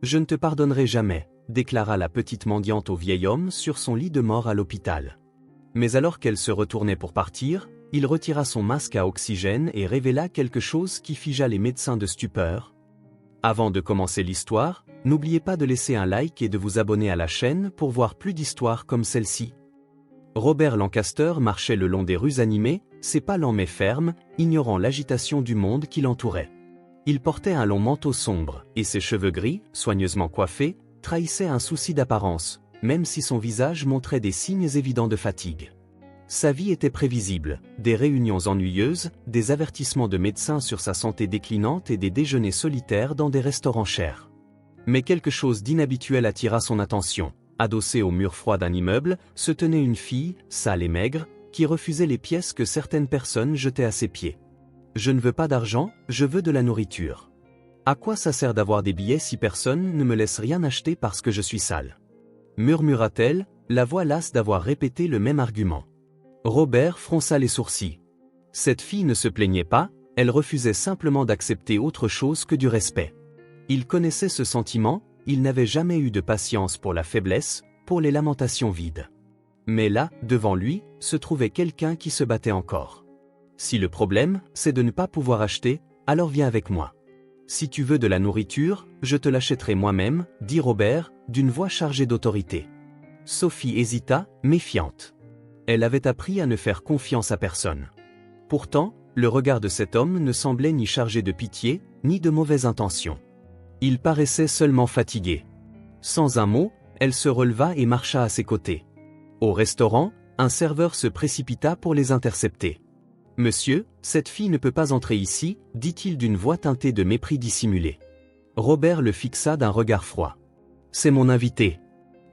Je ne te pardonnerai jamais, déclara la petite mendiante au vieil homme sur son lit de mort à l'hôpital. Mais alors qu'elle se retournait pour partir, il retira son masque à oxygène et révéla quelque chose qui figea les médecins de stupeur. Avant de commencer l'histoire, n'oubliez pas de laisser un like et de vous abonner à la chaîne pour voir plus d'histoires comme celle-ci. Robert Lancaster marchait le long des rues animées, ses pas lents mais fermes, ignorant l'agitation du monde qui l'entourait. Il portait un long manteau sombre, et ses cheveux gris, soigneusement coiffés, trahissaient un souci d'apparence, même si son visage montrait des signes évidents de fatigue. Sa vie était prévisible, des réunions ennuyeuses, des avertissements de médecins sur sa santé déclinante et des déjeuners solitaires dans des restaurants chers. Mais quelque chose d'inhabituel attira son attention. Adossée au mur froid d'un immeuble, se tenait une fille, sale et maigre, qui refusait les pièces que certaines personnes jetaient à ses pieds. « Je ne veux pas d'argent, je veux de la nourriture. À quoi ça sert d'avoir des billets si personne ne me laisse rien acheter parce que je suis sale ?» murmura-t-elle, la voix lasse d'avoir répété le même argument. Robert fronça les sourcils. Cette fille ne se plaignait pas, elle refusait simplement d'accepter autre chose que du respect. Il connaissait ce sentiment, il n'avait jamais eu de patience pour la faiblesse, pour les lamentations vides. Mais là, devant lui, se trouvait quelqu'un qui se battait encore. « Si le problème, c'est de ne pas pouvoir acheter, alors viens avec moi. Si tu veux de la nourriture, je te l'achèterai moi-même, » dit Robert, d'une voix chargée d'autorité. Sophie hésita, méfiante. Elle avait appris à ne faire confiance à personne. Pourtant, le regard de cet homme ne semblait ni chargé de pitié, ni de mauvaises intentions. Il paraissait seulement fatigué. Sans un mot, elle se releva et marcha à ses côtés. Au restaurant, un serveur se précipita pour les intercepter. « Monsieur, cette fille ne peut pas entrer ici, » dit-il d'une voix teintée de mépris dissimulé. Robert le fixa d'un regard froid. « C'est mon invité.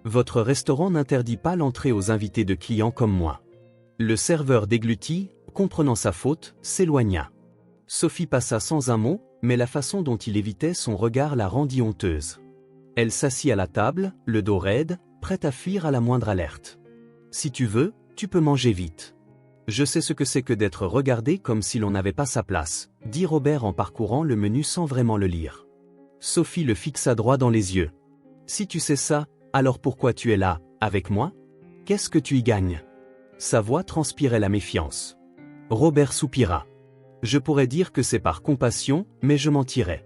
Votre restaurant n'interdit pas l'entrée aux invités de clients comme moi. » Le serveur déglutit, comprenant sa faute, s'éloigna. Sophie passa sans un mot, mais la façon dont il évitait son regard la rendit honteuse. Elle s'assit à la table, le dos raide, prête à fuir à la moindre alerte. « Si tu veux, tu peux manger vite. Je sais ce que c'est que d'être regardé comme si l'on n'avait pas sa place, » dit Robert en parcourant le menu sans vraiment le lire. Sophie le fixa droit dans les yeux. « Si tu sais ça, alors pourquoi tu es là, avec moi? Qu'est-ce que tu y gagnes ?» Sa voix transpirait la méfiance. Robert soupira. « Je pourrais dire que c'est par compassion, mais je mentirais.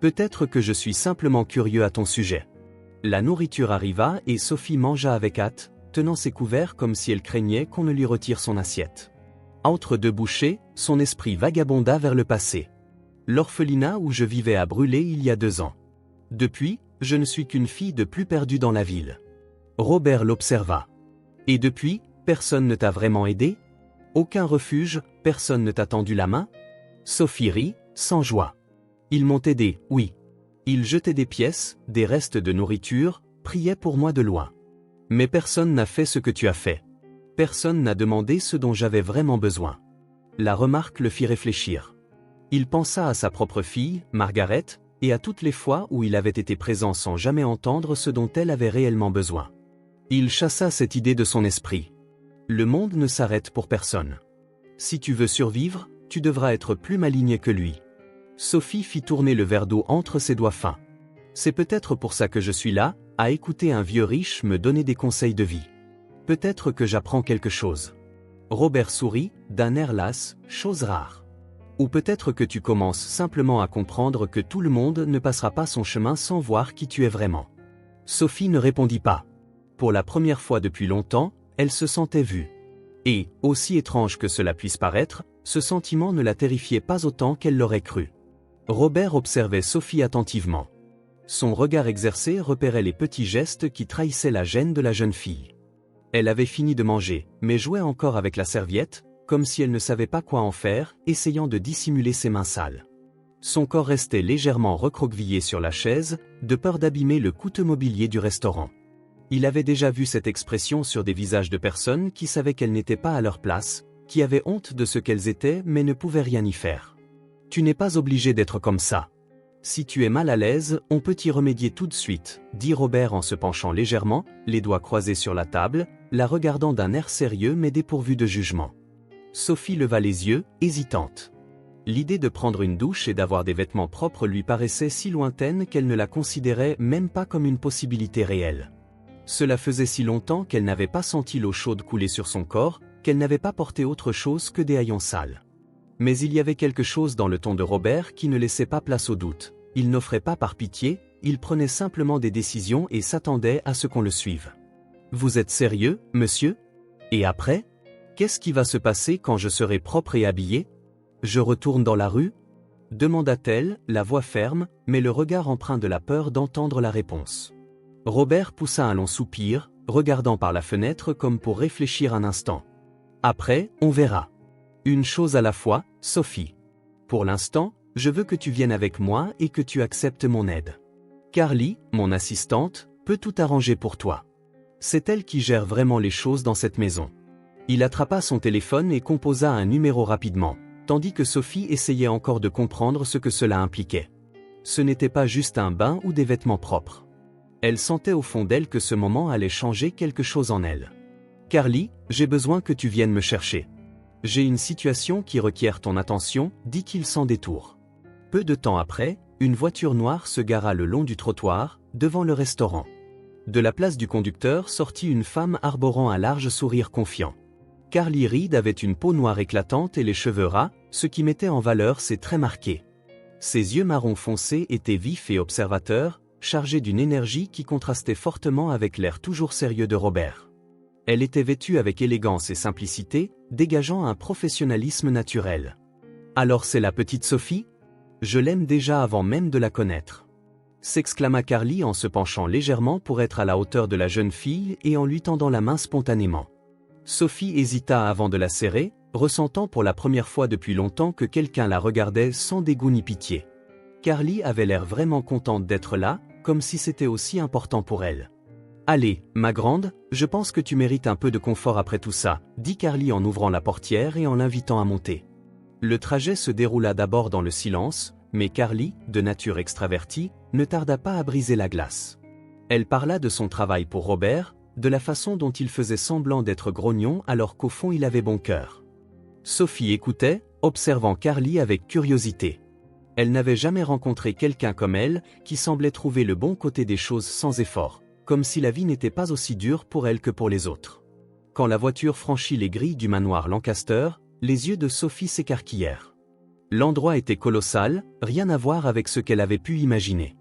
Peut-être que je suis simplement curieux à ton sujet. » La nourriture arriva et Sophie mangea avec hâte, tenant ses couverts comme si elle craignait qu'on ne lui retire son assiette. Entre deux bouchées, son esprit vagabonda vers le passé. L'orphelinat où je vivais a brûlé il y a 2 ans. Depuis, je ne suis qu'une fille de plus perdue dans la ville. Robert l'observa. Et depuis, personne ne t'a vraiment aidé? Aucun refuge, personne ne t'a tendu la main? Sophie rit, sans joie. Ils m'ont aidé, oui. Ils jetaient des pièces, des restes de nourriture, priaient pour moi de loin. Mais personne n'a fait ce que tu as fait. Personne n'a demandé ce dont j'avais vraiment besoin. La remarque le fit réfléchir. Il pensa à sa propre fille, Margaret, et à toutes les fois où il avait été présent sans jamais entendre ce dont elle avait réellement besoin. Il chassa cette idée de son esprit. Le monde ne s'arrête pour personne. Si tu veux survivre, tu devras être plus maligne que lui. Sophie fit tourner le verre d'eau entre ses doigts fins. C'est peut-être pour ça que je suis là, à écouter un vieux riche me donner des conseils de vie. Peut-être que j'apprends quelque chose. Robert sourit, d'un air las, chose rare. Ou peut-être que tu commences simplement à comprendre que tout le monde ne passera pas son chemin sans voir qui tu es vraiment. Sophie ne répondit pas. Pour la première fois depuis longtemps, elle se sentait vue. Et, aussi étrange que cela puisse paraître, ce sentiment ne la terrifiait pas autant qu'elle l'aurait cru. Robert observait Sophie attentivement. Son regard exercé repérait les petits gestes qui trahissaient la gêne de la jeune fille. Elle avait fini de manger, mais jouait encore avec la serviette, comme si elle ne savait pas quoi en faire, essayant de dissimuler ses mains sales. Son corps restait légèrement recroquevillé sur la chaise, de peur d'abîmer le coûteux mobilier du restaurant. Il avait déjà vu cette expression sur des visages de personnes qui savaient qu'elles n'étaient pas à leur place, qui avaient honte de ce qu'elles étaient mais ne pouvaient rien y faire. « Tu n'es pas obligé d'être comme ça. Si tu es mal à l'aise, on peut y remédier tout de suite, » dit Robert en se penchant légèrement, les doigts croisés sur la table, la regardant d'un air sérieux mais dépourvu de jugement. Sophie leva les yeux, hésitante. L'idée de prendre une douche et d'avoir des vêtements propres lui paraissait si lointaine qu'elle ne la considérait même pas comme une possibilité réelle. Cela faisait si longtemps qu'elle n'avait pas senti l'eau chaude couler sur son corps, qu'elle n'avait pas porté autre chose que des haillons sales. Mais il y avait quelque chose dans le ton de Robert qui ne laissait pas place au doute. Il n'offrait pas par pitié, il prenait simplement des décisions et s'attendait à ce qu'on le suive. « Vous êtes sérieux, monsieur? Et après? Qu'est-ce qui va se passer quand je serai propre et habillé? Je retourne dans la rue ?» demanda-t-elle, la voix ferme, mais le regard empreint de la peur d'entendre la réponse. Robert poussa un long soupir, regardant par la fenêtre comme pour réfléchir un instant. « Après, on verra. Une chose à la fois, Sophie. Pour l'instant, je veux que tu viennes avec moi et que tu acceptes mon aide. Carly, mon assistante, peut tout arranger pour toi. C'est elle qui gère vraiment les choses dans cette maison. » Il attrapa son téléphone et composa un numéro rapidement, tandis que Sophie essayait encore de comprendre ce que cela impliquait. Ce n'était pas juste un bain ou des vêtements propres. Elle sentait au fond d'elle que ce moment allait changer quelque chose en elle. « Carly, j'ai besoin que tu viennes me chercher. J'ai une situation qui requiert ton attention, dit-il sans détour. » Peu de temps après, une voiture noire se gara le long du trottoir, devant le restaurant. De la place du conducteur sortit une femme arborant un large sourire confiant. Carly Reed avait une peau noire éclatante et les cheveux ras, ce qui mettait en valeur ses traits marqués. Ses yeux marron foncé étaient vifs et observateurs, chargés d'une énergie qui contrastait fortement avec l'air toujours sérieux de Robert. Elle était vêtue avec élégance et simplicité, dégageant un professionnalisme naturel. « Alors c'est la petite Sophie ? Je l'aime déjà avant même de la connaître. » s'exclama Carly en se penchant légèrement pour être à la hauteur de la jeune fille et en lui tendant la main spontanément. Sophie hésita avant de la serrer, ressentant pour la première fois depuis longtemps que quelqu'un la regardait sans dégoût ni pitié. Carly avait l'air vraiment contente d'être là, comme si c'était aussi important pour elle. « Allez, ma grande, je pense que tu mérites un peu de confort après tout ça, » dit Carly en ouvrant la portière et en l'invitant à monter. Le trajet se déroula d'abord dans le silence, mais Carly, de nature extravertie, ne tarda pas à briser la glace. Elle parla de son travail pour Robert, de la façon dont il faisait semblant d'être grognon alors qu'au fond il avait bon cœur. Sophie écoutait, observant Carly avec curiosité. Elle n'avait jamais rencontré quelqu'un comme elle, qui semblait trouver le bon côté des choses sans effort, comme si la vie n'était pas aussi dure pour elle que pour les autres. Quand la voiture franchit les grilles du manoir Lancaster, les yeux de Sophie s'écarquillèrent. L'endroit était colossal, rien à voir avec ce qu'elle avait pu imaginer.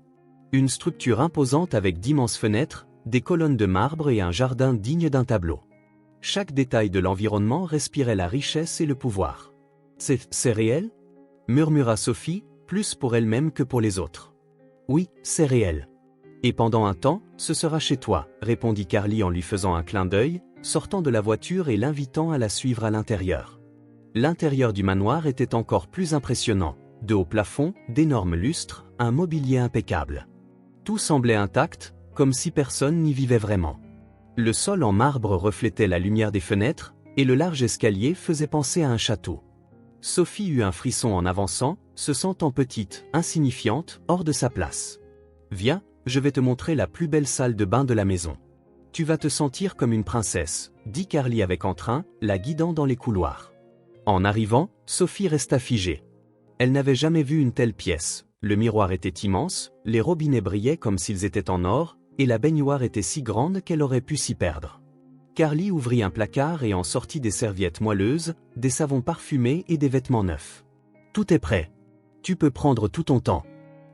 Une structure imposante avec d'immenses fenêtres, des colonnes de marbre et un jardin digne d'un tableau. Chaque détail de l'environnement respirait la richesse et le pouvoir. « C'est réel ?» murmura Sophie, plus pour elle-même que pour les autres. « Oui, c'est réel. Et pendant un temps, ce sera chez toi, » répondit Carly en lui faisant un clin d'œil, sortant de la voiture et l'invitant à la suivre à l'intérieur. L'intérieur du manoir était encore plus impressionnant, de hauts plafonds, d'énormes lustres, un mobilier impeccable. Tout semblait intact, comme si personne n'y vivait vraiment. Le sol en marbre reflétait la lumière des fenêtres, et le large escalier faisait penser à un château. Sophie eut un frisson en avançant, se sentant petite, insignifiante, hors de sa place. « Viens, je vais te montrer la plus belle salle de bain de la maison. Tu vas te sentir comme une princesse, » dit Carly avec entrain, la guidant dans les couloirs. En arrivant, Sophie resta figée. Elle n'avait jamais vu une telle pièce. Le miroir était immense, les robinets brillaient comme s'ils étaient en or, et la baignoire était si grande qu'elle aurait pu s'y perdre. Carly ouvrit un placard et en sortit des serviettes moelleuses, des savons parfumés et des vêtements neufs. « Tout est prêt. Tu peux prendre tout ton temps.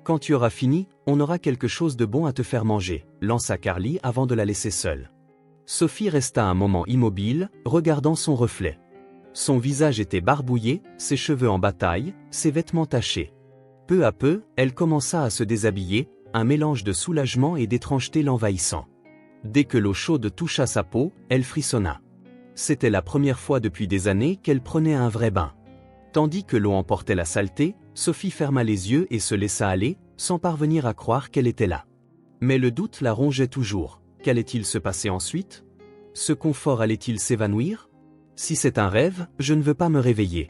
Quand tu auras fini, on aura quelque chose de bon à te faire manger, » lança Carly avant de la laisser seule. Sophie resta un moment immobile, regardant son reflet. Son visage était barbouillé, ses cheveux en bataille, ses vêtements tachés. Peu à peu, elle commença à se déshabiller, un mélange de soulagement et d'étrangeté l'envahissant. Dès que l'eau chaude toucha sa peau, elle frissonna. C'était la première fois depuis des années qu'elle prenait un vrai bain. Tandis que l'eau emportait la saleté, Sophie ferma les yeux et se laissa aller, sans parvenir à croire qu'elle était là. Mais le doute la rongeait toujours. Qu'allait-il se passer ensuite? Ce confort allait-il s'évanouir? Si c'est un rêve, je ne veux pas me réveiller.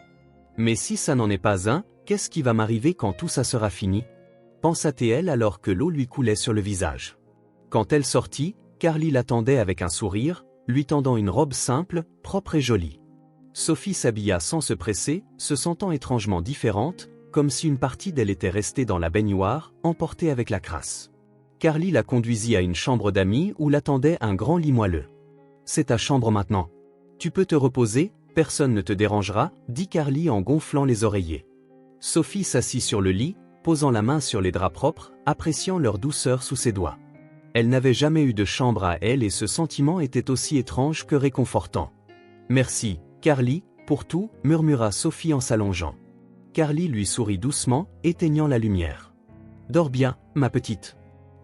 Mais si ça n'en est pas un, qu'est-ce qui va m'arriver quand tout ça sera fini? Pensa-t-elle alors que l'eau lui coulait sur le visage. Quand elle sortit, Carly l'attendait avec un sourire, lui tendant une robe simple, propre et jolie. Sophie s'habilla sans se presser, se sentant étrangement différente, comme si une partie d'elle était restée dans la baignoire, emportée avec la crasse. Carly la conduisit à une chambre d'amis où l'attendait un grand lit moelleux. « C'est ta chambre maintenant. Tu peux te reposer, personne ne te dérangera, dit Carly en gonflant les oreillers. Sophie s'assit sur le lit, posant la main sur les draps propres, appréciant leur douceur sous ses doigts. Elle n'avait jamais eu de chambre à elle et ce sentiment était aussi étrange que réconfortant. « Merci, Carly, pour tout, murmura Sophie en s'allongeant. Carly lui sourit doucement, éteignant la lumière. « Dors bien, ma petite.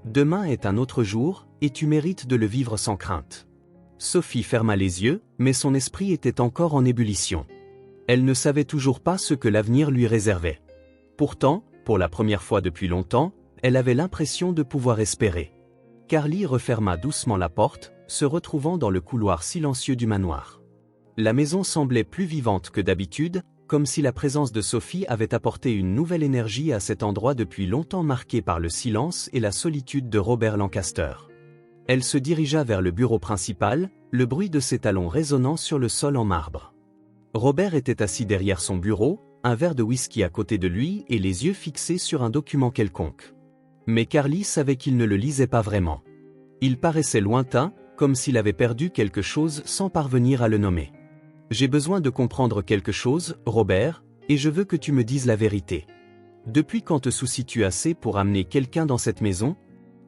Demain est un autre jour, et tu mérites de le vivre sans crainte. » Sophie ferma les yeux, mais son esprit était encore en ébullition. Elle ne savait toujours pas ce que l'avenir lui réservait. Pourtant, pour la première fois depuis longtemps, elle avait l'impression de pouvoir espérer. Carly referma doucement la porte, se retrouvant dans le couloir silencieux du manoir. La maison semblait plus vivante que d'habitude, comme si la présence de Sophie avait apporté une nouvelle énergie à cet endroit depuis longtemps marqué par le silence et la solitude de Robert Lancaster. Elle se dirigea vers le bureau principal, le bruit de ses talons résonnant sur le sol en marbre. Robert était assis derrière son bureau, un verre de whisky à côté de lui et les yeux fixés sur un document quelconque. Mais Carly savait qu'il ne le lisait pas vraiment. Il paraissait lointain, comme s'il avait perdu quelque chose sans parvenir à le nommer. « J'ai besoin de comprendre quelque chose, Robert, et je veux que tu me dises la vérité. Depuis quand te soucies-tu assez pour amener quelqu'un dans cette maison ?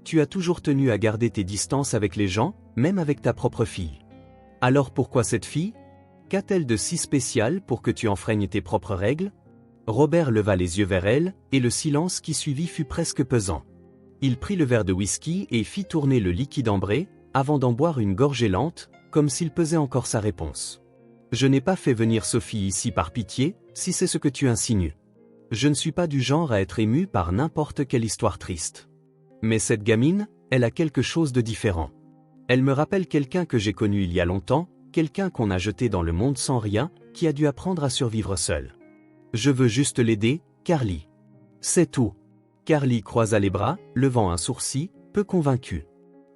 Tu as toujours tenu à garder tes distances avec les gens, même avec ta propre fille. Alors pourquoi cette fille ? Qu'a-t-elle de si spécial pour que tu enfreignes tes propres règles ? » Robert leva les yeux vers elle, et le silence qui suivit fut presque pesant. Il prit le verre de whisky et fit tourner le liquide ambré, avant d'en boire une gorgée lente, comme s'il pesait encore sa réponse. « Je n'ai pas fait venir Sophie ici par pitié, si c'est ce que tu insinues. Je ne suis pas du genre à être ému par n'importe quelle histoire triste. Mais cette gamine, elle a quelque chose de différent. Elle me rappelle quelqu'un que j'ai connu il y a longtemps, quelqu'un qu'on a jeté dans le monde sans rien, qui a dû apprendre à survivre seul. Je veux juste l'aider, Carly. C'est tout. » Carly croisa les bras, levant un sourcil, peu convaincue.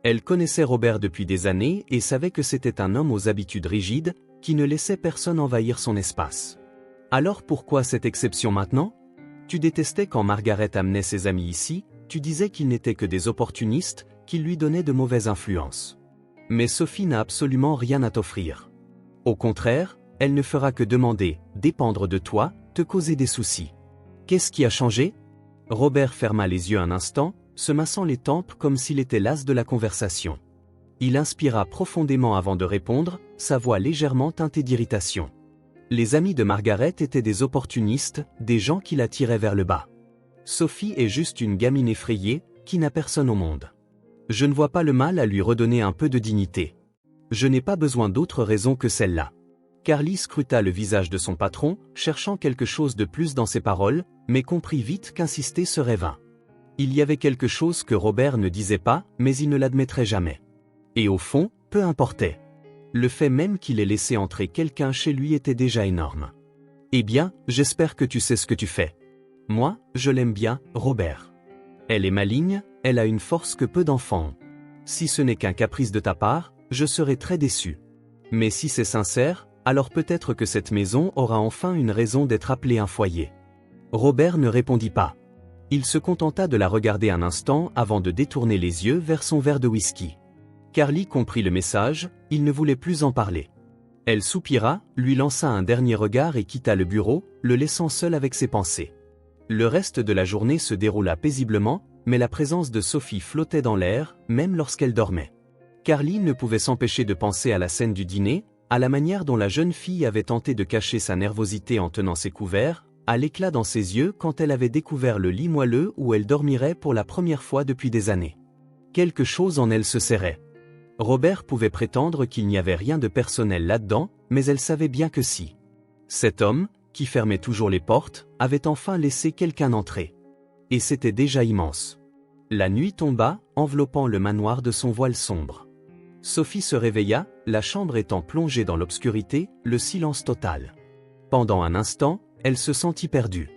Elle connaissait Robert depuis des années et savait que c'était un homme aux habitudes rigides, qui ne laissait personne envahir son espace. Alors pourquoi cette exception maintenant ? Tu détestais quand Margaret amenait ses amis ici, tu disais qu'ils n'étaient que des opportunistes, qu'ils lui donnaient de mauvaises influences. Mais Sophie n'a absolument rien à t'offrir. Au contraire, elle ne fera que demander, dépendre de toi, te causer des soucis. Qu'est-ce qui a changé ? Robert ferma les yeux un instant, se massant les tempes comme s'il était las de la conversation. Il inspira profondément avant de répondre, sa voix légèrement teintée d'irritation. Les amis de Margaret étaient des opportunistes, des gens qui la tiraient vers le bas. Sophie est juste une gamine effrayée, qui n'a personne au monde. Je ne vois pas le mal à lui redonner un peu de dignité. Je n'ai pas besoin d'autre raison que celle-là. Carly scruta le visage de son patron, cherchant quelque chose de plus dans ses paroles, mais comprit vite qu'insister serait vain. Il y avait quelque chose que Robert ne disait pas, mais il ne l'admettrait jamais. Et au fond, peu importait. Le fait même qu'il ait laissé entrer quelqu'un chez lui était déjà énorme. Eh bien, j'espère que tu sais ce que tu fais. Moi, je l'aime bien, Robert. Elle est maligne, elle a une force que peu d'enfants ont. Si ce n'est qu'un caprice de ta part, je serai très déçu. Mais si c'est sincère, alors peut-être que cette maison aura enfin une raison d'être appelée un foyer. Robert ne répondit pas. Il se contenta de la regarder un instant avant de détourner les yeux vers son verre de whisky. Carly comprit le message, il ne voulait plus en parler. Elle soupira, lui lança un dernier regard et quitta le bureau, le laissant seul avec ses pensées. Le reste de la journée se déroula paisiblement, mais la présence de Sophie flottait dans l'air, même lorsqu'elle dormait. Carly ne pouvait s'empêcher de penser à la scène du dîner, à la manière dont la jeune fille avait tenté de cacher sa nervosité en tenant ses couverts, à l'éclat dans ses yeux quand elle avait découvert le lit moelleux où elle dormirait pour la première fois depuis des années. Quelque chose en elle se serrait. Robert pouvait prétendre qu'il n'y avait rien de personnel là-dedans, mais elle savait bien que si. Cet homme, qui fermait toujours les portes, avait enfin laissé quelqu'un entrer. Et c'était déjà immense. La nuit tomba, enveloppant le manoir de son voile sombre. Sophie se réveilla, la chambre étant plongée dans l'obscurité, le silence total. Pendant un instant, elle se sentit perdue.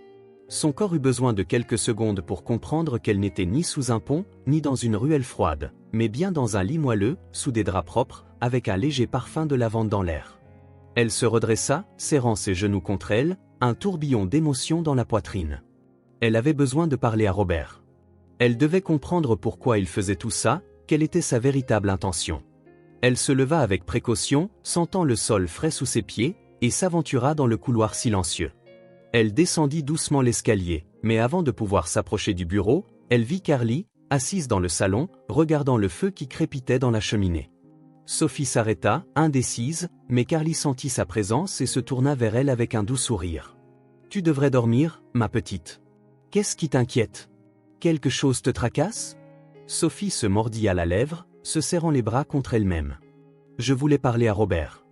Son corps eut besoin de quelques secondes pour comprendre qu'elle n'était ni sous un pont, ni dans une ruelle froide, mais bien dans un lit moelleux, sous des draps propres, avec un léger parfum de lavande dans l'air. Elle se redressa, serrant ses genoux contre elle, un tourbillon d'émotions dans la poitrine. Elle avait besoin de parler à Robert. Elle devait comprendre pourquoi il faisait tout ça, quelle était sa véritable intention. Elle se leva avec précaution, sentant le sol frais sous ses pieds, et s'aventura dans le couloir silencieux. Elle descendit doucement l'escalier, mais avant de pouvoir s'approcher du bureau, elle vit Carly, assise dans le salon, regardant le feu qui crépitait dans la cheminée. Sophie s'arrêta, indécise, mais Carly sentit sa présence et se tourna vers elle avec un doux sourire. « Tu devrais dormir, ma petite. Qu'est-ce qui t'inquiète? Quelque chose te tracasse ?» Sophie se mordit à la lèvre, se serrant les bras contre elle-même. « Je voulais parler à Robert.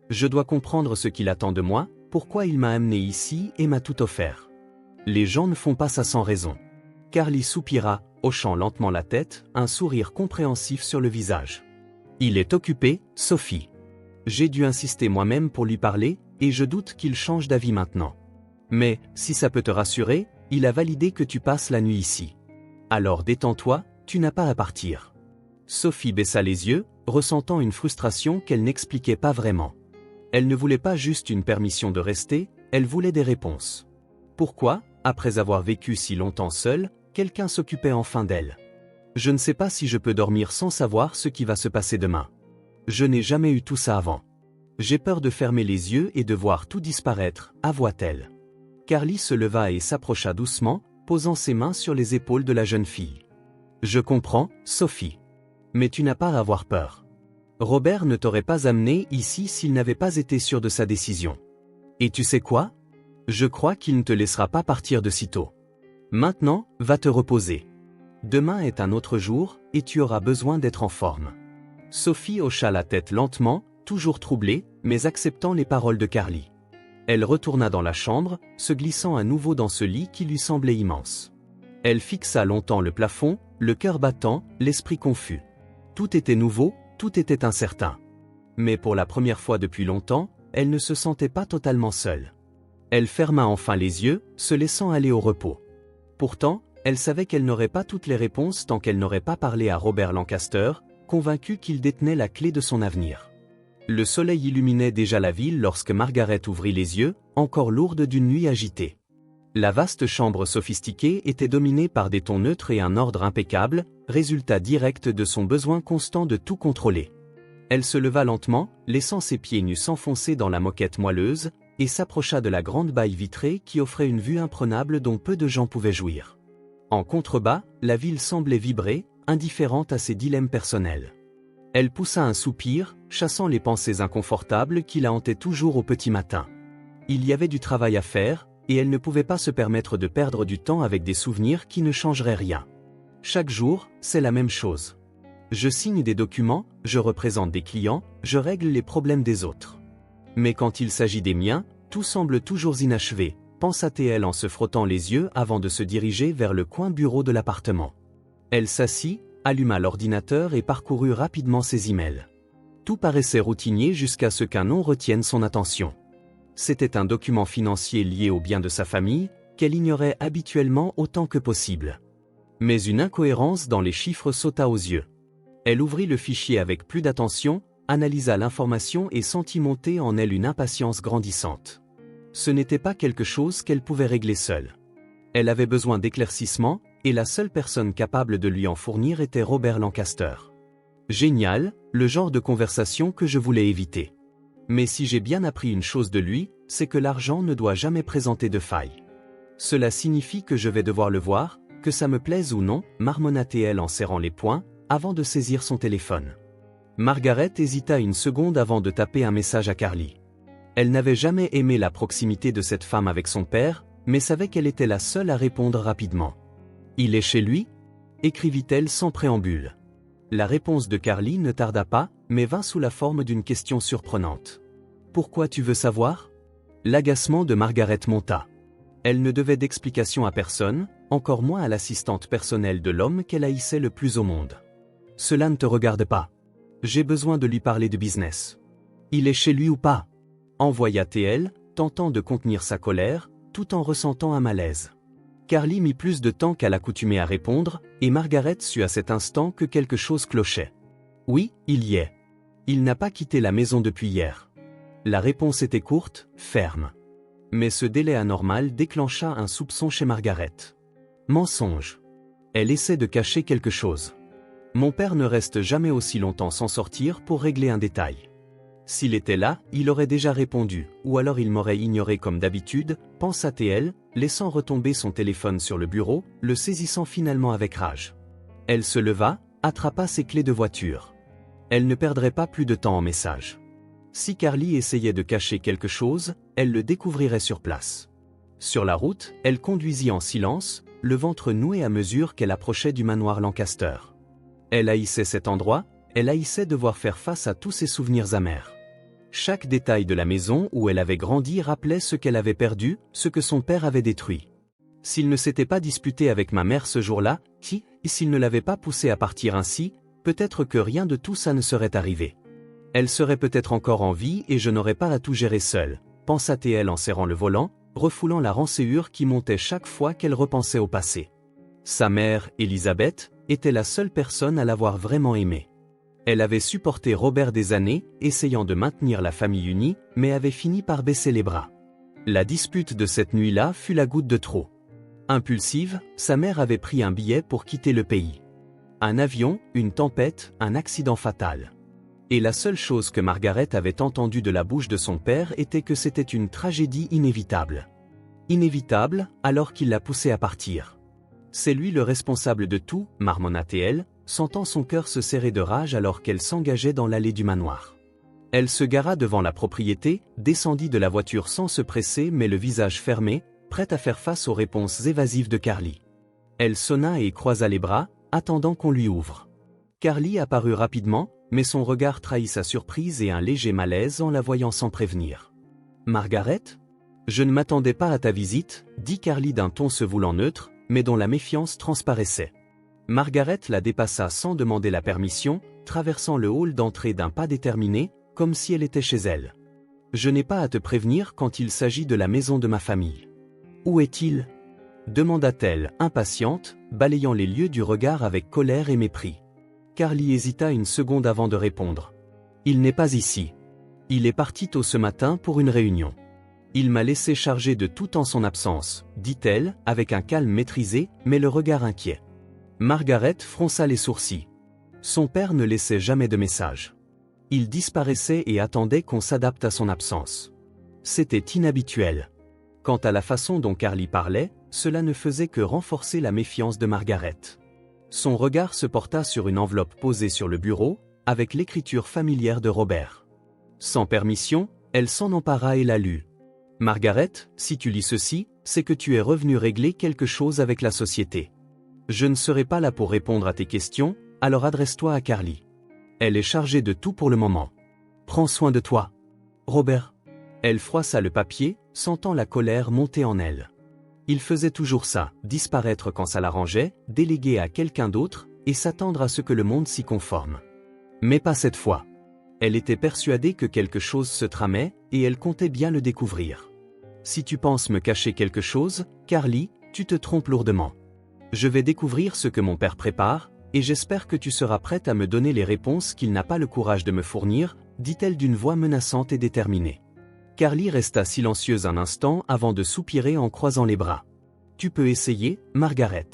Je dois comprendre ce qu'il attend de moi, pourquoi il m'a amené ici et m'a tout offert. Les gens ne font pas ça sans raison. » Carly soupira, hochant lentement la tête, un sourire compréhensif sur le visage. « Il est occupé, Sophie. J'ai dû insister moi-même pour lui parler, et je doute qu'il change d'avis maintenant. Mais, si ça peut te rassurer, il a validé que tu passes la nuit ici. Alors détends-toi, tu n'as pas à partir. » Sophie baissa les yeux, ressentant une frustration qu'elle n'expliquait pas vraiment. Elle ne voulait pas juste une permission de rester, elle voulait des réponses. Pourquoi, après avoir vécu si longtemps seule, quelqu'un s'occupait enfin d'elle? « Je ne sais pas si je peux dormir sans savoir ce qui va se passer demain. Je n'ai jamais eu tout ça avant. J'ai peur de fermer les yeux et de voir tout disparaître, avoua-t-elle. Carly se leva et s'approcha doucement, posant ses mains sur les épaules de la jeune fille. « Je comprends, Sophie. Mais tu n'as pas à avoir peur. Robert ne t'aurait pas amené ici s'il n'avait pas été sûr de sa décision. Et tu sais quoi? Je crois qu'il ne te laissera pas partir de sitôt. Maintenant, va te reposer. Demain est un autre jour, et tu auras besoin d'être en forme. » Sophie hocha la tête lentement, toujours troublée, mais acceptant les paroles de Carly. Elle retourna dans la chambre, se glissant à nouveau dans ce lit qui lui semblait immense. Elle fixa longtemps le plafond, le cœur battant, l'esprit confus. Tout était nouveau, tout était incertain. Mais pour la première fois depuis longtemps, elle ne se sentait pas totalement seule. Elle ferma enfin les yeux, se laissant aller au repos. Pourtant, elle savait qu'elle n'aurait pas toutes les réponses tant qu'elle n'aurait pas parlé à Robert Lancaster, convaincue qu'il détenait la clé de son avenir. Le soleil illuminait déjà la ville lorsque Margaret ouvrit les yeux, encore lourde d'une nuit agitée. La vaste chambre sophistiquée était dominée par des tons neutres et un ordre impeccable, résultat direct de son besoin constant de tout contrôler. Elle se leva lentement, laissant ses pieds nus s'enfoncer dans la moquette moelleuse, et s'approcha de la grande baille vitrée qui offrait une vue imprenable dont peu de gens pouvaient jouir. En contrebas, la ville semblait vibrer, indifférente à ses dilemmes personnels. Elle poussa un soupir, chassant les pensées inconfortables qui la hantaient toujours au petit matin. Il y avait du travail à faire, et elle ne pouvait pas se permettre de perdre du temps avec des souvenirs qui ne changeraient rien. Chaque jour, c'est la même chose. Je signe des documents, je représente des clients, je règle les problèmes des autres. Mais quand il s'agit des miens, tout semble toujours inachevé, pensa-t-elle en se frottant les yeux avant de se diriger vers le coin bureau de l'appartement. Elle s'assit, alluma l'ordinateur et parcourut rapidement ses emails. Tout paraissait routinier jusqu'à ce qu'un nom retienne son attention. C'était un document financier lié aux biens de sa famille, qu'elle ignorait habituellement autant que possible. Mais une incohérence dans les chiffres sauta aux yeux. Elle ouvrit le fichier avec plus d'attention, analysa l'information et sentit monter en elle une impatience grandissante. Ce n'était pas quelque chose qu'elle pouvait régler seule. Elle avait besoin d'éclaircissements, et la seule personne capable de lui en fournir était Robert Lancaster. Génial, le genre de conversation que je voulais éviter. Mais si j'ai bien appris une chose de lui, c'est que l'argent ne doit jamais présenter de faille. Cela signifie que je vais devoir le voir, que ça me plaise ou non, marmonna-t-elle en serrant les poings, avant de saisir son téléphone. Margaret hésita une seconde avant de taper un message à Carly. Elle n'avait jamais aimé la proximité de cette femme avec son père, mais savait qu'elle était la seule à répondre rapidement. « Il est chez lui ?» écrivit-elle sans préambule. La réponse de Carly ne tarda pas, mais vint sous la forme d'une question surprenante. « Pourquoi tu veux savoir ?» L'agacement de Margaret monta. Elle ne devait d'explication à personne, encore moins à l'assistante personnelle de l'homme qu'elle haïssait le plus au monde. « Cela ne te regarde pas. J'ai besoin de lui parler de business. Il est chez lui ou pas ?» envoya-t-elle, tentant de contenir sa colère, tout en ressentant un malaise. Carly mit plus de temps qu'à l'accoutumée à répondre, et Margaret sut à cet instant que quelque chose clochait. « Oui, il y est. Il n'a pas quitté la maison depuis hier. » La réponse était courte, ferme. Mais ce délai anormal déclencha un soupçon chez Margaret. Mensonge. Elle essaie de cacher quelque chose. Mon père ne reste jamais aussi longtemps sans sortir pour régler un détail. S'il était là, il aurait déjà répondu, ou alors il m'aurait ignoré comme d'habitude, pensa-t-elle, laissant retomber son téléphone sur le bureau, le saisissant finalement avec rage. Elle se leva, attrapa ses clés de voiture. Elle ne perdrait pas plus de temps en message. Si Carly essayait de cacher quelque chose, elle le découvrirait sur place. Sur la route, elle conduisit en silence, le ventre noué à mesure qu'elle approchait du manoir Lancaster. Elle haïssait cet endroit, elle haïssait devoir faire face à tous ses souvenirs amers. Chaque détail de la maison où elle avait grandi rappelait ce qu'elle avait perdu, ce que son père avait détruit. S'il ne s'était pas disputé avec ma mère ce jour-là, s'il ne l'avait pas poussée à partir ainsi, peut-être que rien de tout ça ne serait arrivé. Elle serait peut-être encore en vie et je n'aurais pas à tout gérer seule, pensa-t-elle en serrant le volant, refoulant la rancœur qui montait chaque fois qu'elle repensait au passé. Sa mère, Elisabeth, était la seule personne à l'avoir vraiment aimée. Elle avait supporté Robert des années, essayant de maintenir la famille unie, mais avait fini par baisser les bras. La dispute de cette nuit-là fut la goutte de trop. Impulsive, sa mère avait pris un billet pour quitter le pays. Un avion, une tempête, un accident fatal. Et la seule chose que Margaret avait entendue de la bouche de son père était que c'était une tragédie inévitable. Inévitable, alors qu'il la poussait à partir. C'est lui le responsable de tout, marmonna-t-elle, sentant son cœur se serrer de rage alors qu'elle s'engageait dans l'allée du manoir. Elle se gara devant la propriété, descendit de la voiture sans se presser mais le visage fermé, prête à faire face aux réponses évasives de Carly. Elle sonna et croisa les bras, attendant qu'on lui ouvre. Carly apparut rapidement, mais son regard trahit sa surprise et un léger malaise en la voyant sans prévenir. « Margaret ? Je ne m'attendais pas à ta visite, dit Carly d'un ton se voulant neutre, mais dont la méfiance transparaissait. Margaret la dépassa sans demander la permission, traversant le hall d'entrée d'un pas déterminé, comme si elle était chez elle. « Je n'ai pas à te prévenir quand il s'agit de la maison de ma famille. »« Où est-il » demanda-t-elle, impatiente, balayant les lieux du regard avec colère et mépris. Carly hésita une seconde avant de répondre. « Il n'est pas ici. Il est parti tôt ce matin pour une réunion. Il m'a laissé charger de tout en son absence, dit-elle, avec un calme maîtrisé, mais le regard inquiet. Margaret fronça les sourcils. Son père ne laissait jamais de message. Il disparaissait et attendait qu'on s'adapte à son absence. C'était inhabituel. Quant à la façon dont Carly parlait, cela ne faisait que renforcer la méfiance de Margaret. Son regard se porta sur une enveloppe posée sur le bureau, avec l'écriture familière de Robert. Sans permission, elle s'en empara et la lut. « Margaret, si tu lis ceci, c'est que tu es revenu régler quelque chose avec la société. Je ne serai pas là pour répondre à tes questions, alors adresse-toi à Carly. Elle est chargée de tout pour le moment. Prends soin de toi. Robert. » Elle froissa le papier, sentant la colère monter en elle. Il faisait toujours ça, disparaître quand ça l'arrangeait, déléguer à quelqu'un d'autre, et s'attendre à ce que le monde s'y conforme. Mais pas cette fois. Elle était persuadée que quelque chose se tramait, et elle comptait bien le découvrir. Si tu penses me cacher quelque chose, Carly, tu te trompes lourdement. Je vais découvrir ce que mon père prépare, et j'espère que tu seras prête à me donner les réponses qu'il n'a pas le courage de me fournir, dit-elle d'une voix menaçante et déterminée. Carly resta silencieuse un instant avant de soupirer en croisant les bras. « Tu peux essayer, Margaret.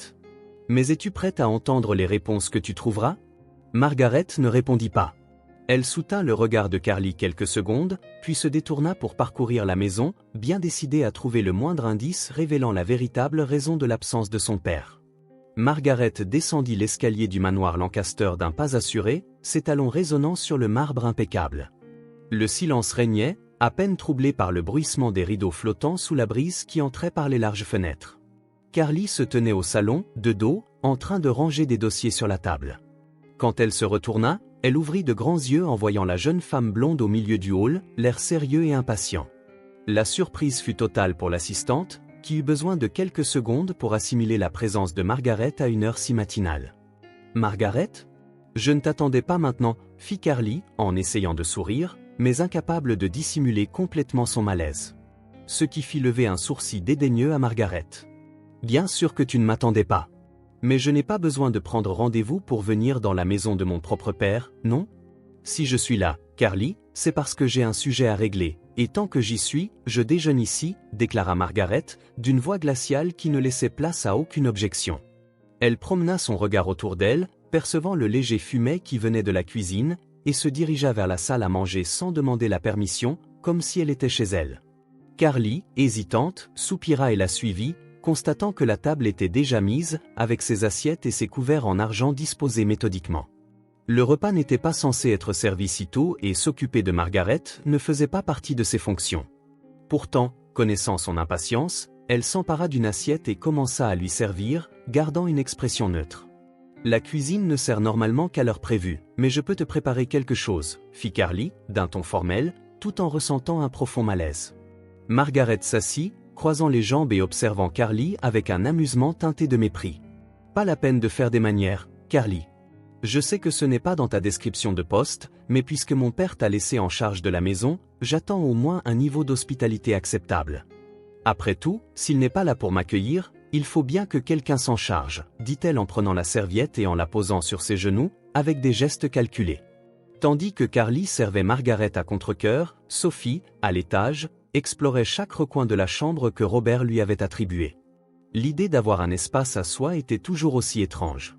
Mais es-tu prête à entendre les réponses que tu trouveras ?» Margaret ne répondit pas. Elle soutint le regard de Carly quelques secondes, puis se détourna pour parcourir la maison, bien décidée à trouver le moindre indice révélant la véritable raison de l'absence de son père. Margaret descendit l'escalier du manoir Lancaster d'un pas assuré, ses talons résonnant sur le marbre impeccable. Le silence régnait, à peine troublé par le bruissement des rideaux flottants sous la brise qui entrait par les larges fenêtres. Carly se tenait au salon, de dos, en train de ranger des dossiers sur la table. Quand elle se retourna, elle ouvrit de grands yeux en voyant la jeune femme blonde au milieu du hall, l'air sérieux et impatient. La surprise fut totale pour l'assistante, qui eut besoin de quelques secondes pour assimiler la présence de Margaret à une heure si matinale. « Margaret ? Je ne t'attendais pas maintenant, » fit Carly, en essayant de sourire, mais incapable de dissimuler complètement son malaise. Ce qui fit lever un sourcil dédaigneux à Margaret. « Bien sûr que tu ne m'attendais pas. Mais je n'ai pas besoin de prendre rendez-vous pour venir dans la maison de mon propre père, non ? Si je suis là, Carly, c'est parce que j'ai un sujet à régler, et tant que j'y suis, je déjeune ici, déclara Margaret, d'une voix glaciale qui ne laissait place à aucune objection. Elle promena son regard autour d'elle, percevant le léger fumet qui venait de la cuisine, et se dirigea vers la salle à manger sans demander la permission, comme si elle était chez elle. Carly, hésitante, soupira et la suivit, constatant que la table était déjà mise, avec ses assiettes et ses couverts en argent disposés méthodiquement. Le repas n'était pas censé être servi si tôt et s'occuper de Margaret ne faisait pas partie de ses fonctions. Pourtant, connaissant son impatience, elle s'empara d'une assiette et commença à lui servir, gardant une expression neutre. « La cuisine ne sert normalement qu'à l'heure prévue, mais je peux te préparer quelque chose, » fit Carly, d'un ton formel, tout en ressentant un profond malaise. Margaret s'assit, croisant les jambes et observant Carly avec un amusement teinté de mépris. « Pas la peine de faire des manières, Carly. Je sais que ce n'est pas dans ta description de poste, mais puisque mon père t'a laissé en charge de la maison, j'attends au moins un niveau d'hospitalité acceptable. Après tout, s'il n'est pas là pour m'accueillir, il faut bien que quelqu'un s'en charge, dit-elle en prenant la serviette et en la posant sur ses genoux, avec des gestes calculés. Tandis que Carly servait Margaret à contre-cœur, Sophie, à l'étage, explorait chaque recoin de la chambre que Robert lui avait attribué. L'idée d'avoir un espace à soi était toujours aussi étrange.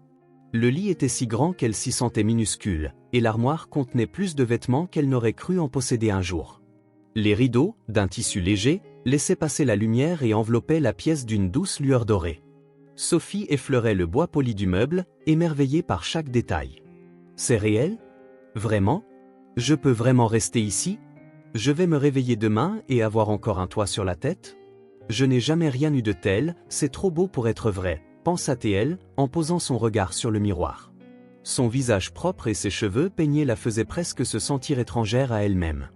Le lit était si grand qu'elle s'y sentait minuscule, et l'armoire contenait plus de vêtements qu'elle n'aurait cru en posséder un jour. Les rideaux, d'un tissu léger, laissaient passer la lumière et enveloppaient la pièce d'une douce lueur dorée. Sophie effleurait le bois poli du meuble, émerveillée par chaque détail. « C'est réel ? Vraiment ? Je peux vraiment rester ici ? Je vais me réveiller demain et avoir encore un toit sur la tête ? Je n'ai jamais rien eu de tel, c'est trop beau pour être vrai. » pensa-t-elle, en posant son regard sur le miroir. Son visage propre et ses cheveux peignés la faisaient presque se sentir étrangère à elle-même.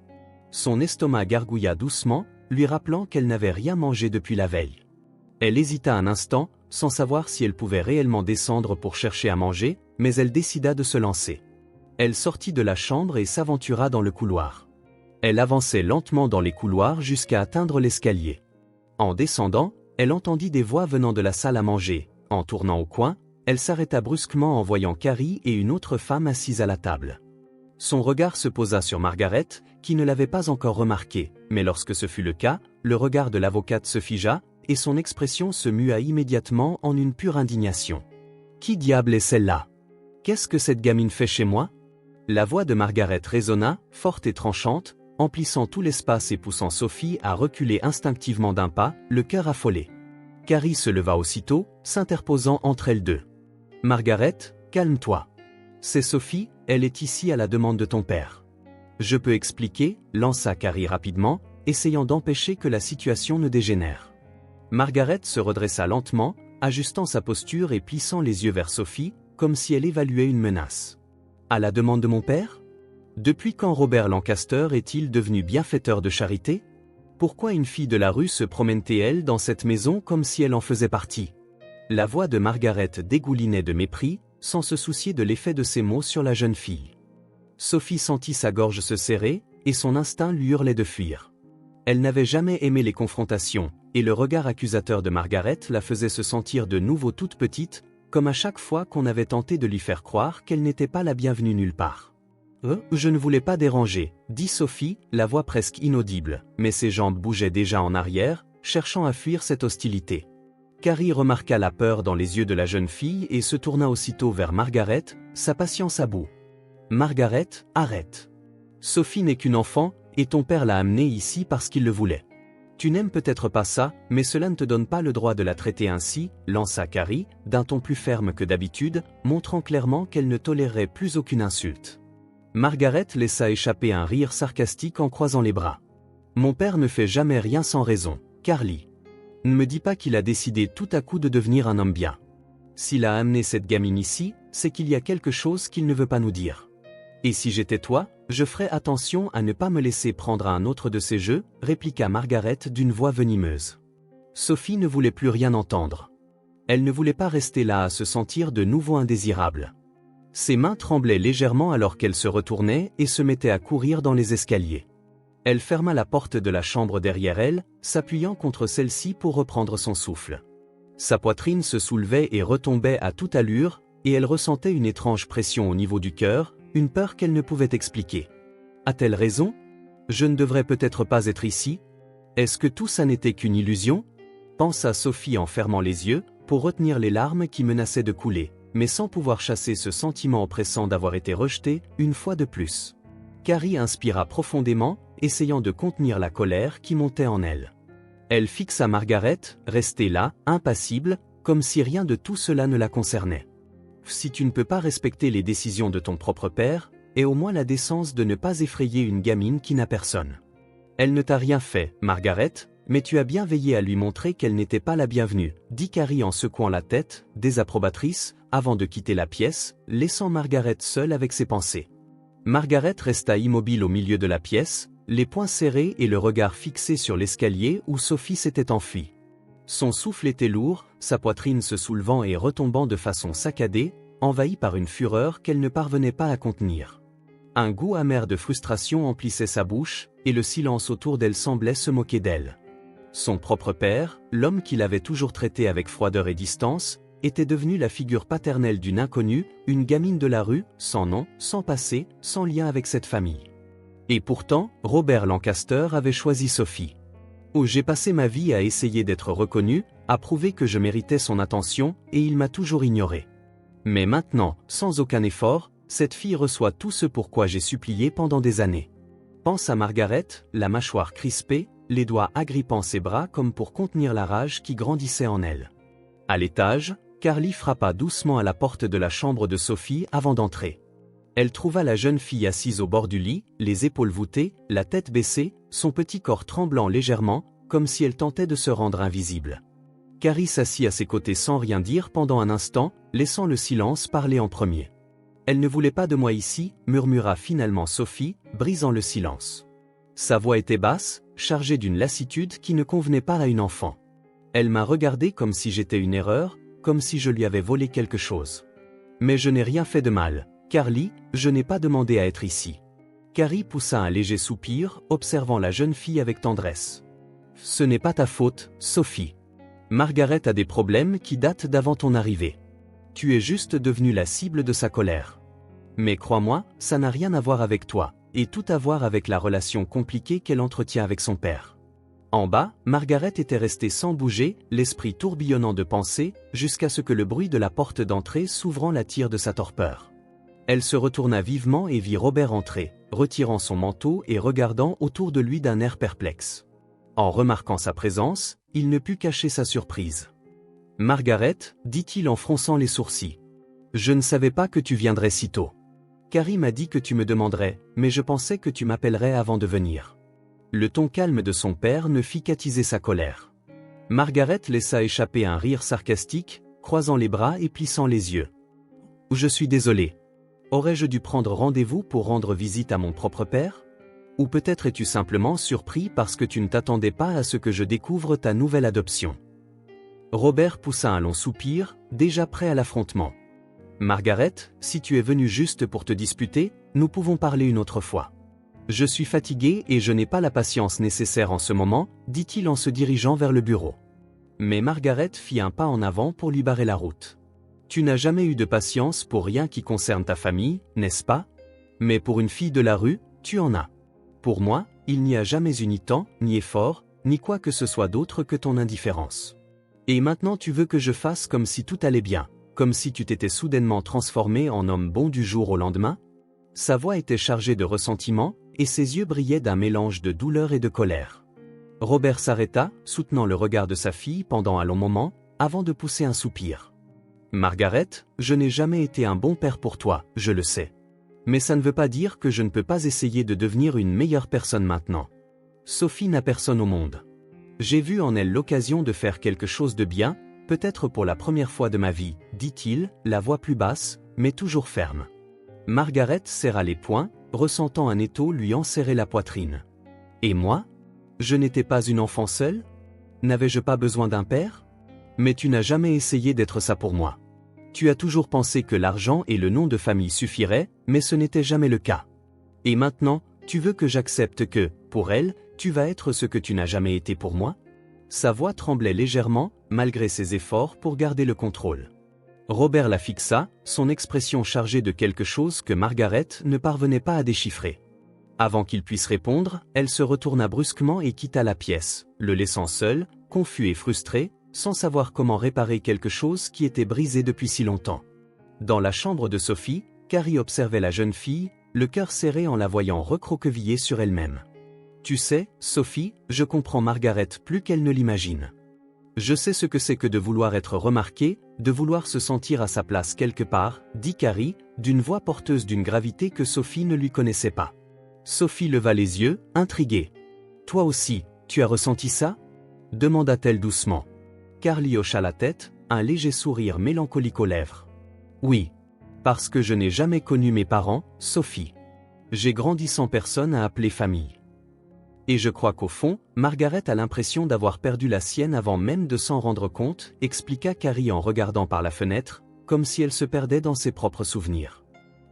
Son estomac gargouilla doucement, lui rappelant qu'elle n'avait rien mangé depuis la veille. Elle hésita un instant, sans savoir si elle pouvait réellement descendre pour chercher à manger, mais elle décida de se lancer. Elle sortit de la chambre et s'aventura dans le couloir. Elle avançait lentement dans les couloirs jusqu'à atteindre l'escalier. En descendant, elle entendit des voix venant de la salle à manger. En tournant au coin, elle s'arrêta brusquement en voyant Carrie et une autre femme assise à la table. Son regard se posa sur Margaret, qui ne l'avait pas encore remarqué, mais lorsque ce fut le cas, le regard de l'avocate se figea, et son expression se mua immédiatement en une pure indignation. « Qui diable est celle-là ? Qu'est-ce que cette gamine fait chez moi ?» La voix de Margaret résonna, forte et tranchante, emplissant tout l'espace et poussant Sophie à reculer instinctivement d'un pas, le cœur affolé. Carrie se leva aussitôt, s'interposant entre elles deux. « Margaret, calme-toi. C'est Sophie, elle est ici à la demande de ton père. »« Je peux expliquer » lança Carrie rapidement, essayant d'empêcher que la situation ne dégénère. Margaret se redressa lentement, ajustant sa posture et plissant les yeux vers Sophie, comme si elle évaluait une menace. « À la demande de mon père ? Depuis quand Robert Lancaster est-il devenu bienfaiteur de charité ? Pourquoi une fille de la rue se promène-t-elle dans cette maison comme si elle en faisait partie ? » La voix de Margaret dégoulinait de mépris, sans se soucier de l'effet de ses mots sur la jeune fille. Sophie sentit sa gorge se serrer, et son instinct lui hurlait de fuir. Elle n'avait jamais aimé les confrontations, et le regard accusateur de Margaret la faisait se sentir de nouveau toute petite, comme à chaque fois qu'on avait tenté de lui faire croire qu'elle n'était pas la bienvenue nulle part. « Je ne voulais pas déranger », dit Sophie, la voix presque inaudible, mais ses jambes bougeaient déjà en arrière, cherchant à fuir cette hostilité. Carrie remarqua la peur dans les yeux de la jeune fille et se tourna aussitôt vers Margaret, sa patience à bout. « Margaret, arrête. Sophie n'est qu'une enfant, et ton père l'a amenée ici parce qu'il le voulait. Tu n'aimes peut-être pas ça, mais cela ne te donne pas le droit de la traiter ainsi, » lança Carrie, d'un ton plus ferme que d'habitude, montrant clairement qu'elle ne tolérerait plus aucune insulte. Margaret laissa échapper un rire sarcastique en croisant les bras. « Mon père ne fait jamais rien sans raison, Carly. Ne me dis pas qu'il a décidé tout à coup de devenir un homme bien. S'il a amené cette gamine ici, c'est qu'il y a quelque chose qu'il ne veut pas nous dire. Et si j'étais toi, je ferais attention à ne pas me laisser prendre à un autre de ces jeux, » répliqua Margaret d'une voix venimeuse. Sophie ne voulait plus rien entendre. Elle ne voulait pas rester là à se sentir de nouveau indésirable. Ses mains tremblaient légèrement alors qu'elle se retournait et se mettait à courir dans les escaliers. Elle ferma la porte de la chambre derrière elle, s'appuyant contre celle-ci pour reprendre son souffle. Sa poitrine se soulevait et retombait à toute allure, et elle ressentait une étrange pression au niveau du cœur, une peur qu'elle ne pouvait expliquer. A-t-elle raison? Je ne devrais peut-être pas être ici? Est-ce que tout ça n'était qu'une illusion? Pensa Sophie en fermant les yeux, pour retenir les larmes qui menaçaient de couler, mais sans pouvoir chasser ce sentiment oppressant d'avoir été rejetée, une fois de plus. Carrie inspira profondément, essayant de contenir la colère qui montait en elle. Elle fixa Margaret, restée là, impassible, comme si rien de tout cela ne la concernait. Si tu ne peux pas respecter les décisions de ton propre père, aie au moins la décence de ne pas effrayer une gamine qui n'a personne. Elle ne t'a rien fait, Margaret, mais tu as bien veillé à lui montrer qu'elle n'était pas la bienvenue, dit Carrie en secouant la tête, désapprobatrice, avant de quitter la pièce, laissant Margaret seule avec ses pensées. Margaret resta immobile au milieu de la pièce, les poings serrés et le regard fixé sur l'escalier où Sophie s'était enfuie. Son souffle était lourd, sa poitrine se soulevant et retombant de façon saccadée, envahie par une fureur qu'elle ne parvenait pas à contenir. Un goût amer de frustration emplissait sa bouche, et le silence autour d'elle semblait se moquer d'elle. Son propre père, l'homme qui l'avait toujours traité avec froideur et distance, était devenu la figure paternelle d'une inconnue, une gamine de la rue, sans nom, sans passé, sans lien avec cette famille. Et pourtant, Robert Lancaster avait choisi Sophie. Oh, j'ai passé ma vie à essayer d'être reconnu, à prouver que je méritais son attention, et il m'a toujours ignoré. Mais maintenant, sans aucun effort, cette fille reçoit tout ce pour quoi j'ai supplié pendant des années. Pense à Margaret, la mâchoire crispée, les doigts agrippant ses bras comme pour contenir la rage qui grandissait en elle. À l'étage, Carly frappa doucement à la porte de la chambre de Sophie avant d'entrer. Elle trouva la jeune fille assise au bord du lit, les épaules voûtées, la tête baissée, son petit corps tremblant légèrement, comme si elle tentait de se rendre invisible. Carrie s'assit à ses côtés sans rien dire pendant un instant, laissant le silence parler en premier. « Elle ne voulait pas de moi ici », murmura finalement Sophie, brisant le silence. Sa voix était basse, chargée d'une lassitude qui ne convenait pas à une enfant. Elle m'a regardé comme si j'étais une erreur, comme si je lui avais volé quelque chose. Mais je n'ai rien fait de mal, Carly, je n'ai pas demandé à être ici. Carrie poussa un léger soupir, observant la jeune fille avec tendresse. Ce n'est pas ta faute, Sophie. Margaret a des problèmes qui datent d'avant ton arrivée. Tu es juste devenue la cible de sa colère. Mais crois-moi, ça n'a rien à voir avec toi, et tout à voir avec la relation compliquée qu'elle entretient avec son père. En bas, Margaret était restée sans bouger, l'esprit tourbillonnant de pensées, jusqu'à ce que le bruit de la porte d'entrée s'ouvrant la tire de sa torpeur. Elle se retourna vivement et vit Robert entrer, retirant son manteau et regardant autour de lui d'un air perplexe. En remarquant sa présence, il ne put cacher sa surprise. « Margaret, dit-il en fronçant les sourcils. Je ne savais pas que tu viendrais si tôt. Carrie m'a dit que tu me demanderais, mais je pensais que tu m'appellerais avant de venir. » Le ton calme de son père ne fit qu'attiser sa colère. Margaret laissa échapper un rire sarcastique, croisant les bras et plissant les yeux. « Je suis désolé. Aurais-je dû prendre rendez-vous pour rendre visite à mon propre père? Ou peut-être es-tu simplement surpris parce que tu ne t'attendais pas à ce que je découvre ta nouvelle adoption. » Robert poussa un long soupir, déjà prêt à l'affrontement. « Margaret, si tu es venue juste pour te disputer, nous pouvons parler une autre fois. Je suis fatigué et je n'ai pas la patience nécessaire en ce moment, dit-il en se dirigeant vers le bureau. Mais Margaret fit un pas en avant pour lui barrer la route. Tu n'as jamais eu de patience pour rien qui concerne ta famille, n'est-ce pas? Mais pour une fille de la rue, tu en as. Pour moi, il n'y a jamais eu ni temps, ni effort, ni quoi que ce soit d'autre que ton indifférence. Et maintenant tu veux que je fasse comme si tout allait bien, comme si tu t'étais soudainement transformé en homme bon du jour au lendemain? Sa voix était chargée de ressentiment, et ses yeux brillaient d'un mélange de douleur et de colère. Robert s'arrêta, soutenant le regard de sa fille pendant un long moment, avant de pousser un soupir. « Margaret, je n'ai jamais été un bon père pour toi, je le sais. Mais ça ne veut pas dire que je ne peux pas essayer de devenir une meilleure personne maintenant. Sophie n'a personne au monde. J'ai vu en elle l'occasion de faire quelque chose de bien, peut-être pour la première fois de ma vie, dit-il, la voix plus basse, mais toujours ferme. » Margaret serra les poings, ressentant un étau lui enserrer la poitrine. « Et moi? Je n'étais pas une enfant seule? N'avais-je pas besoin d'un père? Mais tu n'as jamais essayé d'être ça pour moi. Tu as toujours pensé que l'argent et le nom de famille suffiraient, mais ce n'était jamais le cas. Et maintenant, tu veux que j'accepte que, pour elle, tu vas être ce que tu n'as jamais été pour moi? » Sa voix tremblait légèrement, malgré ses efforts pour garder le contrôle. Robert la fixa, son expression chargée de quelque chose que Margaret ne parvenait pas à déchiffrer. Avant qu'il puisse répondre, elle se retourna brusquement et quitta la pièce, le laissant seul, confus et frustré, sans savoir comment réparer quelque chose qui était brisé depuis si longtemps. Dans la chambre de Sophie, Carrie observait la jeune fille, le cœur serré en la voyant recroquevillée sur elle-même. « Tu sais, Sophie, je comprends Margaret plus qu'elle ne l'imagine. Je sais ce que c'est que de vouloir être remarquée, de vouloir se sentir à sa place quelque part, dit Carrie, d'une voix porteuse d'une gravité que Sophie ne lui connaissait pas. Sophie leva les yeux, intriguée. « Toi aussi, tu as ressenti ça ?» demanda-t-elle doucement. Carrie hocha la tête, un léger sourire mélancolique aux lèvres. « Oui. Parce que je n'ai jamais connu mes parents, Sophie. J'ai grandi sans personne à appeler famille. Et je crois qu'au fond, Margaret a l'impression d'avoir perdu la sienne avant même de s'en rendre compte, expliqua Carrie en regardant par la fenêtre, comme si elle se perdait dans ses propres souvenirs.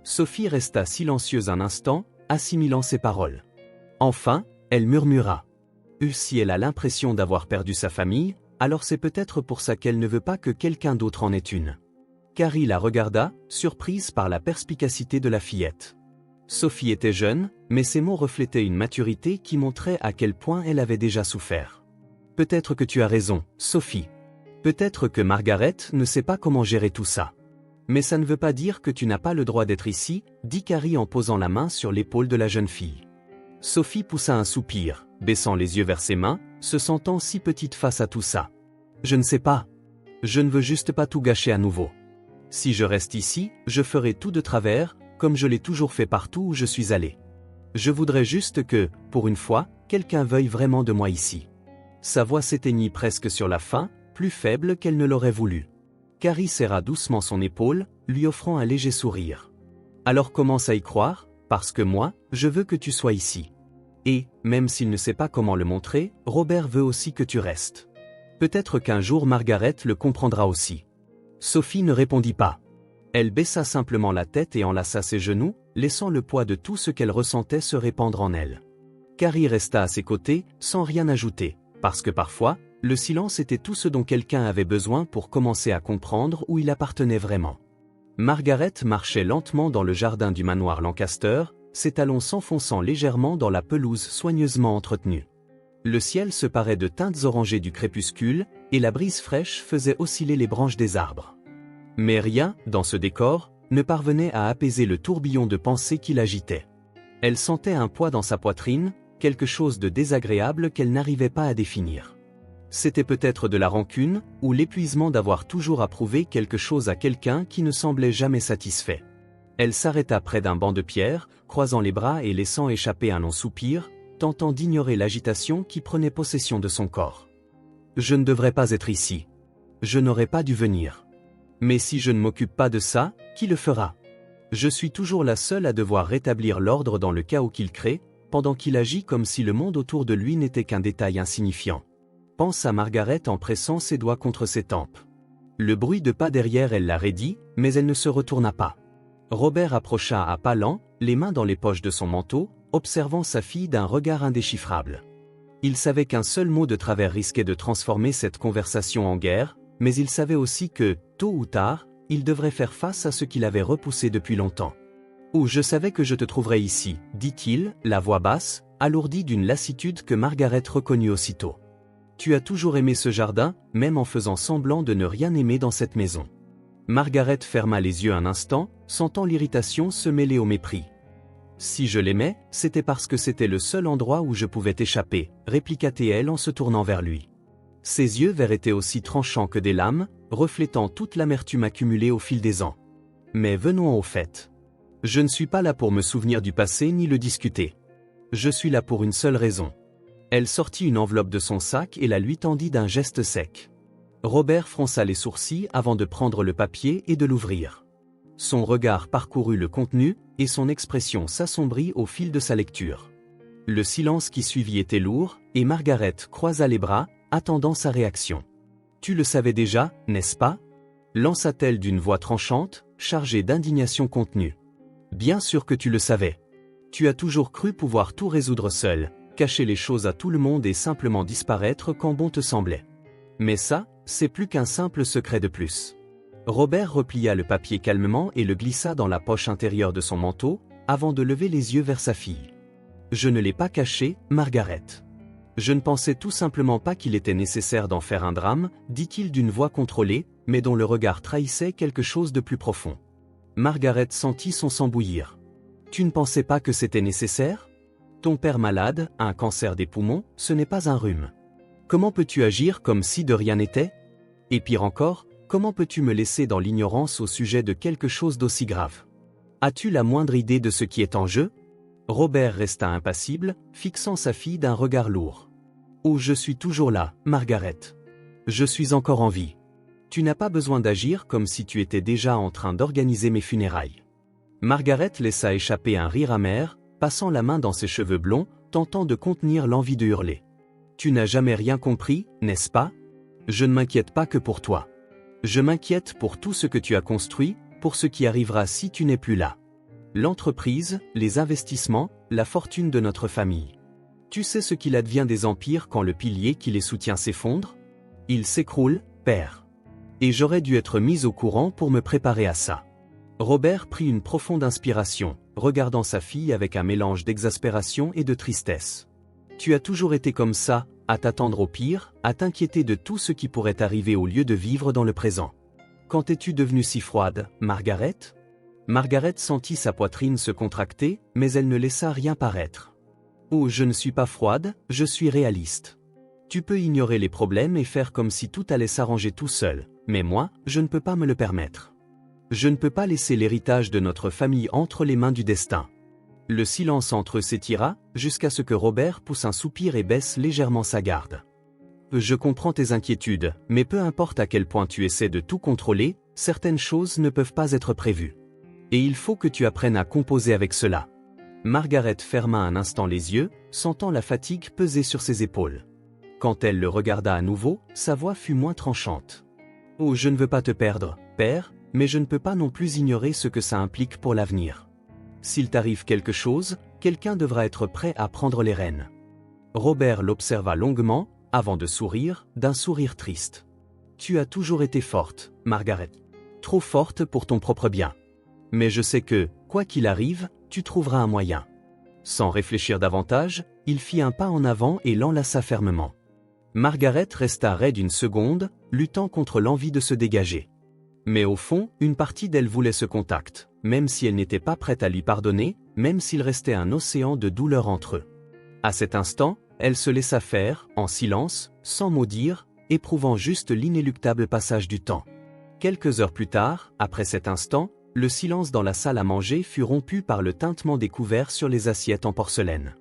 Sophie resta silencieuse un instant, assimilant ses paroles. Enfin, elle murmura. Si elle a l'impression d'avoir perdu sa famille, alors c'est peut-être pour ça qu'elle ne veut pas que quelqu'un d'autre en ait une. Carrie la regarda, surprise par la perspicacité de la fillette. Sophie était jeune, mais ses mots reflétaient une maturité qui montrait à quel point elle avait déjà souffert. « Peut-être que tu as raison, Sophie. Peut-être que Margaret ne sait pas comment gérer tout ça. Mais ça ne veut pas dire que tu n'as pas le droit d'être ici, dit Carrie en posant la main sur l'épaule de la jeune fille. Sophie poussa un soupir, baissant les yeux vers ses mains, se sentant si petite face à tout ça. « Je ne sais pas. Je ne veux juste pas tout gâcher à nouveau. Si je reste ici, je ferai tout de travers, comme je l'ai toujours fait partout où je suis allé. Je voudrais juste que, pour une fois, quelqu'un veuille vraiment de moi ici. » Sa voix s'éteignit presque sur la fin, plus faible qu'elle ne l'aurait voulu. Carrie serra doucement son épaule, lui offrant un léger sourire. « Alors commence à y croire, parce que moi, je veux que tu sois ici. Et, même s'il ne sait pas comment le montrer, Robert veut aussi que tu restes. Peut-être qu'un jour Margaret le comprendra aussi. » Sophie ne répondit pas. Elle baissa simplement la tête et enlaça ses genoux, laissant le poids de tout ce qu'elle ressentait se répandre en elle. Carrie resta à ses côtés, sans rien ajouter, parce que parfois, le silence était tout ce dont quelqu'un avait besoin pour commencer à comprendre où il appartenait vraiment. Margaret marchait lentement dans le jardin du manoir Lancaster, ses talons s'enfonçant légèrement dans la pelouse soigneusement entretenue. Le ciel se parait de teintes orangées du crépuscule, et la brise fraîche faisait osciller les branches des arbres. Mais rien, dans ce décor, ne parvenait à apaiser le tourbillon de pensées qui l'agitait. Elle sentait un poids dans sa poitrine, quelque chose de désagréable qu'elle n'arrivait pas à définir. C'était peut-être de la rancune, ou l'épuisement d'avoir toujours approuvé quelque chose à quelqu'un qui ne semblait jamais satisfait. Elle s'arrêta près d'un banc de pierre, croisant les bras et laissant échapper un long soupir, tentant d'ignorer l'agitation qui prenait possession de son corps. « Je ne devrais pas être ici. Je n'aurais pas dû venir. Mais si je ne m'occupe pas de ça, qui le fera? Je suis toujours la seule à devoir rétablir l'ordre dans le chaos qu'il crée, pendant qu'il agit comme si le monde autour de lui n'était qu'un détail insignifiant. » Pense à Margaret en pressant ses doigts contre ses tempes. Le bruit de pas derrière elle la raidit, mais elle ne se retourna pas. Robert approcha à pas lents, les mains dans les poches de son manteau, observant sa fille d'un regard indéchiffrable. Il savait qu'un seul mot de travers risquait de transformer cette conversation en guerre, mais il savait aussi que, tôt ou tard, il devrait faire face à ce qu'il avait repoussé depuis longtemps. « Oh, je savais que je te trouverais ici, » dit-il, la voix basse, alourdie d'une lassitude que Margaret reconnut aussitôt. « Tu as toujours aimé ce jardin, même en faisant semblant de ne rien aimer dans cette maison. » Margaret ferma les yeux un instant, sentant l'irritation se mêler au mépris. « Si je l'aimais, c'était parce que c'était le seul endroit où je pouvais échapper, » répliqua-t-elle en se tournant vers lui. Ses yeux verts étaient aussi tranchants que des lames, reflétant toute l'amertume accumulée au fil des ans. Mais venons au fait. Je ne suis pas là pour me souvenir du passé ni le discuter. Je suis là pour une seule raison. Elle sortit une enveloppe de son sac et la lui tendit d'un geste sec. Robert fronça les sourcils avant de prendre le papier et de l'ouvrir. Son regard parcourut le contenu, et son expression s'assombrit au fil de sa lecture. Le silence qui suivit était lourd, et Margaret croisa les bras, attendant sa réaction. « Tu le savais déjà, n'est-ce pas » lança-t-elle d'une voix tranchante, chargée d'indignation contenue. « Bien sûr que tu le savais. Tu as toujours cru pouvoir tout résoudre seul, cacher les choses à tout le monde et simplement disparaître quand bon te semblait. Mais ça, c'est plus qu'un simple secret de plus. » Robert replia le papier calmement et le glissa dans la poche intérieure de son manteau, avant de lever les yeux vers sa fille. Je ne l'ai pas caché, Margaret. Je ne pensais tout simplement pas qu'il était nécessaire d'en faire un drame, dit-il d'une voix contrôlée, mais dont le regard trahissait quelque chose de plus profond. Margaret sentit son sang bouillir. Tu ne pensais pas que c'était nécessaire? Ton père malade, a un cancer des poumons, ce n'est pas un rhume. Comment peux-tu agir comme si de rien n'était? Et pire encore, comment peux-tu me laisser dans l'ignorance au sujet de quelque chose d'aussi grave? As-tu la moindre idée de ce qui est en jeu? Robert resta impassible, fixant sa fille d'un regard lourd. Oh, je suis toujours là, Margaret. Je suis encore en vie. Tu n'as pas besoin d'agir comme si tu étais déjà en train d'organiser mes funérailles. Margaret laissa échapper un rire amer, passant la main dans ses cheveux blonds, tentant de contenir l'envie de hurler. Tu n'as jamais rien compris, n'est-ce pas? Je ne m'inquiète pas que pour toi. Je m'inquiète pour tout ce que tu as construit, pour ce qui arrivera si tu n'es plus là. L'entreprise, les investissements, la fortune de notre famille. Tu sais ce qu'il advient des empires quand le pilier qui les soutient s'effondre? Ils s'écroulent, père. Et j'aurais dû être mis au courant pour me préparer à ça. Robert prit une profonde inspiration, regardant sa fille avec un mélange d'exaspération et de tristesse. Tu as toujours été comme ça, à t'attendre au pire, à t'inquiéter de tout ce qui pourrait arriver au lieu de vivre dans le présent. Quand es-tu devenue si froide, Margaret? Margaret sentit sa poitrine se contracter, mais elle ne laissa rien paraître. Oh, je ne suis pas froide, je suis réaliste. Tu peux ignorer les problèmes et faire comme si tout allait s'arranger tout seul, mais moi, je ne peux pas me le permettre. Je ne peux pas laisser l'héritage de notre famille entre les mains du destin. Le silence entre eux s'étira, jusqu'à ce que Robert pousse un soupir et baisse légèrement sa garde. Je comprends tes inquiétudes, mais peu importe à quel point tu essaies de tout contrôler, certaines choses ne peuvent pas être prévues. Et il faut que tu apprennes à composer avec cela. Margaret ferma un instant les yeux, sentant la fatigue peser sur ses épaules. Quand elle le regarda à nouveau, sa voix fut moins tranchante. « Oh, je ne veux pas te perdre, père, mais je ne peux pas non plus ignorer ce que ça implique pour l'avenir. S'il t'arrive quelque chose, quelqu'un devra être prêt à prendre les rênes. » Robert l'observa longuement, avant de sourire, d'un sourire triste. « Tu as toujours été forte, Margaret. Trop forte pour ton propre bien. Mais je sais que, quoi qu'il arrive, tu trouveras un moyen. » Sans réfléchir davantage, il fit un pas en avant et l'enlaça fermement. Margaret resta raide une seconde, luttant contre l'envie de se dégager. Mais au fond, une partie d'elle voulait ce contact, même si elle n'était pas prête à lui pardonner, même s'il restait un océan de douleur entre eux. À cet instant, elle se laissa faire, en silence, sans mot dire, éprouvant juste l'inéluctable passage du temps. Quelques heures plus tard, après cet instant, le silence dans la salle à manger fut rompu par le tintement des couverts sur les assiettes en porcelaine.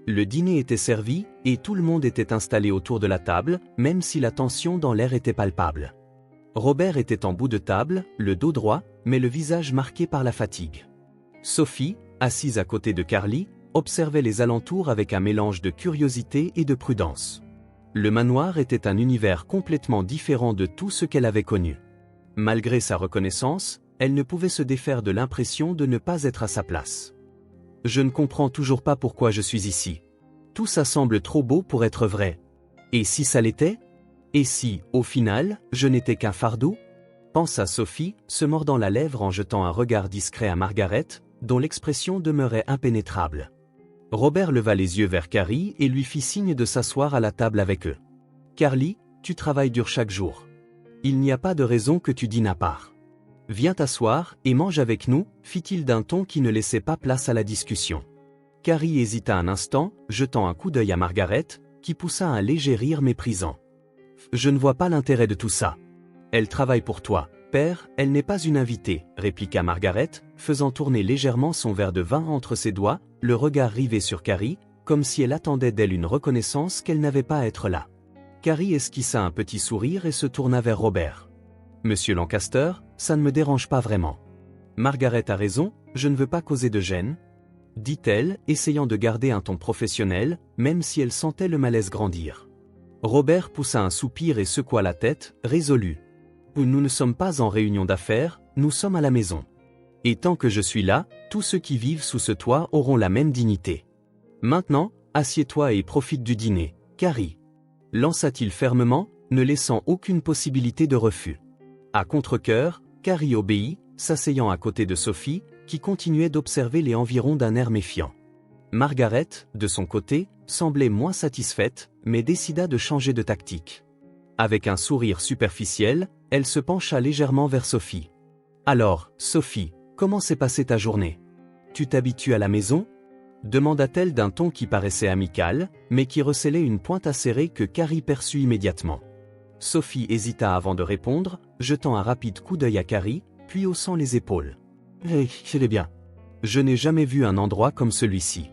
Le dîner était servi, et tout le monde était installé autour de la table, même si la tension dans l'air était palpable. Robert était en bout de table, le dos droit, mais le visage marqué par la fatigue. Sophie, assise à côté de Carly, observait les alentours avec un mélange de curiosité et de prudence. Le manoir était un univers complètement différent de tout ce qu'elle avait connu. Malgré sa reconnaissance, elle ne pouvait se défaire de l'impression de ne pas être à sa place. « Je ne comprends toujours pas pourquoi je suis ici. Tout ça semble trop beau pour être vrai. Et si ça l'était? Et si, au final, je n'étais qu'un fardeau ?» pensa Sophie, se mordant la lèvre en jetant un regard discret à Margaret, dont l'expression demeurait impénétrable. Robert leva les yeux vers Carrie et lui fit signe de s'asseoir à la table avec eux. « Carly, tu travailles dur chaque jour. Il n'y a pas de raison que tu dînes à part. Viens t'asseoir et mange avec nous, fit-il d'un ton qui ne laissait pas place à la discussion. Carrie hésita un instant, jetant un coup d'œil à Margaret, qui poussa un léger rire méprisant. « Je ne vois pas l'intérêt de tout ça. Elle travaille pour toi, père, elle n'est pas une invitée, répliqua Margaret, faisant tourner légèrement son verre de vin entre ses doigts, le regard rivé sur Carrie, comme si elle attendait d'elle une reconnaissance qu'elle n'avait pas à être là. Carrie esquissa un petit sourire et se tourna vers Robert. « Monsieur Lancaster, ça ne me dérange pas vraiment. Margaret a raison, je ne veux pas causer de gêne, » dit-elle, essayant de garder un ton professionnel, même si elle sentait le malaise grandir. Robert poussa un soupir et secoua la tête, résolu. « Nous ne sommes pas en réunion d'affaires, nous sommes à la maison. Et tant que je suis là, tous ceux qui vivent sous ce toit auront la même dignité. Maintenant, assieds-toi et profite du dîner, Carrie. » lança-t-il fermement, ne laissant aucune possibilité de refus. À contre-cœur, Carrie obéit, s'asseyant à côté de Sophie, qui continuait d'observer les environs d'un air méfiant. Margaret, de son côté, semblait moins satisfaite, mais décida de changer de tactique. Avec un sourire superficiel, elle se pencha légèrement vers Sophie. « Alors, Sophie, comment s'est passée ta journée? Tu t'habitues à la maison ?» demanda-t-elle d'un ton qui paraissait amical, mais qui recélait une pointe acérée que Carrie perçut immédiatement. Sophie hésita avant de répondre, jetant un rapide coup d'œil à Carrie, puis haussant les épaules. « C'est bien. Je n'ai jamais vu un endroit comme celui-ci.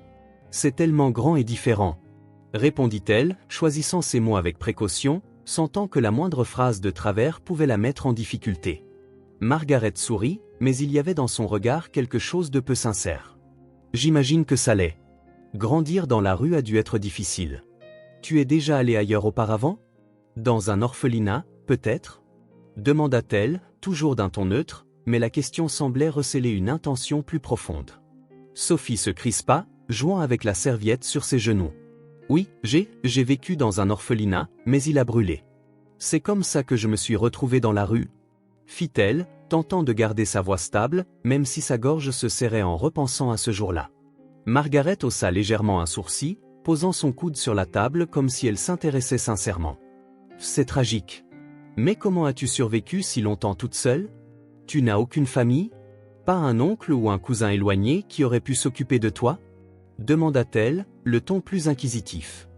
C'est tellement grand et différent. » répondit-elle, choisissant ses mots avec précaution, sentant que la moindre phrase de travers pouvait la mettre en difficulté. Margaret sourit, mais il y avait dans son regard quelque chose de peu sincère. « J'imagine que ça l'est. Grandir dans la rue a dû être difficile. Tu es déjà allé ailleurs auparavant? Dans un orphelinat, peut-être ?» demanda-t-elle, toujours d'un ton neutre, mais la question semblait receler une intention plus profonde. Sophie se crispa, jouant avec la serviette sur ses genoux. « Oui, j'ai vécu dans un orphelinat, mais il a brûlé. C'est comme ça que je me suis retrouvée dans la rue. » fit-elle, tentant de garder sa voix stable, même si sa gorge se serrait en repensant à ce jour-là. Margaret haussa légèrement un sourcil, posant son coude sur la table comme si elle s'intéressait sincèrement. « C'est tragique. Mais comment as-tu survécu si longtemps toute seule? Tu n'as aucune famille? Pas un oncle ou un cousin éloigné qui aurait pu s'occuper de toi ?» demanda-t-elle, le ton plus inquisitif.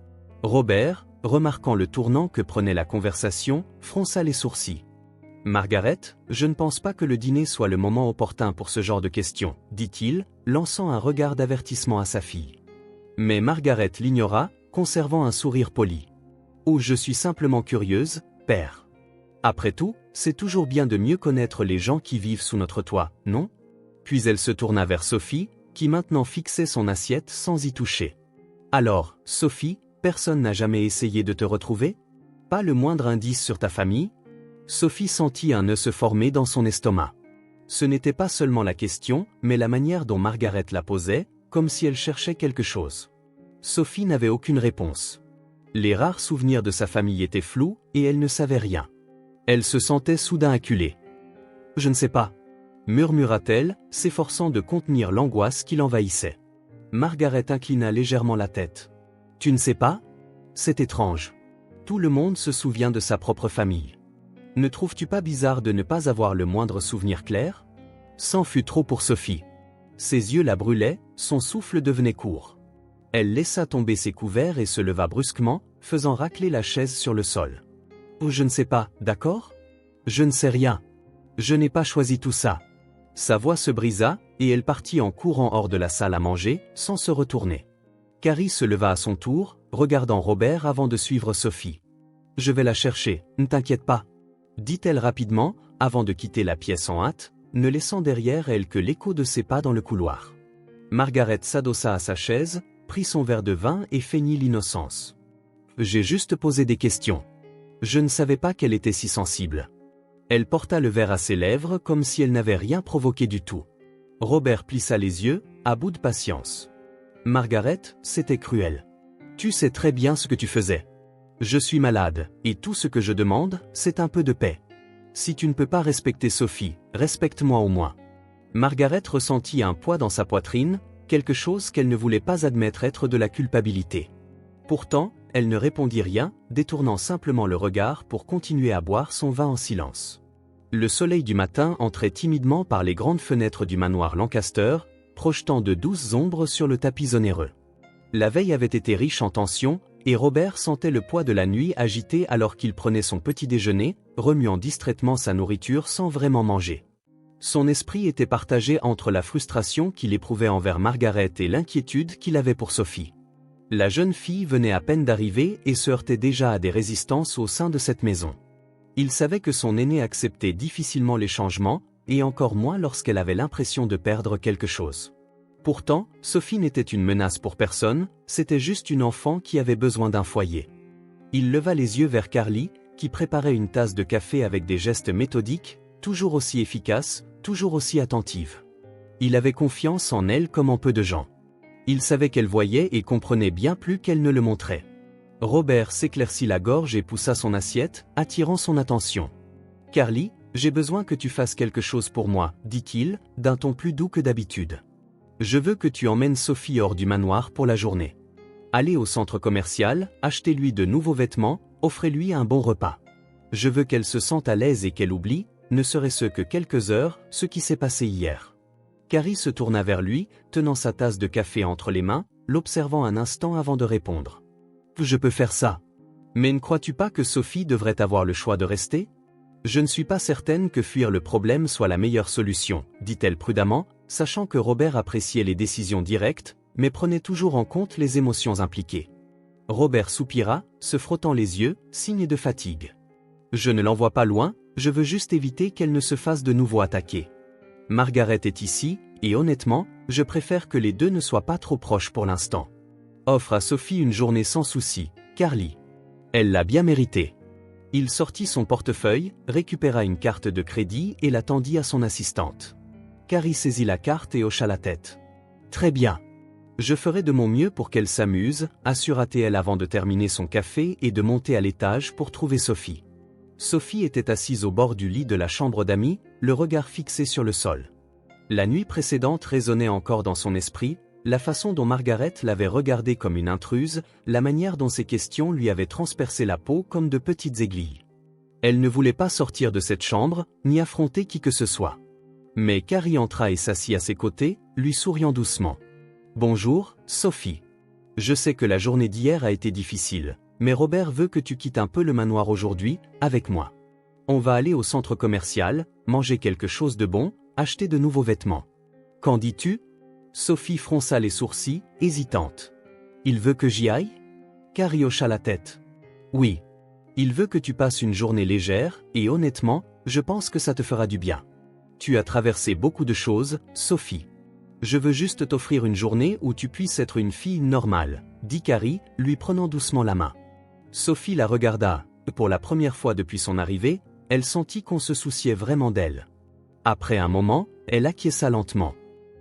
Robert, remarquant le tournant que prenait la conversation, fronça les sourcils. « Margaret, je ne pense pas que le dîner soit le moment opportun pour ce genre de questions, » dit-il, lançant un regard d'avertissement à sa fille. Mais Margaret l'ignora, conservant un sourire poli. « Oh, je suis simplement curieuse, père. Après tout, c'est toujours bien de mieux connaître les gens qui vivent sous notre toit, non ?» Puis elle se tourna vers Sophie, qui maintenant fixait son assiette sans y toucher. « Alors, Sophie, personne n'a jamais essayé de te retrouver? Pas le moindre indice sur ta famille ?» Sophie sentit un nœud se former dans son estomac. Ce n'était pas seulement la question, mais la manière dont Margaret la posait, comme si elle cherchait quelque chose. Sophie n'avait aucune réponse. Les rares souvenirs de sa famille étaient flous, et elle ne savait rien. Elle se sentait soudain acculée. « Je ne sais pas, » murmura-t-elle, s'efforçant de contenir l'angoisse qui l'envahissait. Margaret inclina légèrement la tête. « Tu ne sais pas? C'est étrange. Tout le monde se souvient de sa propre famille. Ne trouves-tu pas bizarre de ne pas avoir le moindre souvenir clair ?» C'en fut trop pour Sophie. Ses yeux la brûlaient, son souffle devenait court. Elle laissa tomber ses couverts et se leva brusquement, faisant racler la chaise sur le sol. « Oh, je ne sais pas, d'accord? Je ne sais rien. Je n'ai pas choisi tout ça. » Sa voix se brisa, et elle partit en courant hors de la salle à manger, sans se retourner. Carrie se leva à son tour, regardant Robert avant de suivre Sophie. « Je vais la chercher, ne t'inquiète pas. » dit-elle rapidement, avant de quitter la pièce en hâte, ne laissant derrière elle que l'écho de ses pas dans le couloir. Margaret s'adossa à sa chaise, prit son verre de vin et feignit l'innocence. « J'ai juste posé des questions. Je ne savais pas qu'elle était si sensible. » Elle porta le verre à ses lèvres comme si elle n'avait rien provoqué du tout. Robert plissa les yeux, à bout de patience. « Margaret, c'était cruel. Tu sais très bien ce que tu faisais. Je suis malade, et tout ce que je demande, c'est un peu de paix. Si tu ne peux pas respecter Sophie, respecte-moi au moins. » Margaret ressentit un poids dans sa poitrine, quelque chose qu'elle ne voulait pas admettre être de la culpabilité. Pourtant, elle ne répondit rien, détournant simplement le regard pour continuer à boire son vin en silence. Le soleil du matin entrait timidement par les grandes fenêtres du manoir Lancaster, projetant de douces ombres sur le tapis onéreux. La veille avait été riche en tensions, et Robert sentait le poids de la nuit agité alors qu'il prenait son petit déjeuner, remuant distraitement sa nourriture sans vraiment manger. Son esprit était partagé entre la frustration qu'il éprouvait envers Margaret et l'inquiétude qu'il avait pour Sophie. La jeune fille venait à peine d'arriver et se heurtait déjà à des résistances au sein de cette maison. Il savait que son aînée acceptait difficilement les changements, et encore moins lorsqu'elle avait l'impression de perdre quelque chose. Pourtant, Sophie n'était une menace pour personne, c'était juste une enfant qui avait besoin d'un foyer. Il leva les yeux vers Carly, qui préparait une tasse de café avec des gestes méthodiques, toujours aussi efficaces, toujours aussi attentives. Il avait confiance en elle comme en peu de gens. Il savait qu'elle voyait et comprenait bien plus qu'elle ne le montrait. Robert s'éclaircit la gorge et poussa son assiette, attirant son attention. « Carly, j'ai besoin que tu fasses quelque chose pour moi, dit-il, d'un ton plus doux que d'habitude. Je veux que tu emmènes Sophie hors du manoir pour la journée. Allez au centre commercial, achetez-lui de nouveaux vêtements, offrez-lui un bon repas. Je veux qu'elle se sente à l'aise et qu'elle oublie, ne serait-ce que quelques heures, ce qui s'est passé hier. Carrie se tourna vers lui, tenant sa tasse de café entre les mains, l'observant un instant avant de répondre. Je peux faire ça. Mais ne crois-tu pas que Sophie devrait avoir le choix de rester ? Je ne suis pas certaine que fuir le problème soit la meilleure solution, dit-elle prudemment, sachant que Robert appréciait les décisions directes, mais prenait toujours en compte les émotions impliquées. Robert soupira, se frottant les yeux, signe de fatigue. Je ne l'envoie pas loin, je veux juste éviter qu'elle ne se fasse de nouveau attaquer. Margaret est ici, et honnêtement, je préfère que les deux ne soient pas trop proches pour l'instant. Offre à Sophie une journée sans souci, Carly. Elle l'a bien mérité. Il sortit son portefeuille, récupéra une carte de crédit et la tendit à son assistante. Carrie saisit la carte et hocha la tête. Très bien. Je ferai de mon mieux pour qu'elle s'amuse, assura-t-elle avant de terminer son café et de monter à l'étage pour trouver Sophie. Sophie était assise au bord du lit de la chambre d'amis, le regard fixé sur le sol. La nuit précédente résonnait encore dans son esprit, la façon dont Margaret l'avait regardée comme une intruse, la manière dont ses questions lui avaient transpercé la peau comme de petites aiguilles. Elle ne voulait pas sortir de cette chambre, ni affronter qui que ce soit. Mais Carrie entra et s'assit à ses côtés, lui souriant doucement. « Bonjour, Sophie. Je sais que la journée d'hier a été difficile, mais Robert veut que tu quittes un peu le manoir aujourd'hui, avec moi. On va aller au centre commercial, manger quelque chose de bon, acheter de nouveaux vêtements. Qu'en dis-tu » Sophie fronça les sourcils, hésitante. « Il veut que j'y aille » Carrie hocha la tête. « Oui. Il veut que tu passes une journée légère, et honnêtement, je pense que ça te fera du bien. Tu as traversé beaucoup de choses, Sophie. Je veux juste t'offrir une journée où tu puisses être une fille normale, dit Carrie, lui prenant doucement la main. Sophie la regarda. Pour la première fois depuis son arrivée, elle sentit qu'on se souciait vraiment d'elle. Après un moment, elle acquiesça lentement.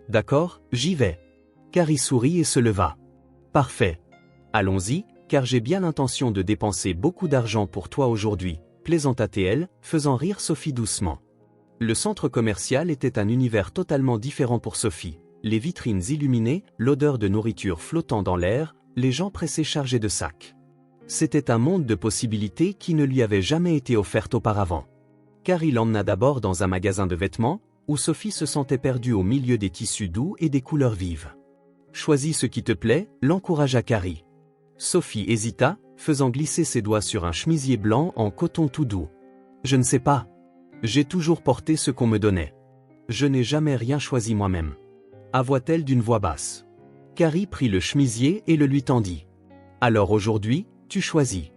D'accord, j'y vais. Carrie sourit et se leva. Parfait. Allons-y, car j'ai bien l'intention de dépenser beaucoup d'argent pour toi aujourd'hui, plaisanta-t-elle, faisant rire Sophie doucement. Le centre commercial était un univers totalement différent pour Sophie. Les vitrines illuminées, l'odeur de nourriture flottant dans l'air, les gens pressés chargés de sacs. C'était un monde de possibilités qui ne lui avait jamais été offert auparavant. Carrie l'emmena d'abord dans un magasin de vêtements, où Sophie se sentait perdue au milieu des tissus doux et des couleurs vives. « Choisis ce qui te plaît », l'encouragea Carrie. Sophie hésita, faisant glisser ses doigts sur un chemisier blanc en coton tout doux. « Je ne sais pas. J'ai toujours porté ce qu'on me donnait. Je n'ai jamais rien choisi moi-même. » Avoua-t-elle d'une voix basse. Carrie prit le chemisier et le lui tendit. « Alors aujourd'hui, tu choisis.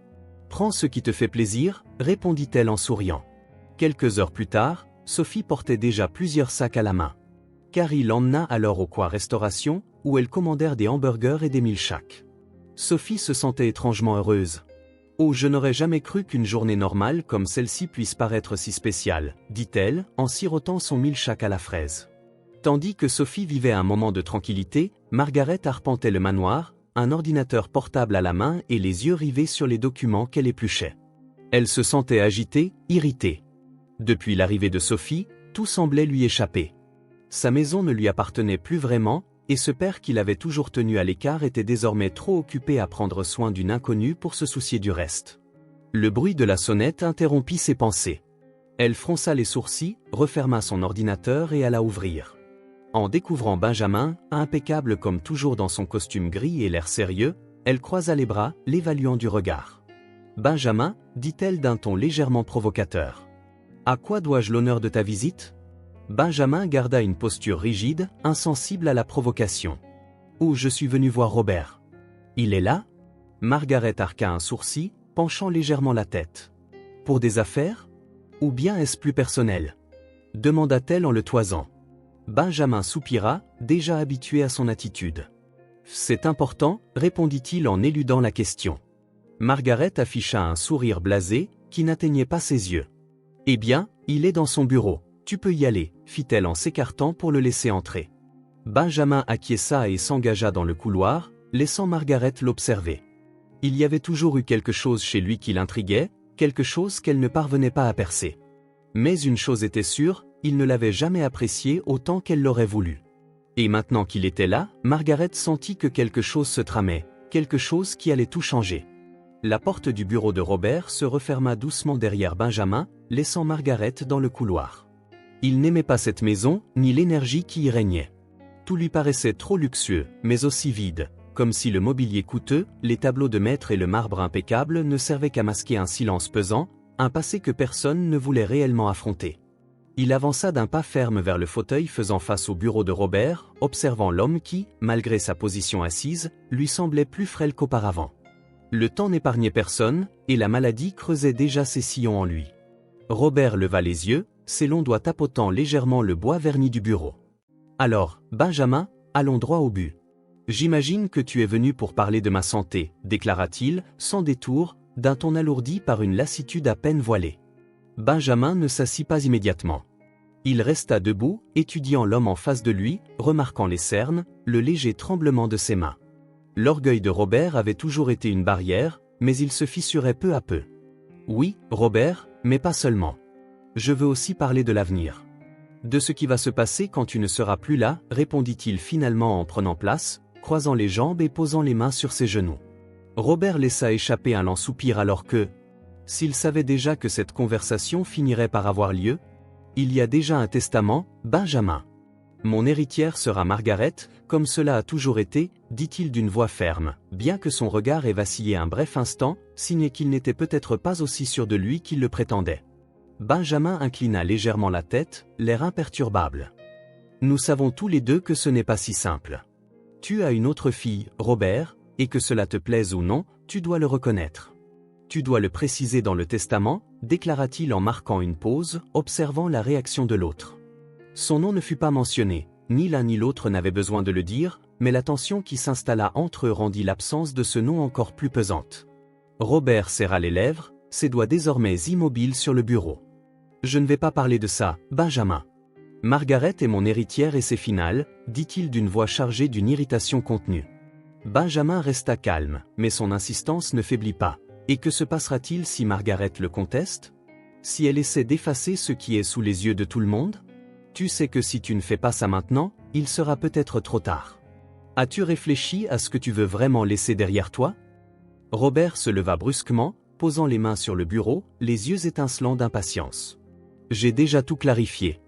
Prends ce qui te fait plaisir, répondit-elle en souriant. Quelques heures plus tard, Sophie portait déjà plusieurs sacs à la main. Carrie l'emmena alors au coin restauration, où elles commandèrent des hamburgers et des milkshakes. Sophie se sentait étrangement heureuse. « Oh, je n'aurais jamais cru qu'une journée normale comme celle-ci puisse paraître si spéciale, » dit-elle, en sirotant son milkshake à la fraise. Tandis que Sophie vivait un moment de tranquillité, Margaret arpentait le manoir, un ordinateur portable à la main et les yeux rivés sur les documents qu'elle épluchait. Elle se sentait agitée, irritée. Depuis l'arrivée de Sophie, tout semblait lui échapper. Sa maison ne lui appartenait plus vraiment, et ce père qui l'avait toujours tenu à l'écart était désormais trop occupé à prendre soin d'une inconnue pour se soucier du reste. Le bruit de la sonnette interrompit ses pensées. Elle fronça les sourcils, referma son ordinateur et alla ouvrir. En découvrant Benjamin, impeccable comme toujours dans son costume gris et l'air sérieux, elle croisa les bras, l'évaluant du regard. « Benjamin, dit-elle d'un ton légèrement provocateur. À quoi dois-je l'honneur de ta visite ?» Benjamin garda une posture rigide, insensible à la provocation. « Oh, je suis venu voir Robert. »« Il est là ?» Margaret arqua un sourcil, penchant légèrement la tête. « Pour des affaires ? Ou bien est-ce plus personnel ?» demanda-t-elle en le toisant. Benjamin soupira, déjà habitué à son attitude. « C'est important, répondit-il en éludant la question. Margaret afficha un sourire blasé, qui n'atteignait pas ses yeux. « Eh bien, il est dans son bureau, tu peux y aller, fit-elle en s'écartant pour le laisser entrer. Benjamin acquiesça et s'engagea dans le couloir, laissant Margaret l'observer. Il y avait toujours eu quelque chose chez lui qui l'intriguait, quelque chose qu'elle ne parvenait pas à percer. Mais une chose était sûre, il ne l'avait jamais apprécié autant qu'elle l'aurait voulu. Et maintenant qu'il était là, Margaret sentit que quelque chose se tramait, quelque chose qui allait tout changer. La porte du bureau de Robert se referma doucement derrière Benjamin, laissant Margaret dans le couloir. Il n'aimait pas cette maison, ni l'énergie qui y régnait. Tout lui paraissait trop luxueux, mais aussi vide, comme si le mobilier coûteux, les tableaux de maître et le marbre impeccable ne servaient qu'à masquer un silence pesant, un passé que personne ne voulait réellement affronter. Il avança d'un pas ferme vers le fauteuil faisant face au bureau de Robert, observant l'homme qui, malgré sa position assise, lui semblait plus frêle qu'auparavant. Le temps n'épargnait personne, et la maladie creusait déjà ses sillons en lui. Robert leva les yeux, ses longs doigts tapotant légèrement le bois verni du bureau. « Alors, Benjamin, allons droit au but. J'imagine que tu es venu pour parler de ma santé, déclara-t-il, sans détour, d'un ton alourdi par une lassitude à peine voilée. Benjamin ne s'assit pas immédiatement. Il resta debout, étudiant l'homme en face de lui, remarquant les cernes, le léger tremblement de ses mains. L'orgueil de Robert avait toujours été une barrière, mais il se fissurait peu à peu. « Oui, Robert, mais pas seulement. Je veux aussi parler de l'avenir. De ce qui va se passer quand tu ne seras plus là, répondit-il finalement en prenant place, croisant les jambes et posant les mains sur ses genoux. Robert laissa échapper un lent soupir alors que, s'il savait déjà que cette conversation finirait par avoir lieu, il y a déjà un testament, Benjamin. Mon héritière sera Margaret, comme cela a toujours été, dit-il d'une voix ferme, bien que son regard ait vacillé un bref instant, signe qu'il n'était peut-être pas aussi sûr de lui qu'il le prétendait. Benjamin inclina légèrement la tête, l'air imperturbable. Nous savons tous les deux que ce n'est pas si simple. Tu as une autre fille, Robert, et que cela te plaise ou non, tu dois le reconnaître. Tu dois le préciser dans le testament, déclara-t-il en marquant une pause, observant la réaction de l'autre. Son nom ne fut pas mentionné, ni l'un ni l'autre n'avait besoin de le dire, mais la tension qui s'installa entre eux rendit l'absence de ce nom encore plus pesante. Robert serra les lèvres, ses doigts désormais immobiles sur le bureau. Je ne vais pas parler de ça, Benjamin. Margaret est mon héritière et c'est final, dit-il d'une voix chargée d'une irritation contenue. Benjamin resta calme, mais son insistance ne faiblit pas. Et que se passera-t-il si Margaret le conteste? Si elle essaie d'effacer ce qui est sous les yeux de tout le monde? Tu sais que si tu ne fais pas ça maintenant, il sera peut-être trop tard. As-tu réfléchi à ce que tu veux vraiment laisser derrière toi? Robert se leva brusquement, posant les mains sur le bureau, les yeux étincelants d'impatience. J'ai déjà tout clarifié.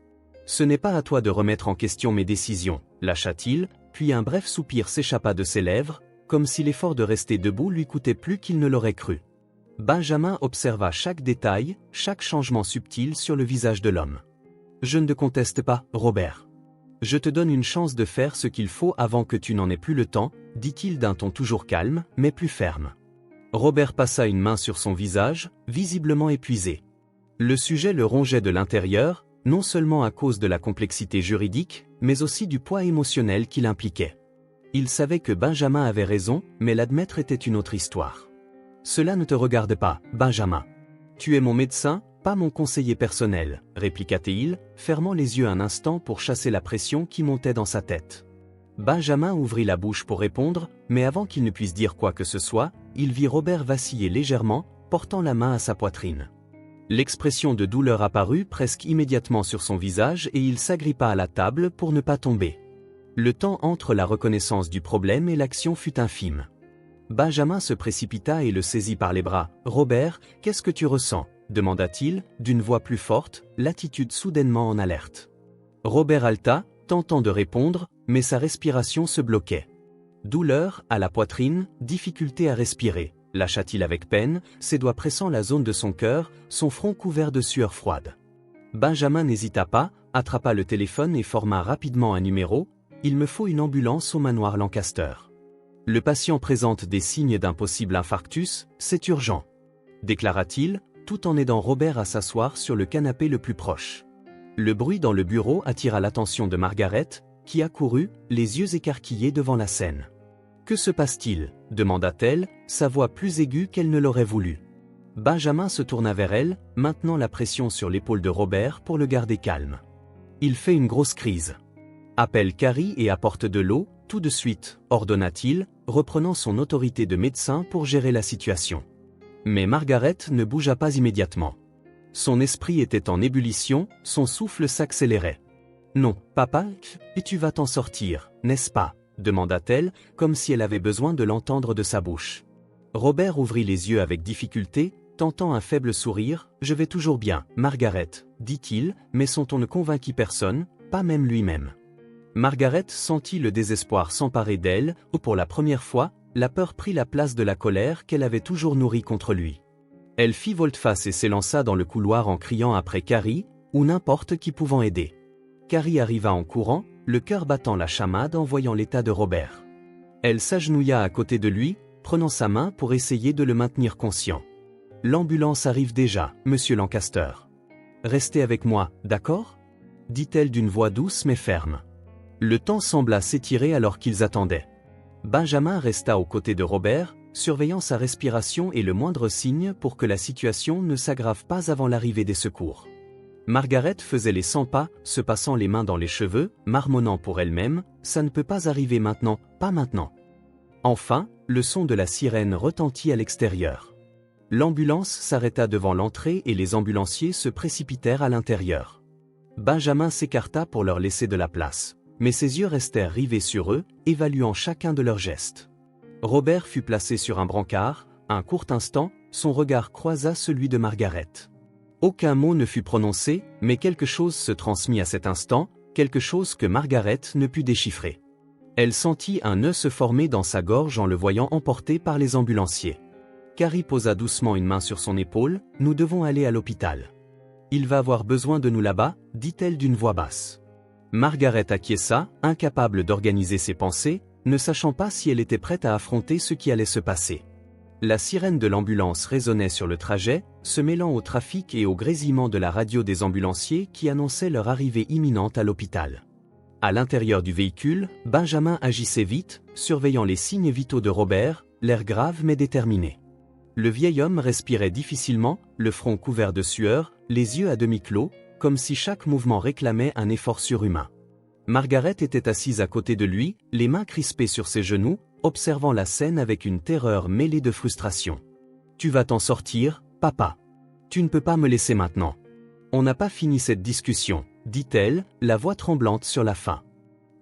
Ce n'est pas à toi de remettre en question mes décisions, lâcha-t-il, puis un bref soupir s'échappa de ses lèvres, comme si l'effort de rester debout lui coûtait plus qu'il ne l'aurait cru. Benjamin observa chaque détail, chaque changement subtil sur le visage de l'homme. Je ne te conteste pas, Robert. Je te donne une chance de faire ce qu'il faut avant que tu n'en aies plus le temps, dit-il d'un ton toujours calme, mais plus ferme. Robert passa une main sur son visage, visiblement épuisé. Le sujet le rongeait de l'intérieur, non seulement à cause de la complexité juridique, mais aussi du poids émotionnel qu'il impliquait. Il savait que Benjamin avait raison, mais l'admettre était une autre histoire. Cela ne te regarde pas, Benjamin. Tu es mon médecin, pas mon conseiller personnel, répliqua-t-il, fermant les yeux un instant pour chasser la pression qui montait dans sa tête. Benjamin ouvrit la bouche pour répondre, mais avant qu'il ne puisse dire quoi que ce soit, il vit Robert vaciller légèrement, portant la main à sa poitrine. L'expression de douleur apparut presque immédiatement sur son visage et il s'agrippa à la table pour ne pas tomber. Le temps entre la reconnaissance du problème et l'action fut infime. Benjamin se précipita et le saisit par les bras. « Robert, qu'est-ce que tu ressens ?» demanda-t-il, d'une voix plus forte, l'attitude soudainement en alerte. Robert haleta, tentant de répondre, mais sa respiration se bloquait. Douleur, à la poitrine, difficulté à respirer, lâcha-t-il avec peine, ses doigts pressant la zone de son cœur, son front couvert de sueur froide. Benjamin n'hésita pas, attrapa le téléphone et forma rapidement un numéro. Il me faut une ambulance au manoir Lancaster. Le patient présente des signes d'un possible infarctus, c'est urgent, déclara-t-il, tout en aidant Robert à s'asseoir sur le canapé le plus proche. Le bruit dans le bureau attira l'attention de Margaret, qui accourut, les yeux écarquillés devant la scène. Que se passe-t-il? demanda-t-elle, sa voix plus aiguë qu'elle ne l'aurait voulu. Benjamin se tourna vers elle, maintenant la pression sur l'épaule de Robert pour le garder calme. Il fait une grosse crise. Appelle Carrie et apporte de l'eau, tout de suite, ordonna-t-il, reprenant son autorité de médecin pour gérer la situation. Mais Margaret ne bougea pas immédiatement. Son esprit était en ébullition, son souffle s'accélérait. Non, papa, et tu vas t'en sortir, n'est-ce pas? Demanda-t-elle, comme si elle avait besoin de l'entendre de sa bouche. Robert ouvrit les yeux avec difficulté, tentant un faible sourire. « Je vais toujours bien, Margaret, dit-il, mais son ton ne convainquit personne, pas même lui-même. Margaret sentit le désespoir s'emparer d'elle, où pour la première fois, la peur prit la place de la colère qu'elle avait toujours nourrie contre lui. Elle fit volte-face et s'élança dans le couloir en criant après Carrie, ou n'importe qui pouvant aider. Carrie arriva en courant, le cœur battant la chamade en voyant l'état de Robert. Elle s'agenouilla à côté de lui, prenant sa main pour essayer de le maintenir conscient. « L'ambulance arrive déjà, monsieur Lancaster. Restez avec moi, d'accord ?» dit-elle d'une voix douce mais ferme. Le temps sembla s'étirer alors qu'ils attendaient. Benjamin resta aux côtés de Robert, surveillant sa respiration et le moindre signe pour que la situation ne s'aggrave pas avant l'arrivée des secours. Margaret faisait les 100 pas, se passant les mains dans les cheveux, marmonnant pour elle-même, « Ça ne peut pas arriver maintenant, pas maintenant. » Enfin, le son de la sirène retentit à l'extérieur. L'ambulance s'arrêta devant l'entrée et les ambulanciers se précipitèrent à l'intérieur. Benjamin s'écarta pour leur laisser de la place, mais ses yeux restèrent rivés sur eux, évaluant chacun de leurs gestes. Robert fut placé sur un brancard. Un court instant, son regard croisa celui de Margaret. Aucun mot ne fut prononcé, mais quelque chose se transmit à cet instant, quelque chose que Margaret ne put déchiffrer. Elle sentit un nœud se former dans sa gorge en le voyant emporté par les ambulanciers. Carrie posa doucement une main sur son épaule. « Nous devons aller à l'hôpital. Il va avoir besoin de nous là-bas, dit-elle d'une voix basse. Margaret acquiesça, incapable d'organiser ses pensées, ne sachant pas si elle était prête à affronter ce qui allait se passer. La sirène de l'ambulance résonnait sur le trajet, se mêlant au trafic et au grésillement de la radio des ambulanciers qui annonçait leur arrivée imminente à l'hôpital. À l'intérieur du véhicule, Benjamin agissait vite, surveillant les signes vitaux de Robert, l'air grave mais déterminé. Le vieil homme respirait difficilement, le front couvert de sueur, les yeux à demi clos, comme si chaque mouvement réclamait un effort surhumain. Margaret était assise à côté de lui, les mains crispées sur ses genoux, observant la scène avec une terreur mêlée de frustration. « Tu vas t'en sortir, papa. Tu ne peux pas me laisser maintenant. On n'a pas fini cette discussion, dit-elle, la voix tremblante sur la fin.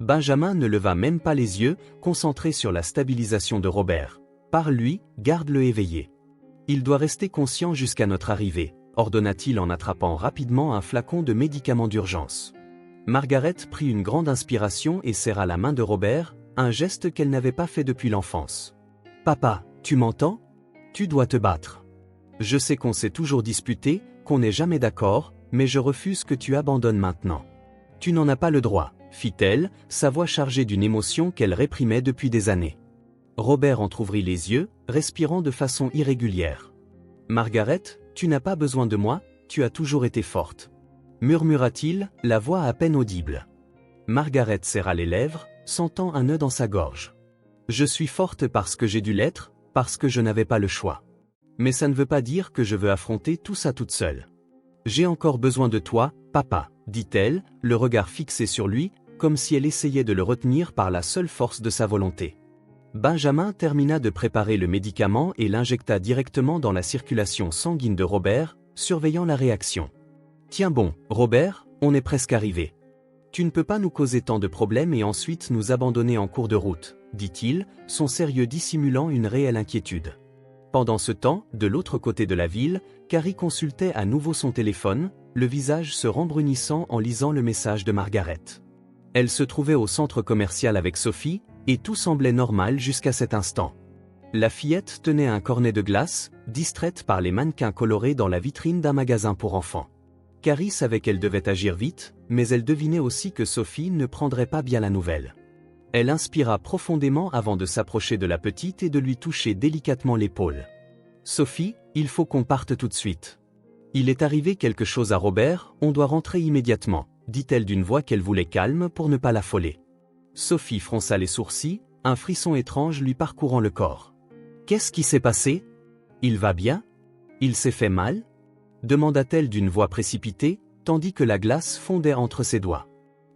Benjamin ne leva même pas les yeux, concentré sur la stabilisation de Robert. « Parle-lui, garde-le éveillé. Il doit rester conscient jusqu'à notre arrivée, » ordonna-t-il en attrapant rapidement un flacon de médicaments d'urgence. Margaret prit une grande inspiration et serra la main de Robert, un geste qu'elle n'avait pas fait depuis l'enfance. « Papa, tu m'entends? Tu dois te battre. Je sais qu'on s'est toujours disputé, qu'on n'est jamais d'accord, mais je refuse que tu abandonnes maintenant. Tu n'en as pas le droit, » fit-elle, sa voix chargée d'une émotion qu'elle réprimait depuis des années. Robert entr'ouvrit les yeux, respirant de façon irrégulière. « Margaret, tu n'as pas besoin de moi, tu as toujours été forte. » murmura-t-il, la voix à peine audible. Margaret serra les lèvres, sentant un nœud dans sa gorge. « Je suis forte parce que j'ai dû l'être, parce que je n'avais pas le choix. Mais ça ne veut pas dire que je veux affronter tout ça toute seule. J'ai encore besoin de toi, papa, dit-elle, le regard fixé sur lui, comme si elle essayait de le retenir par la seule force de sa volonté. Benjamin termina de préparer le médicament et l'injecta directement dans la circulation sanguine de Robert, surveillant la réaction. « Tiens bon, Robert, on est presque arrivé. Tu ne peux pas nous causer tant de problèmes et ensuite nous abandonner en cours de route, » dit-il, son sérieux dissimulant une réelle inquiétude. Pendant ce temps, de l'autre côté de la ville, Carrie consultait à nouveau son téléphone, le visage se rembrunissant en lisant le message de Margaret. Elle se trouvait au centre commercial avec Sophie, et tout semblait normal jusqu'à cet instant. La fillette tenait un cornet de glace, distraite par les mannequins colorés dans la vitrine d'un magasin pour enfants. Carrie savait qu'elle devait agir vite, mais elle devinait aussi que Sophie ne prendrait pas bien la nouvelle. Elle inspira profondément avant de s'approcher de la petite et de lui toucher délicatement l'épaule. « Sophie, il faut qu'on parte tout de suite. Il est arrivé quelque chose à Robert, on doit rentrer immédiatement, » dit-elle d'une voix qu'elle voulait calme pour ne pas l'affoler. Sophie fronça les sourcils, un frisson étrange lui parcourant le corps. « Qu'est-ce qui s'est passé? Il va bien? Il s'est fait mal ?» demanda-t-elle d'une voix précipitée, tandis que la glace fondait entre ses doigts.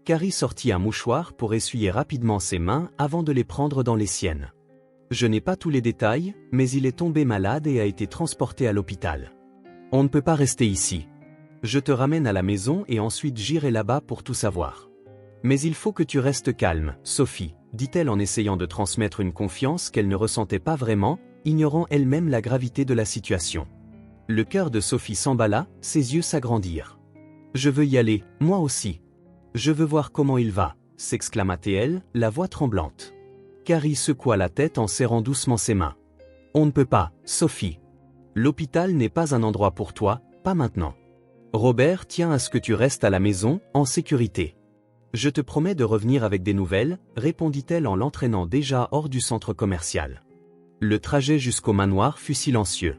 Carrie sortit un mouchoir pour essuyer rapidement ses mains avant de les prendre dans les siennes. « Je n'ai pas tous les détails, mais il est tombé malade et a été transporté à l'hôpital. On ne peut pas rester ici. Je te ramène à la maison et ensuite j'irai là-bas pour tout savoir. » Mais il faut que tu restes calme, Sophie, dit-elle en essayant de transmettre une confiance qu'elle ne ressentait pas vraiment, ignorant elle-même la gravité de la situation. Le cœur de Sophie s'emballa, ses yeux s'agrandirent. « Je veux y aller, moi aussi. Je veux voir comment il va », s'exclama-t-elle, la voix tremblante. Carrie secoua la tête en serrant doucement ses mains. « On ne peut pas, Sophie. L'hôpital n'est pas un endroit pour toi, pas maintenant. Robert tient à ce que tu restes à la maison, en sécurité. Je te promets de revenir avec des nouvelles, répondit-elle en l'entraînant déjà hors du centre commercial. Le trajet jusqu'au manoir fut silencieux.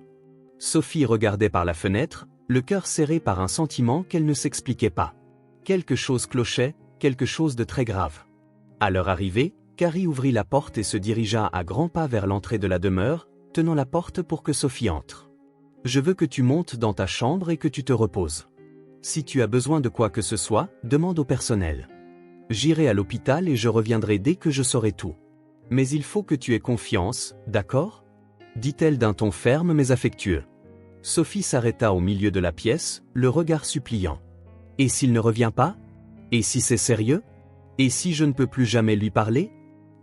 Sophie regardait par la fenêtre, le cœur serré par un sentiment qu'elle ne s'expliquait pas. Quelque chose clochait, quelque chose de très grave. À leur arrivée, Carrie ouvrit la porte et se dirigea à grands pas vers l'entrée de la demeure, tenant la porte pour que Sophie entre. « Je veux que tu montes dans ta chambre et que tu te reposes. Si tu as besoin de quoi que ce soit, demande au personnel. J'irai à l'hôpital et je reviendrai dès que je saurai tout. Mais il faut que tu aies confiance, d'accord ?» dit-elle d'un ton ferme mais affectueux. Sophie s'arrêta au milieu de la pièce, le regard suppliant. « Et s'il ne revient pas? Et si c'est sérieux? Et si je ne peux plus jamais lui parler ?»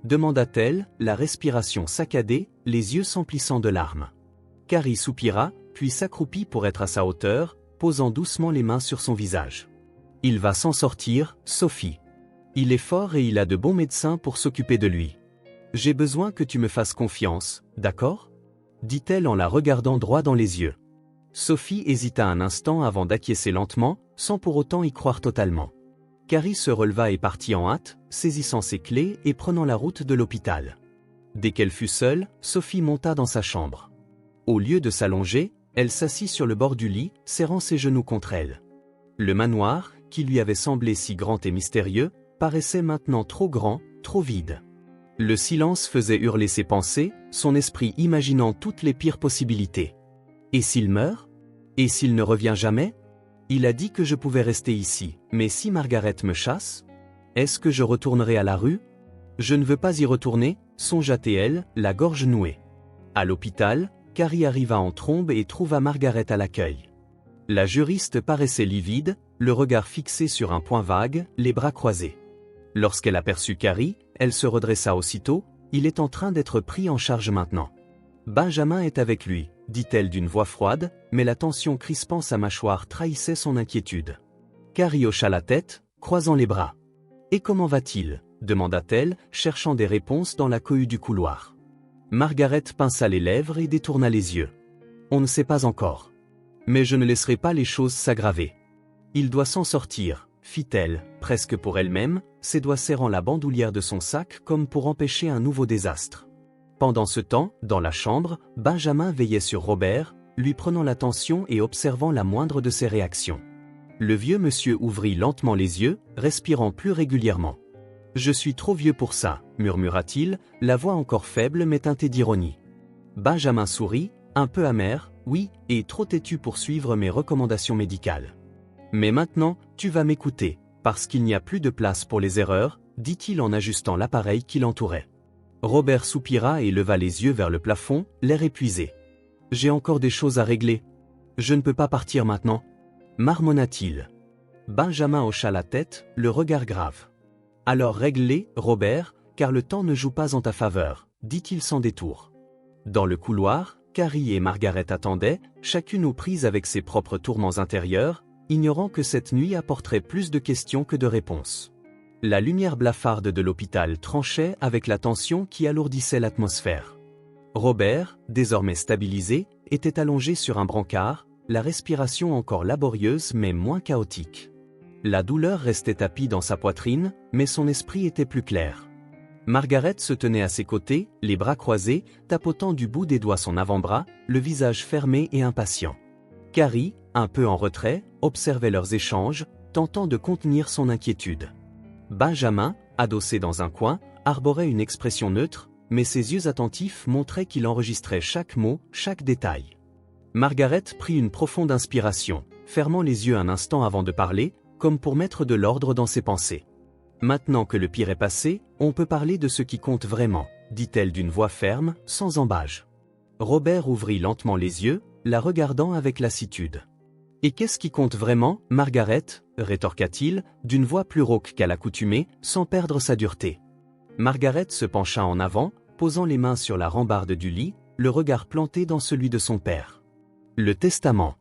demanda-t-elle, la respiration saccadée, les yeux s'emplissant de larmes. Carrie soupira, puis s'accroupit pour être à sa hauteur, posant doucement les mains sur son visage. « Il va s'en sortir, Sophie. Il est fort et il a de bons médecins pour s'occuper de lui. J'ai besoin que tu me fasses confiance, d'accord ?» dit-elle en la regardant droit dans les yeux. Sophie hésita un instant avant d'acquiescer lentement, sans pour autant y croire totalement. Carrie se releva et partit en hâte, saisissant ses clés et prenant la route de l'hôpital. Dès qu'elle fut seule, Sophie monta dans sa chambre. Au lieu de s'allonger, elle s'assit sur le bord du lit, serrant ses genoux contre elle. Le manoir, qui lui avait semblé si grand et mystérieux, paraissait maintenant trop grand, trop vide. Le silence faisait hurler ses pensées, son esprit imaginant toutes les pires possibilités. Et s'il meurt? Et s'il ne revient jamais? Il a dit que je pouvais rester ici, mais si Margaret me chasse? Est-ce que je retournerai à la rue? Je ne veux pas y retourner, songea-t-elle, la gorge nouée. À l'hôpital, Carrie arriva en trombe et trouva Margaret à l'accueil. La juriste paraissait livide, le regard fixé sur un point vague, les bras croisés. Lorsqu'elle aperçut Carrie, elle se redressa aussitôt. « Il est en train d'être pris en charge maintenant. Benjamin est avec lui, dit-elle d'une voix froide, mais la tension crispant sa mâchoire trahissait son inquiétude. Carrie hocha la tête, croisant les bras. « Et comment va-t-il » demanda-t-elle, cherchant des réponses dans la cohue du couloir. Margaret pinça les lèvres et détourna les yeux. « On ne sait pas encore. Mais je ne laisserai pas les choses s'aggraver. Il doit s'en sortir, fit-elle, presque pour elle-même, ses doigts serrant la bandoulière de son sac comme pour empêcher un nouveau désastre. Pendant ce temps, dans la chambre, Benjamin veillait sur Robert, lui prenant l'attention et observant la moindre de ses réactions. Le vieux monsieur ouvrit lentement les yeux, respirant plus régulièrement. « Je suis trop vieux pour ça, » murmura-t-il, la voix encore faible mais teintée d'ironie. Benjamin sourit, un peu amer, « Oui, et trop têtu pour suivre mes recommandations médicales. Mais maintenant, tu vas m'écouter, parce qu'il n'y a plus de place pour les erreurs, » dit-il en ajustant l'appareil qui l'entourait. Robert soupira et leva les yeux vers le plafond, l'air épuisé. « J'ai encore des choses à régler. Je ne peux pas partir maintenant, » marmonna-t-il. Benjamin hocha la tête, le regard grave. « Alors règle-les, Robert, car le temps ne joue pas en ta faveur, » dit-il sans détour. Dans le couloir, Carrie et Margaret attendaient, chacune aux prises avec ses propres tourments intérieurs, ignorant que cette nuit apporterait plus de questions que de réponses. La lumière blafarde de l'hôpital tranchait avec la tension qui alourdissait l'atmosphère. Robert, désormais stabilisé, était allongé sur un brancard, la respiration encore laborieuse mais moins chaotique. La douleur restait tapie dans sa poitrine, mais son esprit était plus clair. Margaret se tenait à ses côtés, les bras croisés, tapotant du bout des doigts son avant-bras, le visage fermé et impatient. Carrie, un peu en retrait, observait leurs échanges, tentant de contenir son inquiétude. Benjamin, adossé dans un coin, arborait une expression neutre, mais ses yeux attentifs montraient qu'il enregistrait chaque mot, chaque détail. Margaret prit une profonde inspiration, fermant les yeux un instant avant de parler, comme pour mettre de l'ordre dans ses pensées. « Maintenant que le pire est passé, on peut parler de ce qui compte vraiment, » dit-elle d'une voix ferme, sans embâge. Robert ouvrit lentement les yeux, la regardant avec lassitude. Et qu'est-ce qui compte vraiment, Margaret, rétorqua-t-il, d'une voix plus rauque qu'à l'accoutumée, sans perdre sa dureté. Margaret se pencha en avant, posant les mains sur la rambarde du lit, le regard planté dans celui de son père. Le testament.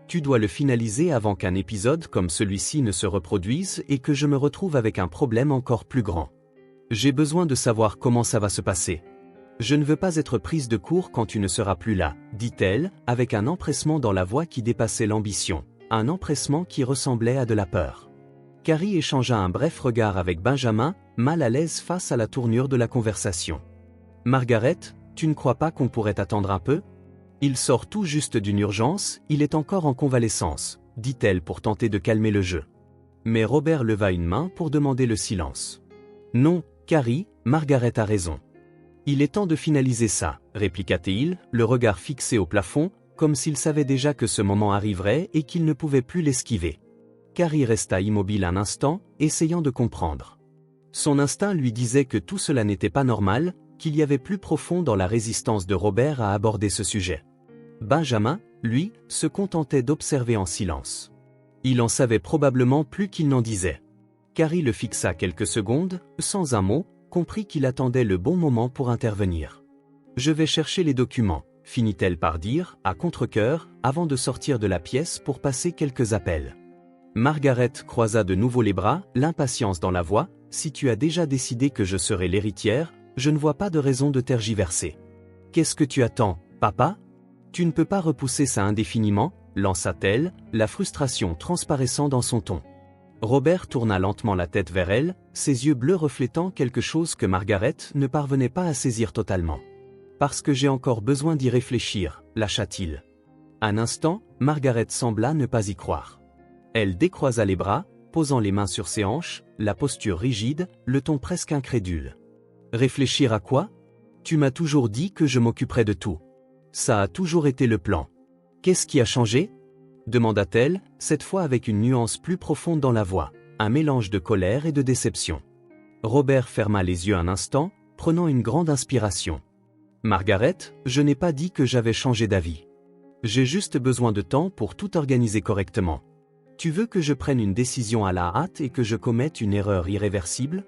Tu dois le finaliser avant qu'un épisode comme celui-ci ne se reproduise et que je me retrouve avec un problème encore plus grand. J'ai besoin de savoir comment ça va se passer. Je ne veux pas être prise de court quand tu ne seras plus là, dit-elle, avec un empressement dans la voix qui dépassait l'ambition, un empressement qui ressemblait à de la peur. Carrie échangea un bref regard avec Benjamin, mal à l'aise face à la tournure de la conversation. « Margaret, tu ne crois pas qu'on pourrait attendre un peu ? Il sort tout juste d'une urgence, il est encore en convalescence, dit-elle pour tenter de calmer le jeu. Mais Robert leva une main pour demander le silence. Non, Carrie, Margaret a raison. Il est temps de finaliser ça, répliqua-t-il, le regard fixé au plafond, comme s'il savait déjà que ce moment arriverait et qu'il ne pouvait plus l'esquiver. Carrie resta immobile un instant, essayant de comprendre. Son instinct lui disait que tout cela n'était pas normal, qu'il y avait plus profond dans la résistance de Robert à aborder ce sujet. Benjamin, lui, se contentait d'observer en silence. Il en savait probablement plus qu'il n'en disait. Carrie le fixa quelques secondes, sans un mot, comprit qu'il attendait le bon moment pour intervenir. « Je vais chercher les documents », finit-elle par dire, à contre-cœur, avant de sortir de la pièce pour passer quelques appels. Margaret croisa de nouveau les bras, l'impatience dans la voix. « Si tu as déjà décidé que je serai l'héritière, je ne vois pas de raison de tergiverser. »« Qu'est-ce que tu attends, papa ? Tu ne peux pas repousser ça indéfiniment » lança-t-elle, la frustration transparaissant dans son ton. Robert tourna lentement la tête vers elle, ses yeux bleus reflétant quelque chose que Margaret ne parvenait pas à saisir totalement. « Parce que j'ai encore besoin d'y réfléchir » lâcha-t-il. Un instant, Margaret sembla ne pas y croire. Elle décroisa les bras, posant les mains sur ses hanches, la posture rigide, le ton presque incrédule. « Réfléchir à quoi ? Tu m'as toujours dit que je m'occuperais de tout. Ça a toujours été le plan. Qu'est-ce qui a changé ? Demanda-t-elle, cette fois avec une nuance plus profonde dans la voix, un mélange de colère et de déception. Robert ferma les yeux un instant, prenant une grande inspiration. Margaret, je n'ai pas dit que j'avais changé d'avis. J'ai juste besoin de temps pour tout organiser correctement. Tu veux que je prenne une décision à la hâte et que je commette une erreur irréversible ?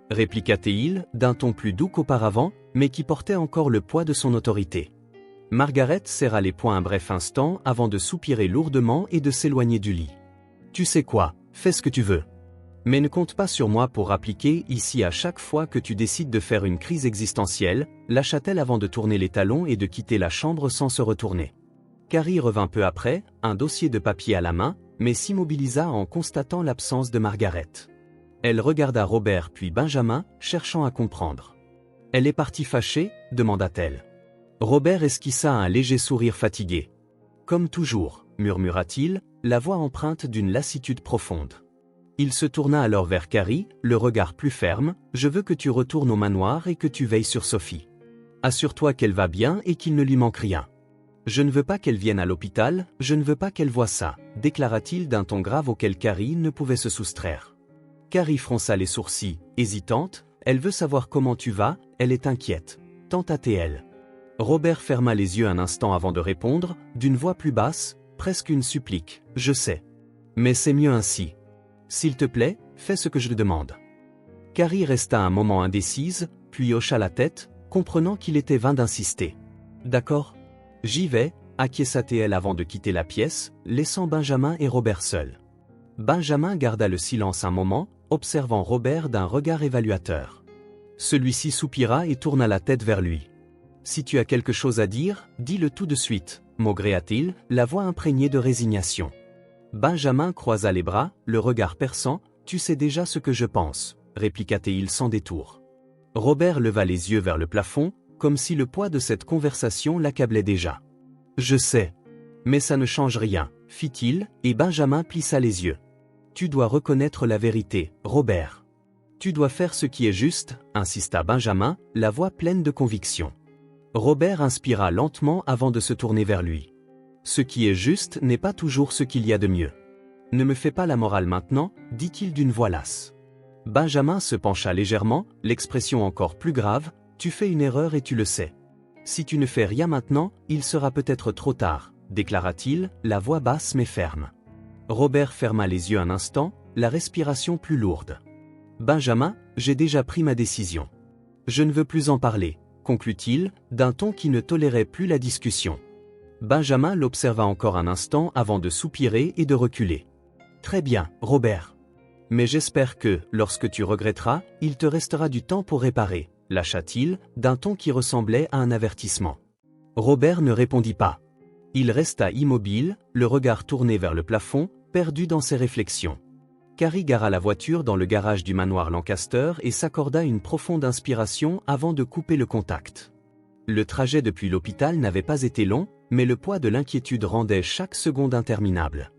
Répliqua-t-il, d'un ton plus doux qu'auparavant, mais qui portait encore le poids de son autorité. Margaret serra les poings un bref instant avant de soupirer lourdement et de s'éloigner du lit. Tu sais quoi, fais ce que tu veux. Mais ne compte pas sur moi pour appliquer ici à chaque fois que tu décides de faire une crise existentielle, lâcha-t-elle avant de tourner les talons et de quitter la chambre sans se retourner. Carrie revint peu après, un dossier de papier à la main, mais s'immobilisa en constatant l'absence de Margaret. Elle regarda Robert puis Benjamin, cherchant à comprendre. « Elle est partie fâchée ?» demanda-t-elle. Robert esquissa un léger sourire fatigué. « Comme toujours » murmura-t-il, la voix empreinte d'une lassitude profonde. Il se tourna alors vers Carrie, le regard plus ferme. « Je veux que tu retournes au manoir et que tu veilles sur Sophie. Assure-toi qu'elle va bien et qu'il ne lui manque rien. Je ne veux pas qu'elle vienne à l'hôpital, je ne veux pas qu'elle voie ça, déclara-t-il d'un ton grave auquel Carrie ne pouvait se soustraire. Carrie fronça les sourcils, hésitante. Elle veut savoir comment tu vas, elle est inquiète. Tenta-t-elle. Robert ferma les yeux un instant avant de répondre, d'une voix plus basse, presque une supplique. « Je sais. Mais c'est mieux ainsi. S'il te plaît, fais ce que je te demande. » Carrie resta un moment indécise, puis hocha la tête, comprenant qu'il était vain d'insister. « D'accord. J'y vais » acquiesça-t-elle avant de quitter la pièce, laissant Benjamin et Robert seuls. Benjamin garda le silence un moment, observant Robert d'un regard évaluateur. Celui-ci soupira et tourna la tête vers lui. « Si tu as quelque chose à dire, dis-le tout de suite » maugréa-t-il, la voix imprégnée de résignation. Benjamin croisa les bras, le regard perçant. « Tu sais déjà ce que je pense » répliqua-t-il sans détour. Robert leva les yeux vers le plafond, comme si le poids de cette conversation l'accablait déjà. « Je sais. Mais ça ne change rien » fit-il, et Benjamin plissa les yeux. « Tu dois reconnaître la vérité, Robert. Tu dois faire ce qui est juste » insista Benjamin, la voix pleine de conviction. Robert inspira lentement avant de se tourner vers lui. « Ce qui est juste n'est pas toujours ce qu'il y a de mieux. Ne me fais pas la morale maintenant, dit-il d'une voix lasse. Benjamin se pencha légèrement, l'expression encore plus grave. « Tu fais une erreur et tu le sais. Si tu ne fais rien maintenant, il sera peut-être trop tard. » déclara-t-il, la voix basse mais ferme. Robert ferma les yeux un instant, la respiration plus lourde. Benjamin, j'ai déjà pris ma décision. Je ne veux plus en parler, conclut-il, d'un ton qui ne tolérait plus la discussion. Benjamin l'observa encore un instant avant de soupirer et de reculer. Très bien, Robert. Mais j'espère que, lorsque tu regretteras, il te restera du temps pour réparer, lâcha-t-il, d'un ton qui ressemblait à un avertissement. Robert ne répondit pas. Il resta immobile, le regard tourné vers le plafond, perdu dans ses réflexions. Carrie gara la voiture dans le garage du manoir Lancaster et s'accorda une profonde inspiration avant de couper le contact. Le trajet depuis l'hôpital n'avait pas été long, mais le poids de l'inquiétude rendait chaque seconde interminable.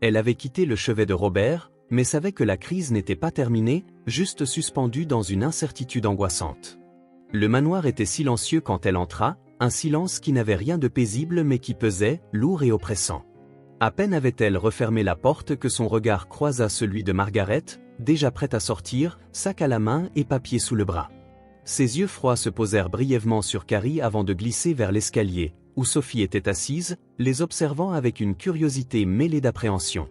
Elle avait quitté le chevet de Robert, mais savait que la crise n'était pas terminée, juste suspendue dans une incertitude angoissante. Le manoir était silencieux quand elle entra, un silence qui n'avait rien de paisible mais qui pesait, lourd et oppressant. À peine avait-elle refermé la porte que son regard croisa celui de Margaret, déjà prête à sortir, sac à la main et papier sous le bras. Ses yeux froids se posèrent brièvement sur Carrie avant de glisser vers l'escalier, où Sophie était assise, les observant avec une curiosité mêlée d'appréhension.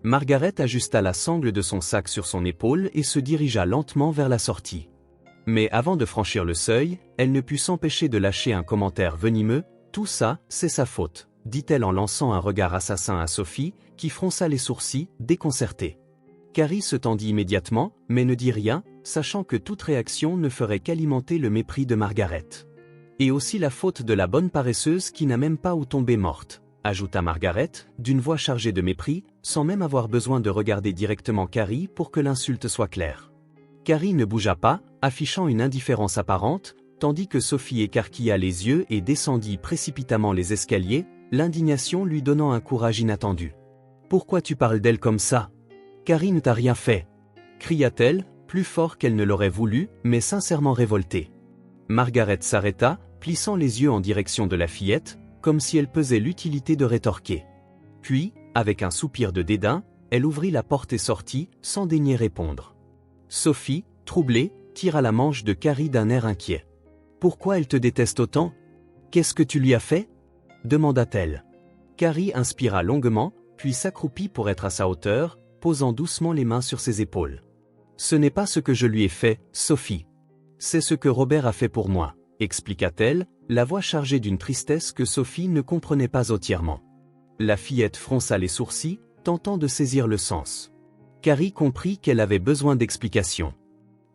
Margaret ajusta la sangle de son sac sur son épaule et se dirigea lentement vers la sortie. Mais avant de franchir le seuil, elle ne put s'empêcher de lâcher un commentaire venimeux, « Tout ça, c'est sa faute », dit-elle en lançant un regard assassin à Sophie, qui fronça les sourcils, déconcertée. Carrie se tendit immédiatement, mais ne dit rien, sachant que toute réaction ne ferait qu'alimenter le mépris de Margaret. Et aussi la faute de la bonne paresseuse qui n'a même pas où tomber morte, ajouta Margaret, d'une voix chargée de mépris, sans même avoir besoin de regarder directement Carrie pour que l'insulte soit claire. Carrie ne bougea pas, affichant une indifférence apparente, tandis que Sophie écarquilla les yeux et descendit précipitamment les escaliers, l'indignation lui donnant un courage inattendu. « Pourquoi tu parles d'elle comme ça ? Carrie ne t'a rien fait !» cria-t-elle, plus fort qu'elle ne l'aurait voulu, mais sincèrement révoltée. Margaret s'arrêta, plissant les yeux en direction de la fillette, comme si elle pesait l'utilité de rétorquer. Puis, avec un soupir de dédain, elle ouvrit la porte et sortit, sans daigner répondre. Sophie, troublée, tira la manche de Carrie d'un air inquiet. « Pourquoi elle te déteste autant ? Qu'est-ce que tu lui as fait ?» demanda-t-elle. Carrie inspira longuement, puis s'accroupit pour être à sa hauteur, posant doucement les mains sur ses épaules. « Ce n'est pas ce que je lui ai fait, Sophie. C'est ce que Robert a fait pour moi, » expliqua-t-elle, la voix chargée d'une tristesse que Sophie ne comprenait pas entièrement. La fillette fronça les sourcils, tentant de saisir le sens. Carrie comprit qu'elle avait besoin d'explications.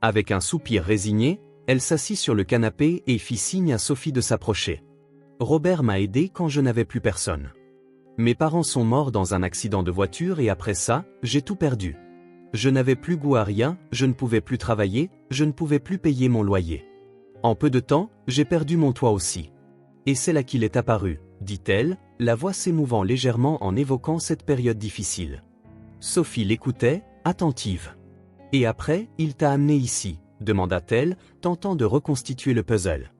Avec un soupir résigné, elle s'assit sur le canapé et fit signe à Sophie de s'approcher. « Robert m'a aidé quand je n'avais plus personne. Mes parents sont morts dans un accident de voiture et après ça, j'ai tout perdu. Je n'avais plus goût à rien, je ne pouvais plus travailler, je ne pouvais plus payer mon loyer. En peu de temps, j'ai perdu mon toit aussi. Et c'est là qu'il est apparu, » dit-elle, la voix s'émouvant légèrement en évoquant cette période difficile. Sophie l'écoutait, attentive. « Et après, il t'a amené ici ?» demanda-t-elle, tentant de reconstituer le puzzle.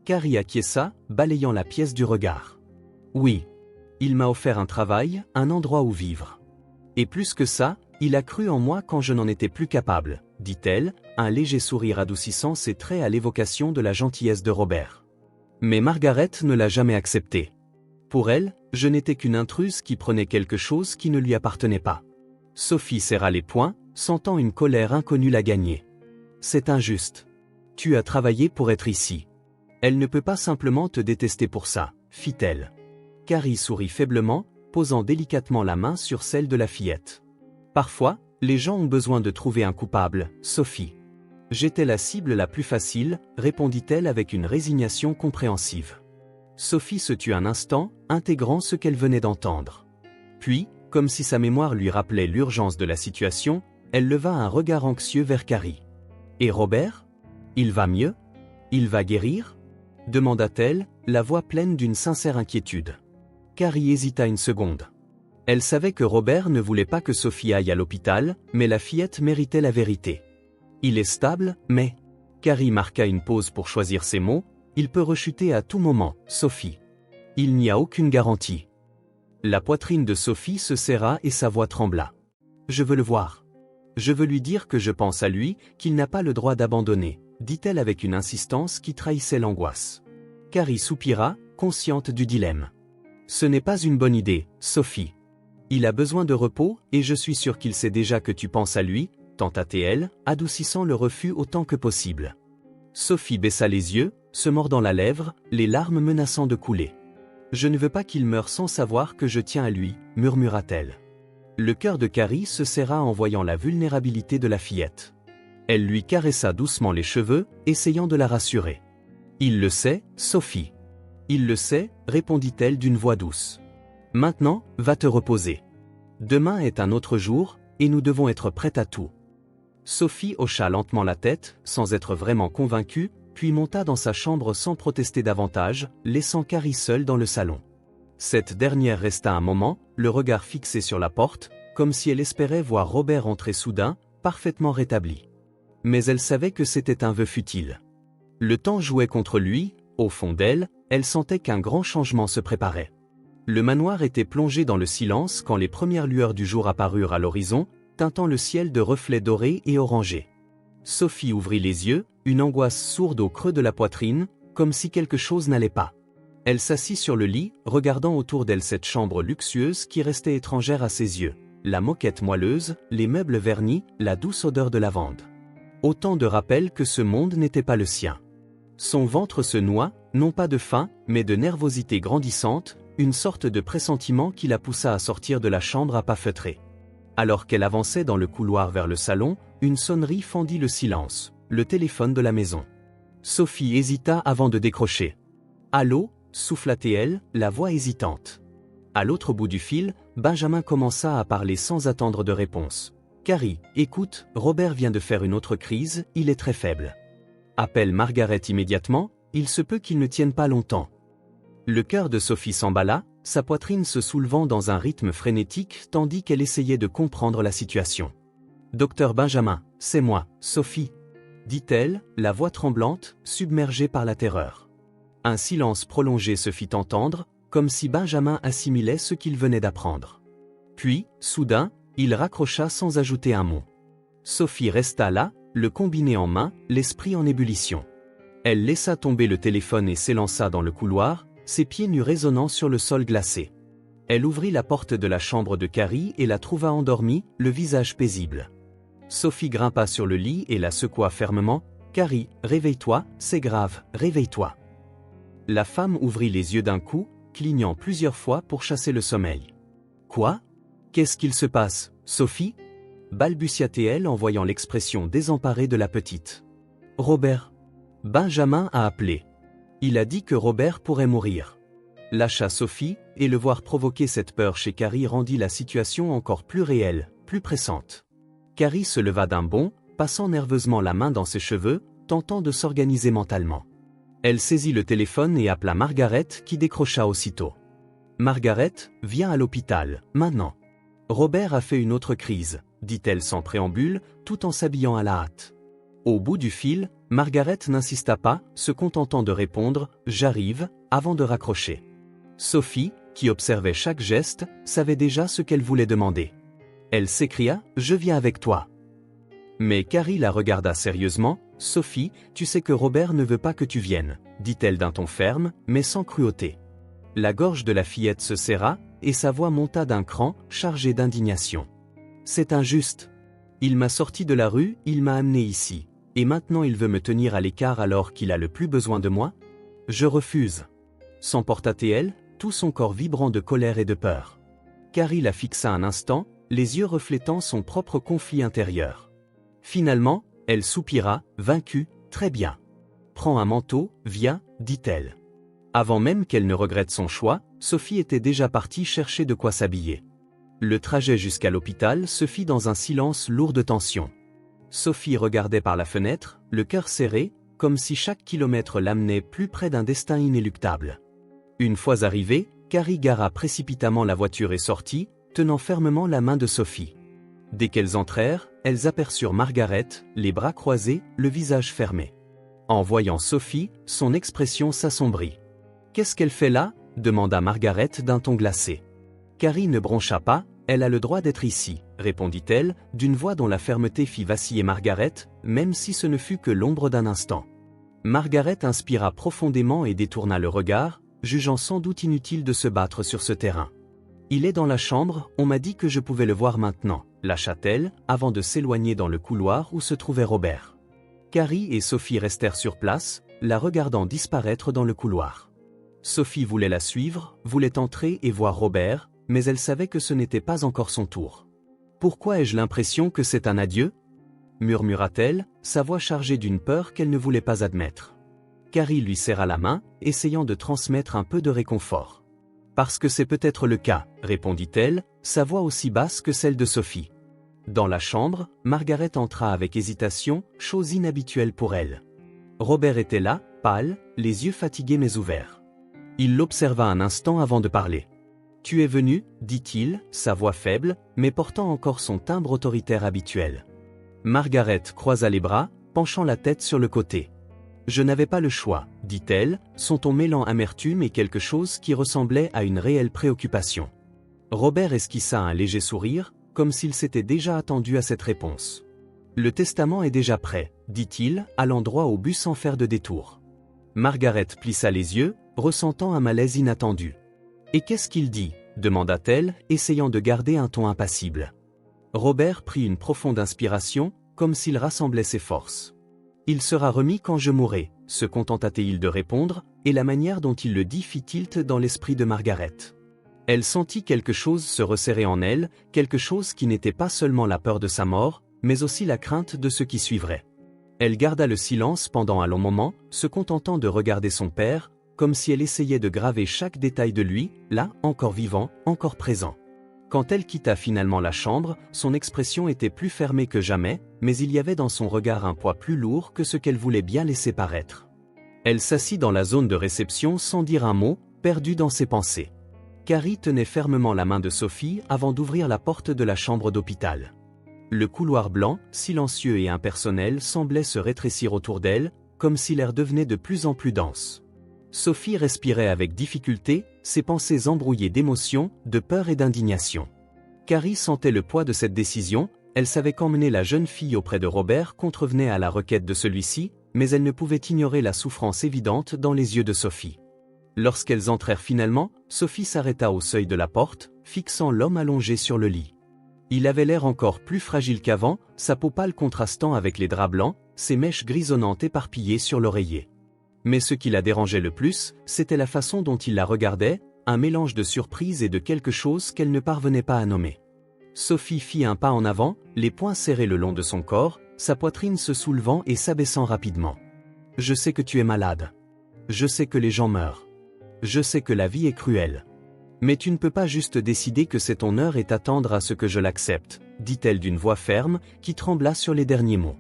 Carrie acquiesça, balayant la pièce du regard. « Oui. Il m'a offert un travail, un endroit où vivre. Et plus que ça, il a cru en moi quand je n'en étais plus capable, » dit-elle, un léger sourire adoucissant ses traits à l'évocation de la gentillesse de Robert. Mais Margaret ne l'a jamais accepté. Pour elle, je n'étais qu'une intruse qui prenait quelque chose qui ne lui appartenait pas. Sophie serra les poings, sentant une colère inconnue la gagner. « C'est injuste. Tu as travaillé pour être ici. Elle ne peut pas simplement te détester pour ça, » fit-elle. Carrie sourit faiblement, posant délicatement la main sur celle de la fillette. « Parfois, les gens ont besoin de trouver un coupable, Sophie. J'étais la cible la plus facile, » répondit-elle avec une résignation compréhensive. Sophie se tut un instant, intégrant ce qu'elle venait d'entendre. Puis, comme si sa mémoire lui rappelait l'urgence de la situation, elle leva un regard anxieux vers Carrie. « Et Robert ? Il va mieux ? Il va guérir ?» demanda-t-elle, la voix pleine d'une sincère inquiétude. Carrie hésita une seconde. Elle savait que Robert ne voulait pas que Sophie aille à l'hôpital, mais la fillette méritait la vérité. « Il est stable, mais… » Carrie marqua une pause pour choisir ses mots. « Il peut rechuter à tout moment, Sophie. Il n'y a aucune garantie. » La poitrine de Sophie se serra et sa voix trembla. « Je veux le voir. Je veux lui dire que je pense à lui, qu'il n'a pas le droit d'abandonner, » dit-elle avec une insistance qui trahissait l'angoisse. Carrie soupira, consciente du dilemme. Ce n'est pas une bonne idée, Sophie. Il a besoin de repos et je suis sûr qu'il sait déjà que tu penses à lui, tenta-t-elle, adoucissant le refus autant que possible. Sophie baissa les yeux, se mordant la lèvre, les larmes menaçant de couler. Je ne veux pas qu'il meure sans savoir que je tiens à lui, murmura-t-elle. Le cœur de Carrie se serra en voyant la vulnérabilité de la fillette. Elle lui caressa doucement les cheveux, essayant de la rassurer. Il le sait, Sophie. Il le sait, répondit-elle d'une voix douce. Maintenant, va te reposer. Demain est un autre jour, et nous devons être prêtes à tout. Sophie hocha lentement la tête, sans être vraiment convaincue, puis monta dans sa chambre sans protester davantage, laissant Carrie seule dans le salon. Cette dernière resta un moment, le regard fixé sur la porte, comme si elle espérait voir Robert entrer soudain, parfaitement rétabli. Mais elle savait que c'était un vœu futile. Le temps jouait contre lui, au fond d'elle, elle sentait qu'un grand changement se préparait. Le manoir était plongé dans le silence quand les premières lueurs du jour apparurent à l'horizon, teintant le ciel de reflets dorés et orangés. Sophie ouvrit les yeux, une angoisse sourde au creux de la poitrine, comme si quelque chose n'allait pas. Elle s'assit sur le lit, regardant autour d'elle cette chambre luxueuse qui restait étrangère à ses yeux. La moquette moelleuse, les meubles vernis, la douce odeur de lavande. Autant de rappels que ce monde n'était pas le sien. Son ventre se noua, non pas de faim, mais de nervosité grandissante, une sorte de pressentiment qui la poussa à sortir de la chambre à pas feutrés. Alors qu'elle avançait dans le couloir vers le salon, une sonnerie fendit le silence, le téléphone de la maison. Sophie hésita avant de décrocher. « Allô » souffla-t-elle, la voix hésitante. À l'autre bout du fil, Benjamin commença à parler sans attendre de réponse. « Carrie, écoute, Robert vient de faire une autre crise, il est très faible. Appelle Margaret immédiatement, il se peut qu'il ne tienne pas longtemps. » Le cœur de Sophie s'emballa, sa poitrine se soulevant dans un rythme frénétique tandis qu'elle essayait de comprendre la situation. « Docteur Benjamin, c'est moi, Sophie. » dit-elle, la voix tremblante, submergée par la terreur. Un silence prolongé se fit entendre, comme si Benjamin assimilait ce qu'il venait d'apprendre. Puis, soudain, il raccrocha sans ajouter un mot. Sophie resta là, le combiné en main, l'esprit en ébullition. Elle laissa tomber le téléphone et s'élança dans le couloir, ses pieds nus résonnant sur le sol glacé. Elle ouvrit la porte de la chambre de Carrie et la trouva endormie, le visage paisible. Sophie grimpa sur le lit et la secoua fermement. « Carrie, réveille-toi, c'est grave, réveille-toi. » La femme ouvrit les yeux d'un coup, clignant plusieurs fois pour chasser le sommeil. « Quoi ? Qu'est-ce qu'il se passe, Sophie ?» balbutia-t-elle en voyant l'expression désemparée de la petite. « Robert. » Benjamin a appelé. Il a dit que Robert pourrait mourir. Lâcha Sophie, et le voir provoquer cette peur chez Carrie rendit la situation encore plus réelle, plus pressante. Carrie se leva d'un bond, passant nerveusement la main dans ses cheveux, tentant de s'organiser mentalement. Elle saisit le téléphone et appela Margaret qui décrocha aussitôt. « Margaret, viens à l'hôpital, maintenant. Robert a fait une autre crise, » dit-elle sans préambule, tout en s'habillant à la hâte. Au bout du fil, Margaret n'insista pas, se contentant de répondre « J'arrive » avant de raccrocher. Sophie, qui observait chaque geste, savait déjà ce qu'elle voulait demander. Elle s'écria « Je viens avec toi ». Mais Carrie la regarda sérieusement. « Sophie, tu sais que Robert ne veut pas que tu viennes », dit-elle d'un ton ferme, mais sans cruauté. La gorge de la fillette se serra, et sa voix monta d'un cran, chargée d'indignation. « C'est injuste. Il m'a sorti de la rue, il m'a amené ici. Et maintenant il veut me tenir à l'écart alors qu'il a le plus besoin de moi ? Je refuse. » S'emporta-t-elle, tout son corps vibrant de colère et de peur. Carrie la fixa un instant, les yeux reflétant son propre conflit intérieur. Finalement, elle soupira, vaincue. « Très bien. Prends un manteau, viens, » dit-elle. Avant même qu'elle ne regrette son choix, Sophie était déjà partie chercher de quoi s'habiller. Le trajet jusqu'à l'hôpital se fit dans un silence lourd de tension. Sophie regardait par la fenêtre, le cœur serré, comme si chaque kilomètre l'amenait plus près d'un destin inéluctable. Une fois arrivée, Carrie gara précipitamment la voiture et sortit, tenant fermement la main de Sophie. Dès qu'elles entrèrent, elles aperçurent Margaret, les bras croisés, le visage fermé. En voyant Sophie, son expression s'assombrit. « Qu'est-ce qu'elle fait là ?» demanda Margaret d'un ton glacé. Carrie ne broncha pas. « Elle a le droit d'être ici », répondit-elle, d'une voix dont la fermeté fit vaciller Margaret, même si ce ne fut que l'ombre d'un instant. Margaret inspira profondément et détourna le regard, jugeant sans doute inutile de se battre sur ce terrain. Il est dans la chambre, on m'a dit que je pouvais le voir maintenant, lâcha-t-elle, avant de s'éloigner dans le couloir où se trouvait Robert. Carrie et Sophie restèrent sur place, la regardant disparaître dans le couloir. Sophie voulait la suivre, voulait entrer et voir Robert, mais elle savait que ce n'était pas encore son tour. « Pourquoi ai-je l'impression que c'est un adieu ?» murmura-t-elle, sa voix chargée d'une peur qu'elle ne voulait pas admettre. Carrie lui serra la main, essayant de transmettre un peu de réconfort. « Parce que c'est peut-être le cas, » répondit-elle, sa voix aussi basse que celle de Sophie. Dans la chambre, Margaret entra avec hésitation, chose inhabituelle pour elle. Robert était là, pâle, les yeux fatigués mais ouverts. Il l'observa un instant avant de parler. « Tu es venu, dit-il, sa voix faible, mais portant encore son timbre autoritaire habituel. » Margaret croisa les bras, penchant la tête sur le côté. « Je n'avais pas le choix, dit-elle, son ton mêlant amertume et quelque chose qui ressemblait à une réelle préoccupation. Robert esquissa un léger sourire, comme s'il s'était déjà attendu à cette réponse. « Le testament est déjà prêt, dit-il, allant droit au but sans faire de détour. » Margaret plissa les yeux, ressentant un malaise inattendu. « Et qu'est-ce qu'il dit ?» demanda-t-elle, essayant de garder un ton impassible. Robert prit une profonde inspiration, comme s'il rassemblait ses forces. « Il sera remis quand je mourrai », se contenta-t-il de répondre, et la manière dont il le dit fit tilt dans l'esprit de Margaret. Elle sentit quelque chose se resserrer en elle, quelque chose qui n'était pas seulement la peur de sa mort, mais aussi la crainte de ce qui suivrait. Elle garda le silence pendant un long moment, se contentant de regarder son père, comme si elle essayait de graver chaque détail de lui, là, encore vivant, encore présent. Quand elle quitta finalement la chambre, son expression était plus fermée que jamais, mais il y avait dans son regard un poids plus lourd que ce qu'elle voulait bien laisser paraître. Elle s'assit dans la zone de réception sans dire un mot, perdue dans ses pensées. Carrie tenait fermement la main de Sophie avant d'ouvrir la porte de la chambre d'hôpital. Le couloir blanc, silencieux et impersonnel semblait se rétrécir autour d'elle, comme si l'air devenait de plus en plus dense. Sophie respirait avec difficulté, ses pensées embrouillées d'émotions, de peur et d'indignation. Carrie sentait le poids de cette décision, elle savait qu'emmener la jeune fille auprès de Robert contrevenait à la requête de celui-ci, mais elle ne pouvait ignorer la souffrance évidente dans les yeux de Sophie. Lorsqu'elles entrèrent finalement, Sophie s'arrêta au seuil de la porte, fixant l'homme allongé sur le lit. Il avait l'air encore plus fragile qu'avant, sa peau pâle contrastant avec les draps blancs, ses mèches grisonnantes éparpillées sur l'oreiller. Mais ce qui la dérangeait le plus, c'était la façon dont il la regardait, un mélange de surprise et de quelque chose qu'elle ne parvenait pas à nommer. Sophie fit un pas en avant, les poings serrés le long de son corps, sa poitrine se soulevant et s'abaissant rapidement. « Je sais que tu es malade. Je sais que les gens meurent. Je sais que la vie est cruelle. Mais tu ne peux pas juste décider que c'est ton heure et t'attendre à ce que je l'accepte, dit-elle d'une voix ferme, qui trembla sur les derniers mots.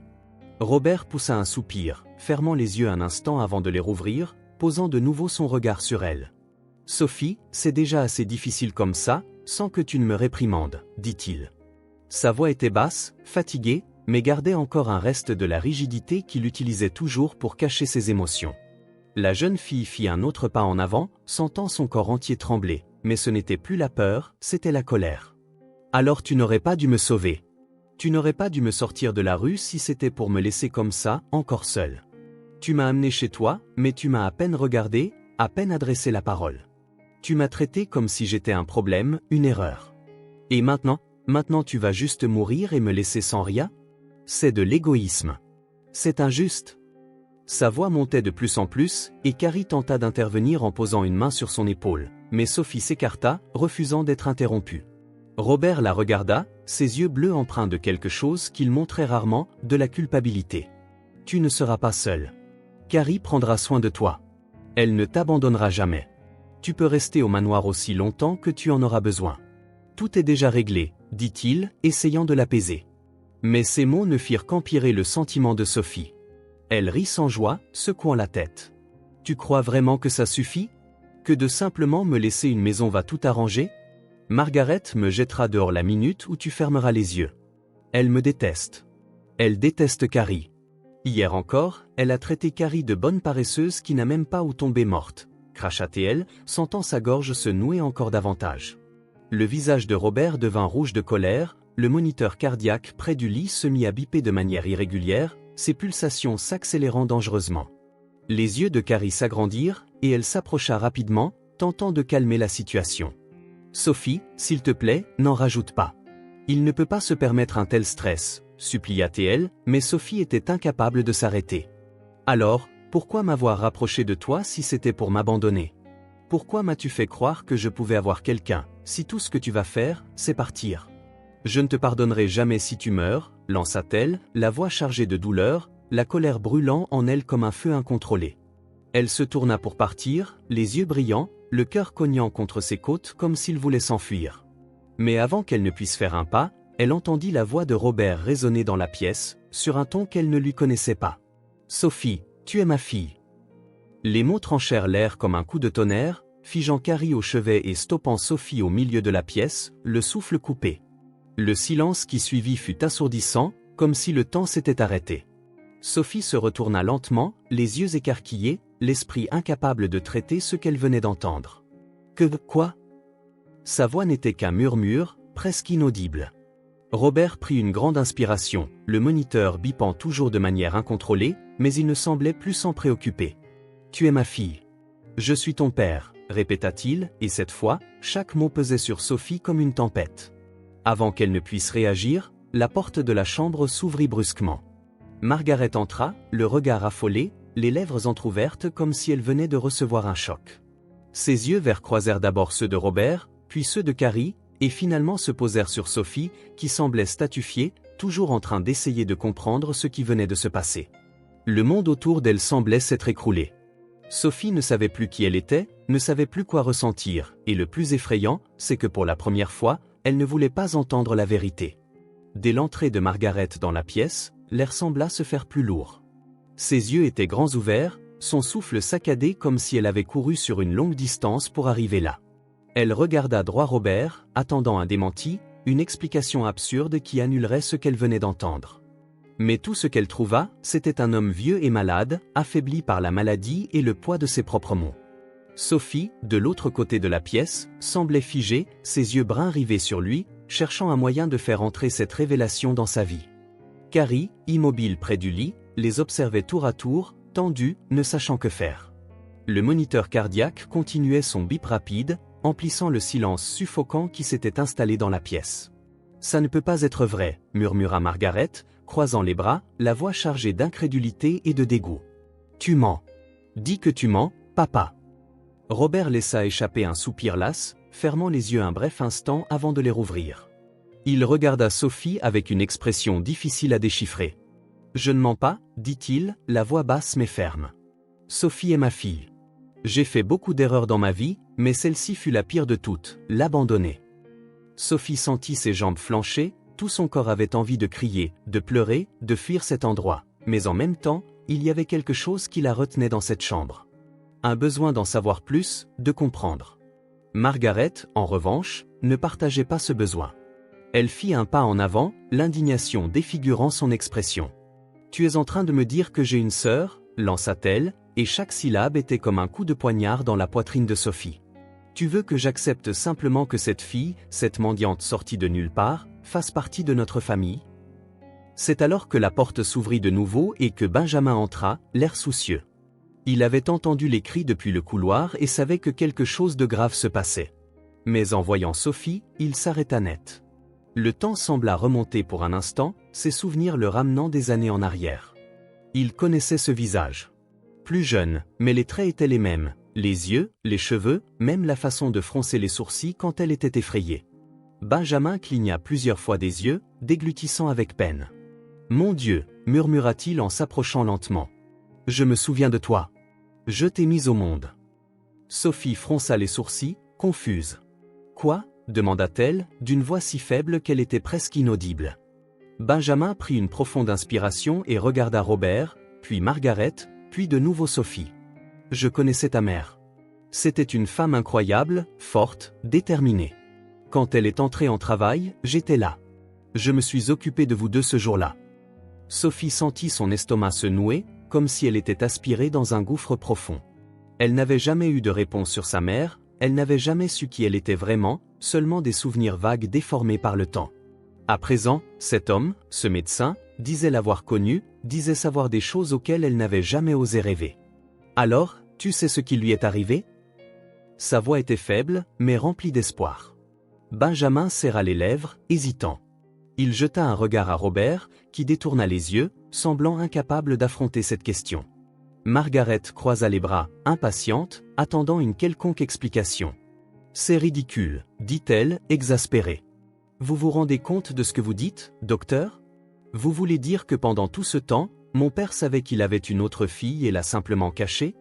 Robert poussa un soupir, fermant les yeux un instant avant de les rouvrir, posant de nouveau son regard sur elle. « Sophie, c'est déjà assez difficile comme ça, sans que tu ne me réprimandes, dit-il. » Sa voix était basse, fatiguée, mais gardait encore un reste de la rigidité qu'il utilisait toujours pour cacher ses émotions. La jeune fille fit un autre pas en avant, sentant son corps entier trembler, mais ce n'était plus la peur, c'était la colère. « Alors tu n'aurais pas dû me sauver. Tu n'aurais pas dû me sortir de la rue si c'était pour me laisser comme ça, encore seule. Tu m'as amené chez toi, mais tu m'as à peine regardé, à peine adressé la parole. Tu m'as traité comme si j'étais un problème, une erreur. Et maintenant tu vas juste mourir et me laisser sans rien? C'est de l'égoïsme. C'est injuste. » Sa voix montait de plus en plus, et Carrie tenta d'intervenir en posant une main sur son épaule, mais Sophie s'écarta, refusant d'être interrompue. Robert la regarda, ses yeux bleus empreints de quelque chose qu'il montrait rarement, de la culpabilité. « Tu ne seras pas seule. Carrie prendra soin de toi. Elle ne t'abandonnera jamais. Tu peux rester au manoir aussi longtemps que tu en auras besoin. Tout est déjà réglé, » dit-il, essayant de l'apaiser. Mais ces mots ne firent qu'empirer le sentiment de Sophie. Elle rit sans joie, secouant la tête. « Tu crois vraiment que ça suffit? Que de simplement me laisser une maison va tout arranger? Margaret me jettera dehors la minute où tu fermeras les yeux. Elle me déteste. Elle déteste Carrie. Hier encore, elle a traité Carrie de bonne paresseuse qui n'a même pas où tomber morte, » cracha-t-elle, sentant sa gorge se nouer encore davantage. Le visage de Robert devint rouge de colère, le moniteur cardiaque près du lit se mit à biper de manière irrégulière, ses pulsations s'accélérant dangereusement. Les yeux de Carrie s'agrandirent, et elle s'approcha rapidement, tentant de calmer la situation. « Sophie, s'il te plaît, n'en rajoute pas. Il ne peut pas se permettre un tel stress, » supplia-t-elle, mais Sophie était incapable de s'arrêter. « Alors, pourquoi m'avoir rapproché de toi si c'était pour m'abandonner? Pourquoi m'as-tu fait croire que je pouvais avoir quelqu'un, si tout ce que tu vas faire, c'est partir? Je ne te pardonnerai jamais si tu meurs, » lança-t-elle, la voix chargée de douleur, la colère brûlant en elle comme un feu incontrôlé. Elle se tourna pour partir, les yeux brillants, le cœur cognant contre ses côtes comme s'il voulait s'enfuir. Mais avant qu'elle ne puisse faire un pas, elle entendit la voix de Robert résonner dans la pièce, sur un ton qu'elle ne lui connaissait pas. « Sophie, tu es ma fille. » Les mots tranchèrent l'air comme un coup de tonnerre, figeant Carrie au chevet et stoppant Sophie au milieu de la pièce, le souffle coupé. Le silence qui suivit fut assourdissant, comme si le temps s'était arrêté. Sophie se retourna lentement, les yeux écarquillés, l'esprit incapable de traiter ce qu'elle venait d'entendre. « Quoi ?» Sa voix n'était qu'un murmure, presque inaudible. Robert prit une grande inspiration, le moniteur bipant toujours de manière incontrôlée, mais il ne semblait plus s'en préoccuper. « Tu es ma fille. Je suis ton père, » répéta-t-il, et cette fois, chaque mot pesait sur Sophie comme une tempête. Avant qu'elle ne puisse réagir, la porte de la chambre s'ouvrit brusquement. Margaret entra, le regard affolé, les lèvres entr'ouvertes comme si elle venait de recevoir un choc. Ses yeux verts croisèrent d'abord ceux de Robert, puis ceux de Carrie, et finalement se posèrent sur Sophie, qui semblait statufiée, toujours en train d'essayer de comprendre ce qui venait de se passer. Le monde autour d'elle semblait s'être écroulé. Sophie ne savait plus qui elle était, ne savait plus quoi ressentir, et le plus effrayant, c'est que pour la première fois, elle ne voulait pas entendre la vérité. Dès l'entrée de Margaret dans la pièce, l'air sembla se faire plus lourd. Ses yeux étaient grands ouverts, son souffle saccadé comme si elle avait couru sur une longue distance pour arriver là. Elle regarda droit Robert, attendant un démenti, une explication absurde qui annulerait ce qu'elle venait d'entendre. Mais tout ce qu'elle trouva, c'était un homme vieux et malade, affaibli par la maladie et le poids de ses propres mots. Sophie, de l'autre côté de la pièce, semblait figée, ses yeux bruns rivés sur lui, cherchant un moyen de faire entrer cette révélation dans sa vie. Carrie, immobile près du lit, les observait tour à tour, tendue, ne sachant que faire. Le moniteur cardiaque continuait son bip rapide, emplissant le silence suffocant qui s'était installé dans la pièce. « Ça ne peut pas être vrai, » murmura Margaret, croisant les bras, la voix chargée d'incrédulité et de dégoût. « Tu mens. Dis que tu mens, papa. » Robert laissa échapper un soupir las, fermant les yeux un bref instant avant de les rouvrir. Il regarda Sophie avec une expression difficile à déchiffrer. « Je ne mens pas, » dit-il, la voix basse mais ferme. « Sophie est ma fille. J'ai fait beaucoup d'erreurs dans ma vie, mais celle-ci fut la pire de toutes, l'abandonner. » Sophie sentit ses jambes flancher, tout son corps avait envie de crier, de pleurer, de fuir cet endroit, mais en même temps, il y avait quelque chose qui la retenait dans cette chambre. Un besoin d'en savoir plus, de comprendre. Margaret, en revanche, ne partageait pas ce besoin. Elle fit un pas en avant, l'indignation défigurant son expression. « Tu es en train de me dire que j'ai une sœur ?» lança-t-elle, et chaque syllabe était comme un coup de poignard dans la poitrine de Sophie. « Tu veux que j'accepte simplement que cette fille, cette mendiante sortie de nulle part, fasse partie de notre famille ?» C'est alors que la porte s'ouvrit de nouveau et que Benjamin entra, l'air soucieux. Il avait entendu les cris depuis le couloir et savait que quelque chose de grave se passait. Mais en voyant Sophie, il s'arrêta net. Le temps sembla remonter pour un instant, ses souvenirs le ramenant des années en arrière. Il connaissait ce visage. Plus jeune, mais les traits étaient les mêmes, les yeux, les cheveux, même la façon de froncer les sourcils quand elle était effrayée. Benjamin cligna plusieurs fois des yeux, déglutissant avec peine. « Mon Dieu » murmura-t-il en s'approchant lentement. « Je me souviens de toi. Je t'ai mise au monde. » Sophie fronça les sourcils, confuse. « Quoi ?» demanda-t-elle, d'une voix si faible qu'elle était presque inaudible. Benjamin prit une profonde inspiration et regarda Robert, puis Margaret, puis de nouveau Sophie. « Je connaissais ta mère. C'était une femme incroyable, forte, déterminée. Quand elle est entrée en travail, j'étais là. Je me suis occupé de vous deux ce jour-là. » Sophie sentit son estomac se nouer, comme si elle était aspirée dans un gouffre profond. Elle n'avait jamais eu de réponse sur sa mère, elle n'avait jamais su qui elle était vraiment, seulement des souvenirs vagues déformés par le temps. À présent, cet homme, ce médecin, disait l'avoir connu, disait savoir des choses auxquelles elle n'avait jamais osé rêver. Alors, Tu sais ce qui lui est arrivé? Sa voix était faible, mais remplie d'espoir. Benjamin serra les lèvres, hésitant. Il jeta un regard à Robert, qui détourna les yeux, semblant incapable d'affronter cette question. Margaret croisa les bras, impatiente, attendant une quelconque explication. « C'est ridicule, dit-elle, exaspérée. Vous vous rendez compte de ce que vous dites, docteur? Vous voulez dire que pendant tout ce temps, mon père savait qu'il avait une autre fille et l'a simplement cachée? »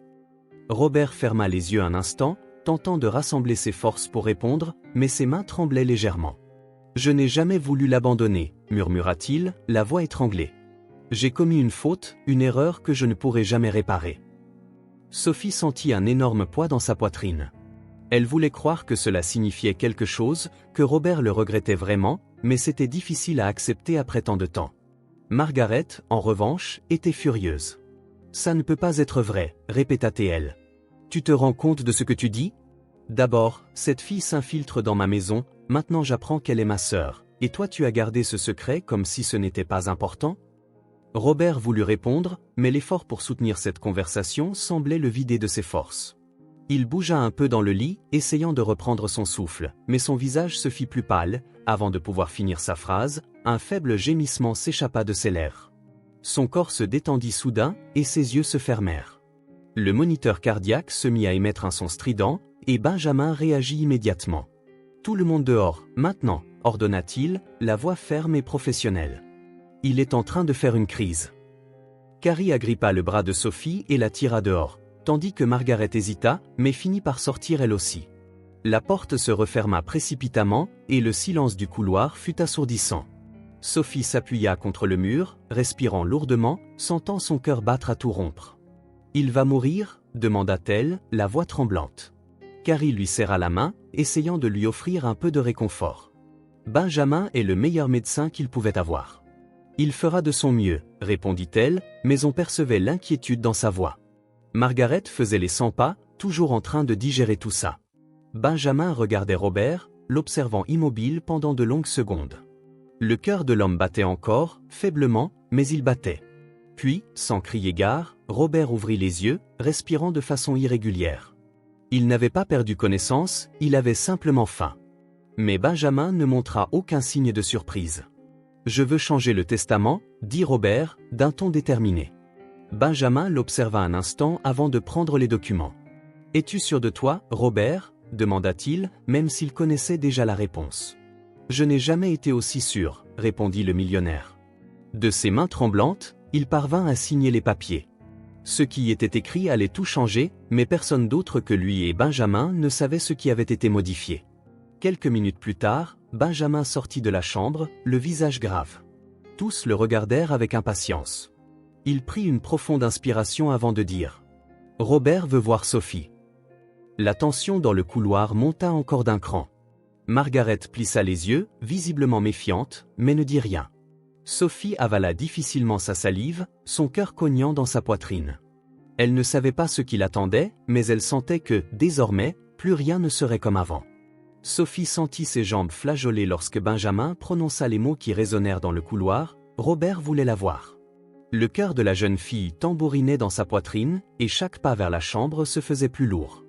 Robert ferma les yeux un instant, tentant de rassembler ses forces pour répondre, mais ses mains tremblaient légèrement. « Je n'ai jamais voulu l'abandonner, murmura-t-il, la voix étranglée. J'ai commis une faute, une erreur que je ne pourrai jamais réparer. » Sophie sentit un énorme poids dans sa poitrine. Elle voulait croire que cela signifiait quelque chose, que Robert le regrettait vraiment, mais c'était difficile à accepter après tant de temps. Margaret, en revanche, était furieuse. « Ça ne peut pas être vrai, répéta-t-elle. Tu te rends compte de ce que tu dis? D'abord, cette fille s'infiltre dans ma maison, maintenant j'apprends qu'elle est ma sœur, et toi tu as gardé ce secret comme si ce n'était pas important? » Robert voulut répondre, mais l'effort pour soutenir cette conversation semblait le vider de ses forces. Il bougea un peu dans le lit, essayant de reprendre son souffle, mais son visage se fit plus pâle. Avant de pouvoir finir sa phrase, un faible gémissement s'échappa de ses lèvres. Son corps se détendit soudain, et ses yeux se fermèrent. Le moniteur cardiaque se mit à émettre un son strident, et Benjamin réagit immédiatement. « Tout le monde dehors, maintenant !» ordonna-t-il, la voix ferme et professionnelle. « Il est en train de faire une crise. » Carrie agrippa le bras de Sophie et la tira dehors, tandis que Margaret hésita, mais finit par sortir elle aussi. La porte se referma précipitamment, et le silence du couloir fut assourdissant. Sophie s'appuya contre le mur, respirant lourdement, sentant son cœur battre à tout rompre. « Il va mourir ?» demanda-t-elle, la voix tremblante. Carrie lui serra la main, essayant de lui offrir un peu de réconfort. Benjamin est le meilleur médecin qu'il pouvait avoir. « Il fera de son mieux », répondit-elle, mais on percevait l'inquiétude dans sa voix. Margaret faisait les 100 pas, toujours en train de digérer tout ça. Benjamin regardait Robert, l'observant immobile pendant de longues secondes. Le cœur de l'homme battait encore, faiblement, mais il battait. Puis, sans crier gare, Robert ouvrit les yeux, respirant de façon irrégulière. Il n'avait pas perdu connaissance, il avait simplement faim. Mais Benjamin ne montra aucun signe de surprise. « Je veux changer le testament, » dit Robert, d'un ton déterminé. Benjamin l'observa un instant avant de prendre les documents. « Es-tu sûr de toi, Robert ?» demanda-t-il, même s'il connaissait déjà la réponse. « Je n'ai jamais été aussi sûr, » répondit le millionnaire. De ses mains tremblantes, il parvint à signer les papiers. Ce qui y était écrit allait tout changer, mais personne d'autre que lui et Benjamin ne savait ce qui avait été modifié. Quelques minutes plus tard, Benjamin sortit de la chambre, le visage grave. Tous le regardèrent avec impatience. Il prit une profonde inspiration avant de dire « Robert veut voir Sophie ». La tension dans le couloir monta encore d'un cran. Margaret plissa les yeux, visiblement méfiante, mais ne dit rien. Sophie avala difficilement sa salive, son cœur cognant dans sa poitrine. Elle ne savait pas ce qui l'attendait, mais elle sentait que, désormais, plus rien ne serait comme avant. Sophie sentit ses jambes flageoler lorsque Benjamin prononça les mots qui résonnèrent dans le couloir. Robert voulait la voir. Le cœur de la jeune fille tambourinait dans sa poitrine, et chaque pas vers la chambre se faisait plus lourd.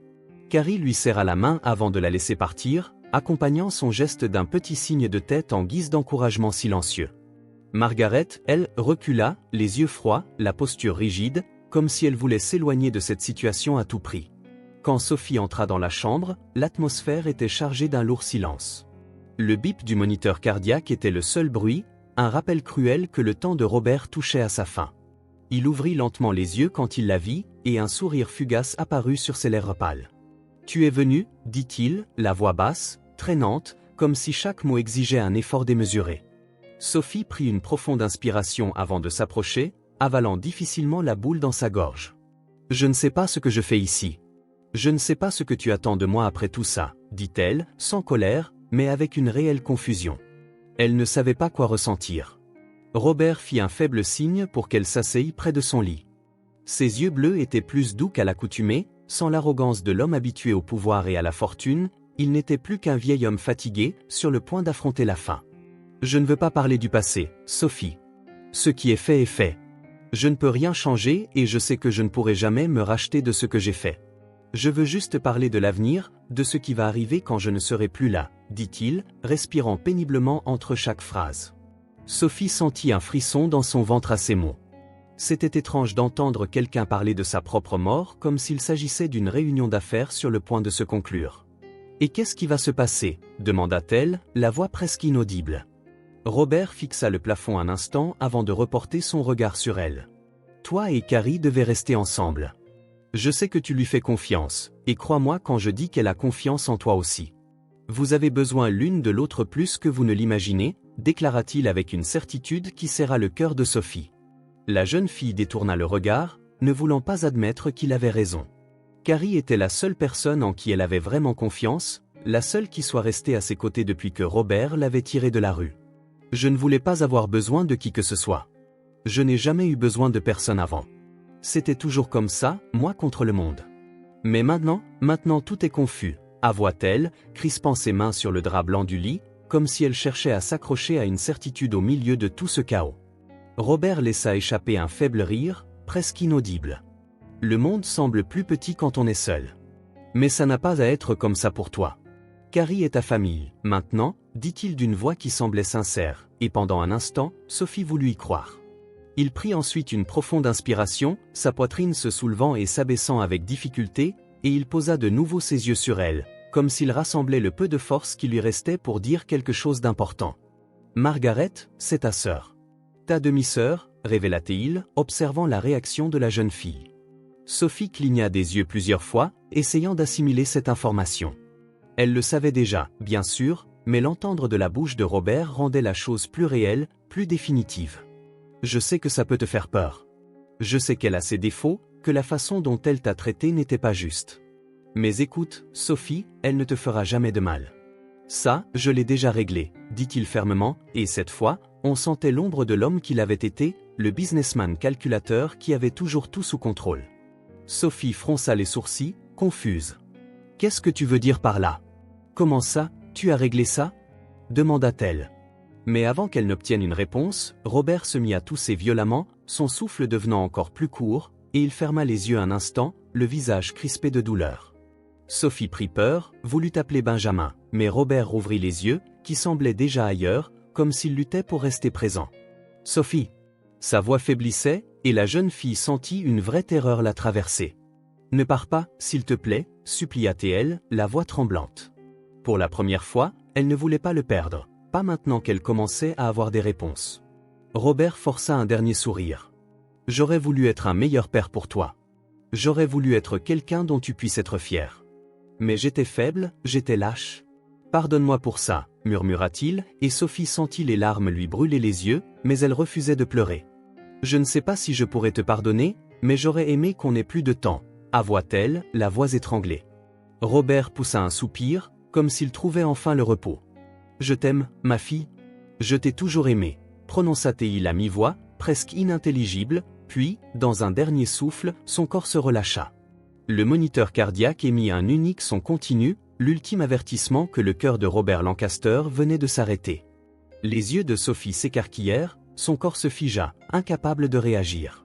Carrie lui serra la main avant de la laisser partir, accompagnant son geste d'un petit signe de tête en guise d'encouragement silencieux. Margaret, elle, recula, les yeux froids, la posture rigide, comme si elle voulait s'éloigner de cette situation à tout prix. Quand Sophie entra dans la chambre, l'atmosphère était chargée d'un lourd silence. Le bip du moniteur cardiaque était le seul bruit, un rappel cruel que le temps de Robert touchait à sa fin. Il ouvrit lentement les yeux quand il la vit, et un sourire fugace apparut sur ses lèvres pâles. « Tu es venu ?» dit-il, la voix basse, traînante, comme si chaque mot exigeait un effort démesuré. Sophie prit une profonde inspiration avant de s'approcher, avalant difficilement la boule dans sa gorge. « Je ne sais pas ce que je fais ici. Je ne sais pas ce que tu attends de moi après tout ça, » dit-elle, sans colère, mais avec une réelle confusion. Elle ne savait pas quoi ressentir. Robert fit un faible signe pour qu'elle s'asseye près de son lit. Ses yeux bleus étaient plus doux qu'à l'accoutumée, sans l'arrogance de l'homme habitué au pouvoir et à la fortune, il n'était plus qu'un vieil homme fatigué, sur le point d'affronter la fin. « Je ne veux pas parler du passé, Sophie. Ce qui est fait est fait. Je ne peux rien changer et je sais que je ne pourrai jamais me racheter de ce que j'ai fait. Je veux juste parler de l'avenir, de ce qui va arriver quand je ne serai plus là, dit-il, respirant péniblement entre chaque phrase. Sophie sentit un frisson dans son ventre à ces mots. C'était étrange d'entendre quelqu'un parler de sa propre mort comme s'il s'agissait d'une réunion d'affaires sur le point de se conclure. « Et qu'est-ce qui va se passer » demanda-t-elle, la voix presque inaudible. Robert fixa le plafond un instant avant de reporter son regard sur elle. « Toi et Carrie devez rester ensemble. Je sais que tu lui fais confiance, et crois-moi quand je dis qu'elle a confiance en toi aussi. Vous avez besoin l'une de l'autre plus que vous ne l'imaginez, déclara-t-il avec une certitude qui serra le cœur de Sophie. La jeune fille détourna le regard, ne voulant pas admettre qu'il avait raison. Carrie était la seule personne en qui elle avait vraiment confiance, la seule qui soit restée à ses côtés depuis que Robert l'avait tirée de la rue. Je ne voulais pas avoir besoin de qui que ce soit. Je n'ai jamais eu besoin de personne avant. C'était toujours comme ça, moi contre le monde. Mais maintenant tout est confus, avoua-t-elle, crispant ses mains sur le drap blanc du lit, comme si elle cherchait à s'accrocher à une certitude au milieu de tout ce chaos. Robert laissa échapper un faible rire, presque inaudible. Le monde semble plus petit quand on est seul. Mais ça n'a pas à être comme ça pour toi. Carrie est ta famille, maintenant, dit-il d'une voix qui semblait sincère, et pendant un instant, Sophie voulut y croire. Il prit ensuite une profonde inspiration, sa poitrine se soulevant et s'abaissant avec difficulté, et il posa de nouveau ses yeux sur elle, comme s'il rassemblait le peu de force qui lui restait pour dire quelque chose d'important. « Margaret, c'est ta sœur. Ta demi-sœur, révéla-t-il, observant la réaction de la jeune fille. Sophie cligna des yeux plusieurs fois, essayant d'assimiler cette information. Elle le savait déjà, bien sûr, mais l'entendre de la bouche de Robert rendait la chose plus réelle, plus définitive. Je sais que ça peut te faire peur. Je sais qu'elle a ses défauts, que la façon dont elle t'a traité n'était pas juste. Mais écoute, Sophie, elle ne te fera jamais de mal. Ça, je l'ai déjà réglé, dit-il fermement, et cette fois, on sentait l'ombre de l'homme qu'il avait été, le businessman calculateur qui avait toujours tout sous contrôle. Sophie fronça les sourcils, confuse. « Qu'est-ce que tu veux dire par là ? Comment ça, tu as réglé ça ?» demanda-t-elle. Mais avant qu'elle n'obtienne une réponse, Robert se mit à tousser violemment, son souffle devenant encore plus court, et il ferma les yeux un instant, le visage crispé de douleur. Sophie prit peur, voulut appeler Benjamin, mais Robert rouvrit les yeux, qui semblaient déjà ailleurs, comme s'il luttait pour rester présent. « Sophie !» Sa voix faiblissait, et la jeune fille sentit une vraie terreur la traverser. « Ne pars pas, s'il te plaît, supplia-t-elle, la voix tremblante. Pour la première fois, elle ne voulait pas le perdre, pas maintenant qu'elle commençait à avoir des réponses. Robert força un dernier sourire. « J'aurais voulu être un meilleur père pour toi. J'aurais voulu être quelqu'un dont tu puisses être fier. Mais j'étais faible, j'étais lâche. Pardonne-moi pour ça, murmura-t-il, et Sophie sentit les larmes lui brûler les yeux, mais elle refusait de pleurer. Je ne sais pas si je pourrais te pardonner, mais j'aurais aimé qu'on n'ait plus de temps, avoua-t-elle, la voix étranglée. Robert poussa un soupir, comme s'il trouvait enfin le repos. Je t'aime, ma fille. Je t'ai toujours aimé, prononça-t-il à mi-voix, presque inintelligible, puis, dans un dernier souffle, son corps se relâcha. Le moniteur cardiaque émit un unique son continu, l'ultime avertissement que le cœur de Robert Lancaster venait de s'arrêter. Les yeux de Sophie s'écarquillèrent, son corps se figea, incapable de réagir.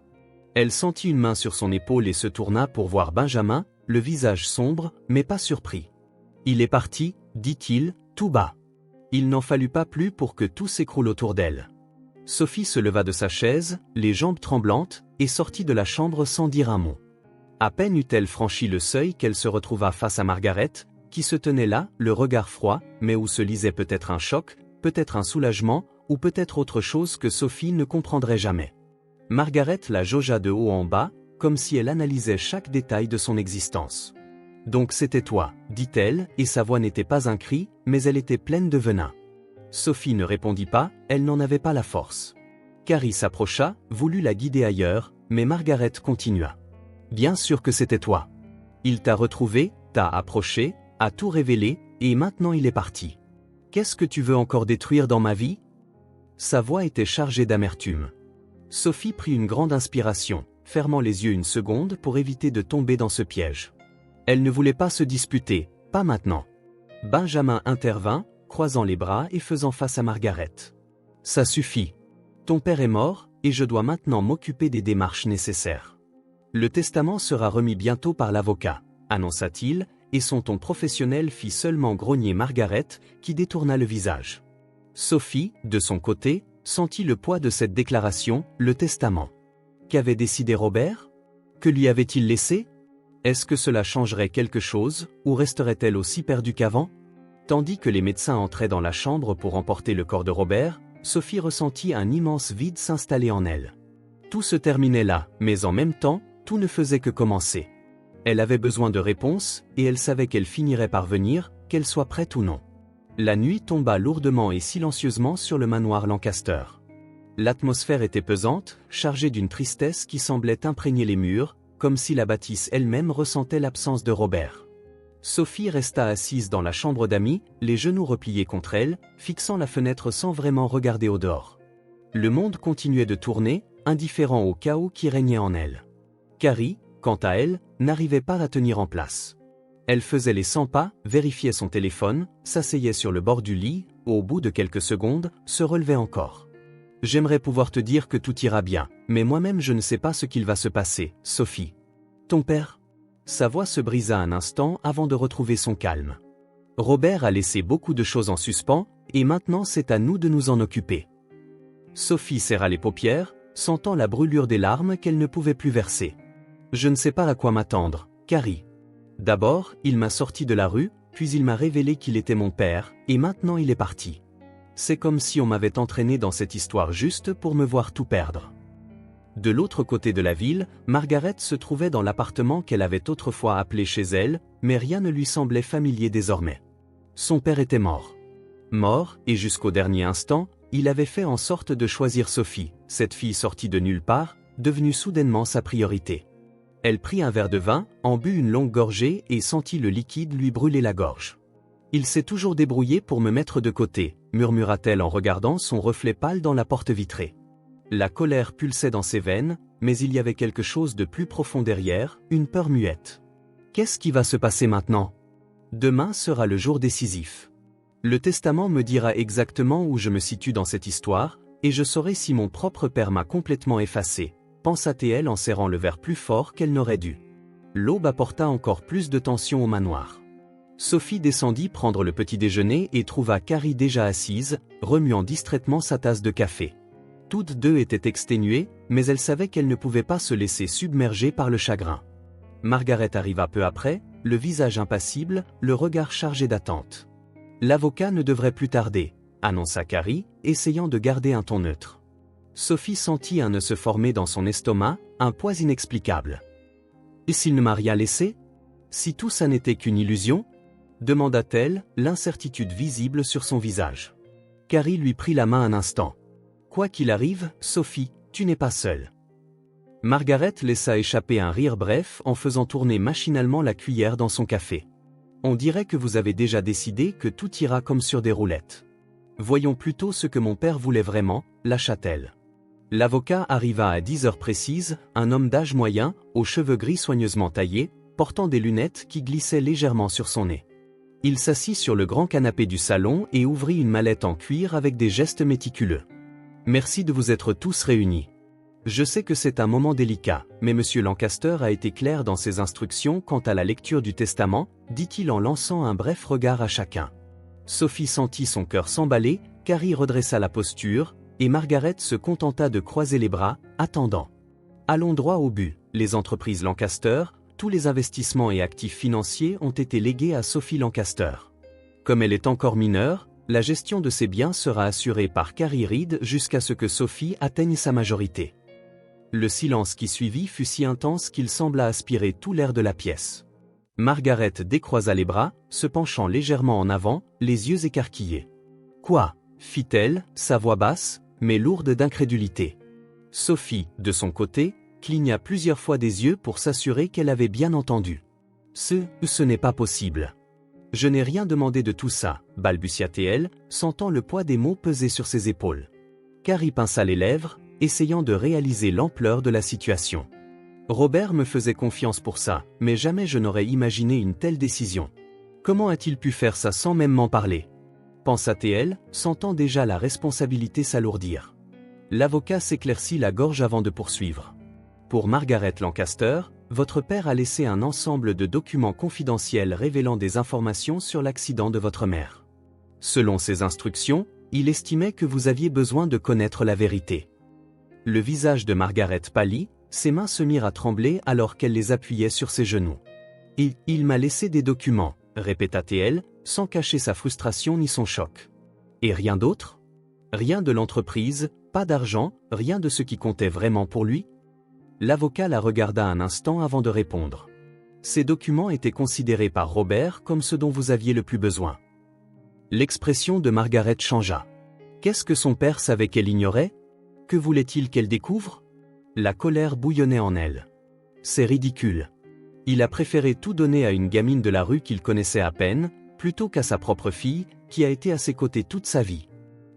Elle sentit une main sur son épaule et se tourna pour voir Benjamin, le visage sombre, mais pas surpris. « Il est parti, » dit-il, tout bas. Il n'en fallut pas plus pour que tout s'écroule autour d'elle. Sophie se leva de sa chaise, les jambes tremblantes, et sortit de la chambre sans dire un mot. À peine eut-elle franchi le seuil qu'elle se retrouva face à Margaret, qui se tenait là, le regard froid, mais où se lisait peut-être un choc, peut-être un soulagement, ou peut-être autre chose que Sophie ne comprendrait jamais. Margaret la jaugea de haut en bas, comme si elle analysait chaque détail de son existence. « Donc c'était toi, » dit-elle, et sa voix n'était pas un cri, mais elle était pleine de venin. Sophie ne répondit pas, elle n'en avait pas la force. Carrie s'approcha, voulut la guider ailleurs, mais Margaret continua. « Bien sûr que c'était toi. Il t'a retrouvé, t'a approché, a tout révélé, et maintenant il est parti. Qu'est-ce que tu veux encore détruire dans ma vie ?» Sa voix était chargée d'amertume. Sophie prit une grande inspiration, fermant les yeux une seconde pour éviter de tomber dans ce piège. Elle ne voulait pas se disputer, pas maintenant. Benjamin intervint, croisant les bras et faisant face à Margaret. « Ça suffit. Ton père est mort, et je dois maintenant m'occuper des démarches nécessaires. Le testament sera remis bientôt par l'avocat, annonça-t-il, et son ton professionnel fit seulement grogner Margaret, qui détourna le visage. Sophie, de son côté, sentit le poids de cette déclaration, le testament. Qu'avait décidé Robert? Que lui avait-il laissé? Est-ce que cela changerait quelque chose, ou resterait-elle aussi perdue qu'avant? Tandis que les médecins entraient dans la chambre pour emporter le corps de Robert, Sophie ressentit un immense vide s'installer en elle. Tout se terminait là, mais en même temps, tout ne faisait que commencer. Elle avait besoin de réponses, et elle savait qu'elle finirait par venir, qu'elle soit prête ou non. La nuit tomba lourdement et silencieusement sur le manoir Lancaster. L'atmosphère était pesante, chargée d'une tristesse qui semblait imprégner les murs, comme si la bâtisse elle-même ressentait l'absence de Robert. Sophie resta assise dans la chambre d'amis, les genoux repliés contre elle, fixant la fenêtre sans vraiment regarder au dehors. Le monde continuait de tourner, indifférent au chaos qui régnait en elle. Carrie, quant à elle, n'arrivait pas à tenir en place. Elle faisait les 100 pas, vérifiait son téléphone, s'asseyait sur le bord du lit, au bout de quelques secondes, se relevait encore. « J'aimerais pouvoir te dire que tout ira bien, mais moi-même je ne sais pas ce qu'il va se passer, Sophie. »« Ton père ?» Sa voix se brisa un instant avant de retrouver son calme. « Robert a laissé beaucoup de choses en suspens, et maintenant c'est à nous de nous en occuper. » Sophie serra les paupières, sentant la brûlure des larmes qu'elle ne pouvait plus verser. « Je ne sais pas à quoi m'attendre, Carrie. D'abord, il m'a sorti de la rue, puis il m'a révélé qu'il était mon père, et maintenant il est parti. C'est comme si on m'avait entraîné dans cette histoire juste pour me voir tout perdre. » De l'autre côté de la ville, Margaret se trouvait dans l'appartement qu'elle avait autrefois appelé chez elle, mais rien ne lui semblait familier désormais. Son père était mort. Mort, et jusqu'au dernier instant, il avait fait en sorte de choisir Sophie, cette fille sortie de nulle part, devenue soudainement sa priorité. Elle prit un verre de vin, en but une longue gorgée et sentit le liquide lui brûler la gorge. « Il s'est toujours débrouillé pour me mettre de côté », murmura-t-elle en regardant son reflet pâle dans la porte vitrée. La colère pulsait dans ses veines, mais il y avait quelque chose de plus profond derrière, une peur muette. Qu'est-ce qui va se passer maintenant? Demain sera le jour décisif. Le testament me dira exactement où je me situe dans cette histoire, et je saurai si mon propre père m'a complètement effacé, pensa-t-elle en serrant le verre plus fort qu'elle n'aurait dû. L'aube apporta encore plus de tension au manoir. Sophie descendit prendre le petit déjeuner et trouva Carrie déjà assise, remuant distraitement sa tasse de café. Toutes deux étaient exténuées, mais elle savait qu'elle ne pouvait pas se laisser submerger par le chagrin. Margaret arriva peu après, le visage impassible, le regard chargé d'attente. « L'avocat ne devrait plus tarder », annonça Carrie, essayant de garder un ton neutre. Sophie sentit un nœud se former dans son estomac, un poids inexplicable. « Et s'il ne m'a rien laissé? Si tout ça n'était qu'une illusion ?» demanda-t-elle, l'incertitude visible sur son visage. Carrie lui prit la main un instant. « Quoi qu'il arrive, Sophie, tu n'es pas seule. » Margaret laissa échapper un rire bref en faisant tourner machinalement la cuillère dans son café. « On dirait que vous avez déjà décidé que tout ira comme sur des roulettes. Voyons plutôt ce que mon père voulait vraiment, » lâcha-t-elle. L'avocat arriva à 10 heures précises, un homme d'âge moyen, aux cheveux gris soigneusement taillés, portant des lunettes qui glissaient légèrement sur son nez. Il s'assit sur le grand canapé du salon et ouvrit une mallette en cuir avec des gestes méticuleux. « Merci de vous être tous réunis. Je sais que c'est un moment délicat, mais M. Lancaster a été clair dans ses instructions quant à la lecture du testament, dit-il en lançant un bref regard à chacun. Sophie sentit son cœur s'emballer, Carrie redressa la posture, et Margaret se contenta de croiser les bras, attendant. Allons droit au but, les entreprises Lancaster, tous les investissements et actifs financiers ont été légués à Sophie Lancaster. Comme elle est encore mineure, la gestion de ses biens sera assurée par Carrie Reed jusqu'à ce que Sophie atteigne sa majorité. Le silence qui suivit fut si intense qu'il sembla aspirer tout l'air de la pièce. Margaret décroisa les bras, se penchant légèrement en avant, les yeux écarquillés. « Quoi » fit-elle, sa voix basse, mais lourde d'incrédulité. Sophie, de son côté, cligna plusieurs fois des yeux pour s'assurer qu'elle avait bien entendu. « Ce n'est pas possible. » « Je n'ai rien demandé de tout ça, » balbutia-t-elle, sentant le poids des mots peser sur ses épaules. Carrie pinça les lèvres, essayant de réaliser l'ampleur de la situation. Robert me faisait confiance pour ça, mais jamais je n'aurais imaginé une telle décision. Comment a-t-il pu faire ça sans même m'en parler? Pensa-t-elle, sentant déjà la responsabilité s'alourdir. L'avocat s'éclaircit la gorge avant de poursuivre. Pour Margaret Lancaster, votre père a laissé un ensemble de documents confidentiels révélant des informations sur l'accident de votre mère. Selon ses instructions, il estimait que vous aviez besoin de connaître la vérité. Le visage de Margaret pâlit, ses mains se mirent à trembler alors qu'elle les appuyait sur ses genoux. « Il m'a laissé des documents », répéta-t-elle, sans cacher sa frustration ni son choc. « Et rien d'autre ? Rien de l'entreprise, pas d'argent, rien de ce qui comptait vraiment pour lui ?» L'avocat la regarda un instant avant de répondre. Ces documents étaient considérés par Robert comme ce dont vous aviez le plus besoin. L'expression de Margaret changea. Qu'est-ce que son père savait qu'elle ignorait? Que voulait-il qu'elle découvre? La colère bouillonnait en elle. C'est ridicule. Il a préféré tout donner à une gamine de la rue qu'il connaissait à peine, plutôt qu'à sa propre fille, qui a été à ses côtés toute sa vie.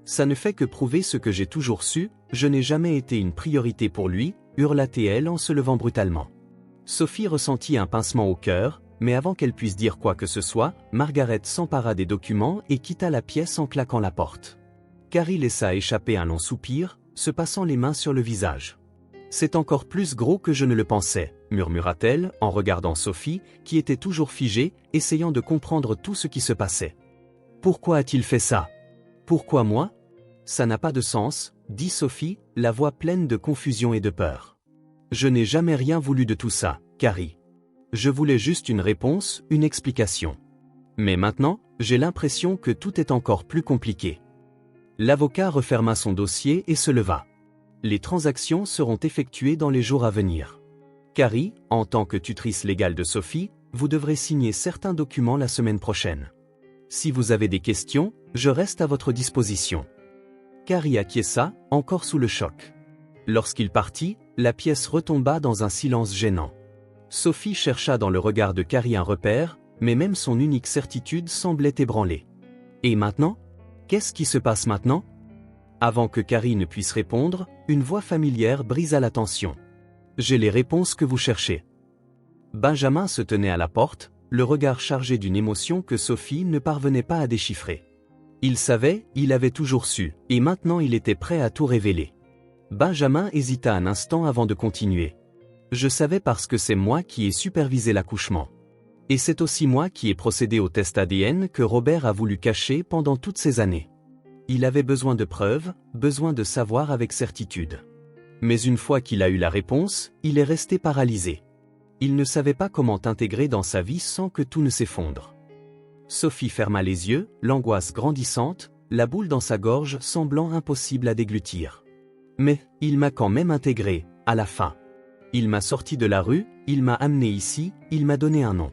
Ça ne fait que prouver ce que j'ai toujours su, je n'ai jamais été une priorité pour lui, hurla-t-elle en se levant brutalement. Sophie ressentit un pincement au cœur, mais avant qu'elle puisse dire quoi que ce soit, Margaret s'empara des documents et quitta la pièce en claquant la porte. Carrie laissa échapper un long soupir, se passant les mains sur le visage. « C'est encore plus gros que je ne le pensais », murmura-t-elle en regardant Sophie, qui était toujours figée, essayant de comprendre tout ce qui se passait. « Pourquoi a-t-il fait ça? Pourquoi moi? Ça n'a pas de sens, dit Sophie, la voix pleine de confusion et de peur. Je n'ai jamais rien voulu de tout ça, Carrie. Je voulais juste une réponse, une explication. Mais maintenant, j'ai l'impression que tout est encore plus compliqué. L'avocat referma son dossier et se leva. Les transactions seront effectuées dans les jours à venir. Carrie, en tant que tutrice légale de Sophie, vous devrez signer certains documents la semaine prochaine. Si vous avez des questions, je reste à votre disposition. Carrie acquiesça, encore sous le choc. Lorsqu'il partit, la pièce retomba dans un silence gênant. Sophie chercha dans le regard de Carrie un repère, mais même son unique certitude semblait ébranlée. Et maintenant? Qu'est-ce qui se passe maintenant? Avant que Carrie ne puisse répondre, une voix familière brisa la tension. J'ai les réponses que vous cherchez. Benjamin se tenait à la porte, le regard chargé d'une émotion que Sophie ne parvenait pas à déchiffrer. Il savait, il avait toujours su, et maintenant il était prêt à tout révéler. Benjamin hésita un instant avant de continuer. Je savais parce que c'est moi qui ai supervisé l'accouchement. Et c'est aussi moi qui ai procédé au test ADN que Robert a voulu cacher pendant toutes ces années. Il avait besoin de preuves, besoin de savoir avec certitude. Mais une fois qu'il a eu la réponse, il est resté paralysé. Il ne savait pas comment intégrer dans sa vie sans que tout ne s'effondre. Sophie ferma les yeux, l'angoisse grandissante, la boule dans sa gorge semblant impossible à déglutir. Mais, il m'a quand même intégré, à la fin. Il m'a sorti de la rue, il m'a amené ici, il m'a donné un nom.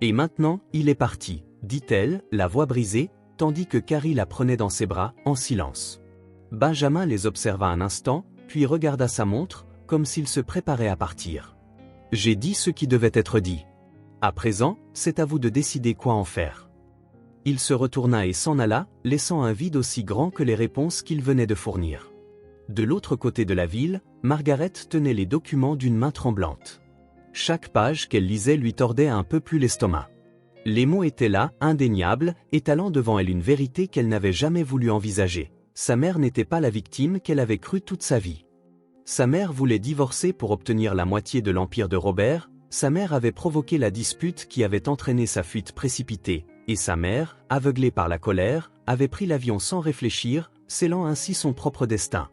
Et maintenant, il est parti, dit-elle, la voix brisée, tandis que Carrie la prenait dans ses bras, en silence. Benjamin les observa un instant, puis regarda sa montre, comme s'il se préparait à partir. J'ai dit ce qui devait être dit. À présent, c'est à vous de décider quoi en faire. Il se retourna et s'en alla, laissant un vide aussi grand que les réponses qu'il venait de fournir. De l'autre côté de la ville, Margaret tenait les documents d'une main tremblante. Chaque page qu'elle lisait lui tordait un peu plus l'estomac. Les mots étaient là, indéniables, étalant devant elle une vérité qu'elle n'avait jamais voulu envisager. Sa mère n'était pas la victime qu'elle avait crue toute sa vie. Sa mère voulait divorcer pour obtenir la moitié de l'empire de Robert, sa mère avait provoqué la dispute qui avait entraîné sa fuite précipitée, et sa mère, aveuglée par la colère, avait pris l'avion sans réfléchir, scellant ainsi son propre destin.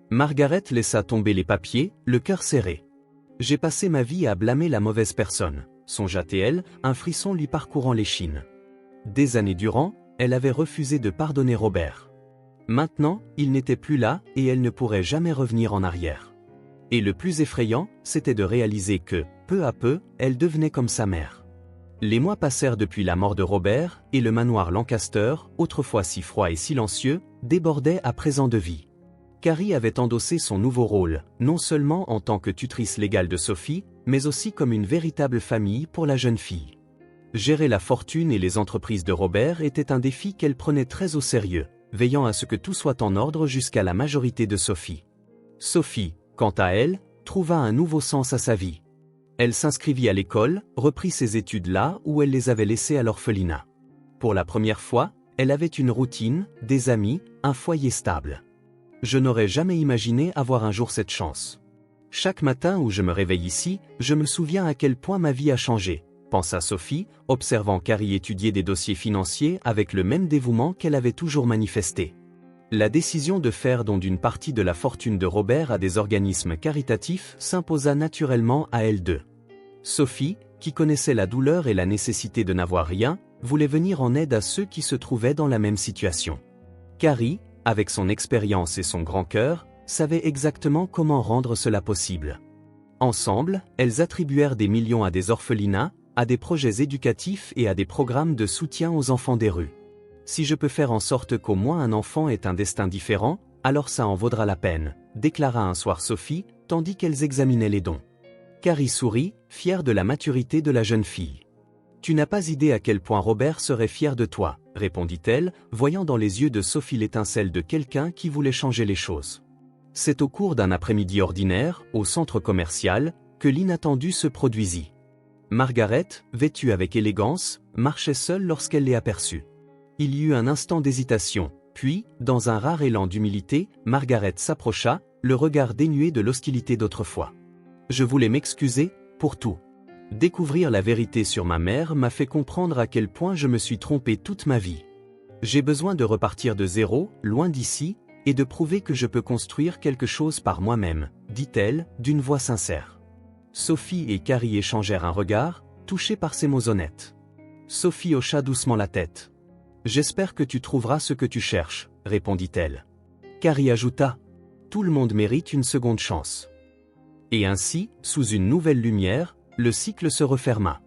Margaret laissa tomber les papiers, le cœur serré. « J'ai passé ma vie à blâmer la mauvaise personne », songea-t-elle, un frisson lui parcourant l'échine. Des années durant, elle avait refusé de pardonner Robert. Maintenant, il n'était plus là et elle ne pourrait jamais revenir en arrière. Et le plus effrayant, c'était de réaliser que, peu à peu, elle devenait comme sa mère. Les mois passèrent depuis la mort de Robert, et le manoir Lancaster, autrefois si froid et silencieux, débordait à présent de vie. Carrie avait endossé son nouveau rôle, non seulement en tant que tutrice légale de Sophie, mais aussi comme une véritable famille pour la jeune fille. Gérer la fortune et les entreprises de Robert était un défi qu'elle prenait très au sérieux, veillant à ce que tout soit en ordre jusqu'à la majorité de Sophie. Sophie, quant à elle, trouva un nouveau sens à sa vie. Elle s'inscrivit à l'école, reprit ses études là où elle les avait laissées à l'orphelinat. Pour la première fois, elle avait une routine, des amis, un foyer stable. « Je n'aurais jamais imaginé avoir un jour cette chance. Chaque matin où je me réveille ici, je me souviens à quel point ma vie a changé, pensa Sophie, observant Carrie étudier des dossiers financiers avec le même dévouement qu'elle avait toujours manifesté. La décision de faire don d'une partie de la fortune de Robert à des organismes caritatifs s'imposa naturellement à elle deux. Sophie, qui connaissait la douleur et la nécessité de n'avoir rien, voulait venir en aide à ceux qui se trouvaient dans la même situation. Carrie, avec son expérience et son grand cœur, savait exactement comment rendre cela possible. Ensemble, elles attribuèrent des millions à des orphelinats, à des projets éducatifs et à des programmes de soutien aux enfants des rues. Si je peux faire en sorte qu'au moins un enfant ait un destin différent, alors ça en vaudra la peine, déclara un soir Sophie, tandis qu'elles examinaient les dons. Carrie sourit, fière de la maturité de la jeune fille. « Tu n'as pas idée à quel point Robert serait fier de toi », répondit-elle, voyant dans les yeux de Sophie l'étincelle de quelqu'un qui voulait changer les choses. C'est au cours d'un après-midi ordinaire, au centre commercial, que l'inattendu se produisit. Margaret, vêtue avec élégance, marchait seule lorsqu'elle les aperçut. Il y eut un instant d'hésitation, puis, dans un rare élan d'humilité, Margaret s'approcha, le regard dénué de l'hostilité d'autrefois. « Je voulais m'excuser, pour tout. Découvrir la vérité sur ma mère m'a fait comprendre à quel point je me suis trompée toute ma vie. J'ai besoin de repartir de zéro, loin d'ici, et de prouver que je peux construire quelque chose par moi-même, dit-elle, d'une voix sincère. » Sophie et Carrie échangèrent un regard, touchés par ces mots honnêtes. Sophie hocha doucement la tête. « J'espère que tu trouveras ce que tu cherches, » répondit-elle. Carrie ajouta. « Tout le monde mérite une seconde chance. » Et ainsi, sous une nouvelle lumière, le cycle se referma.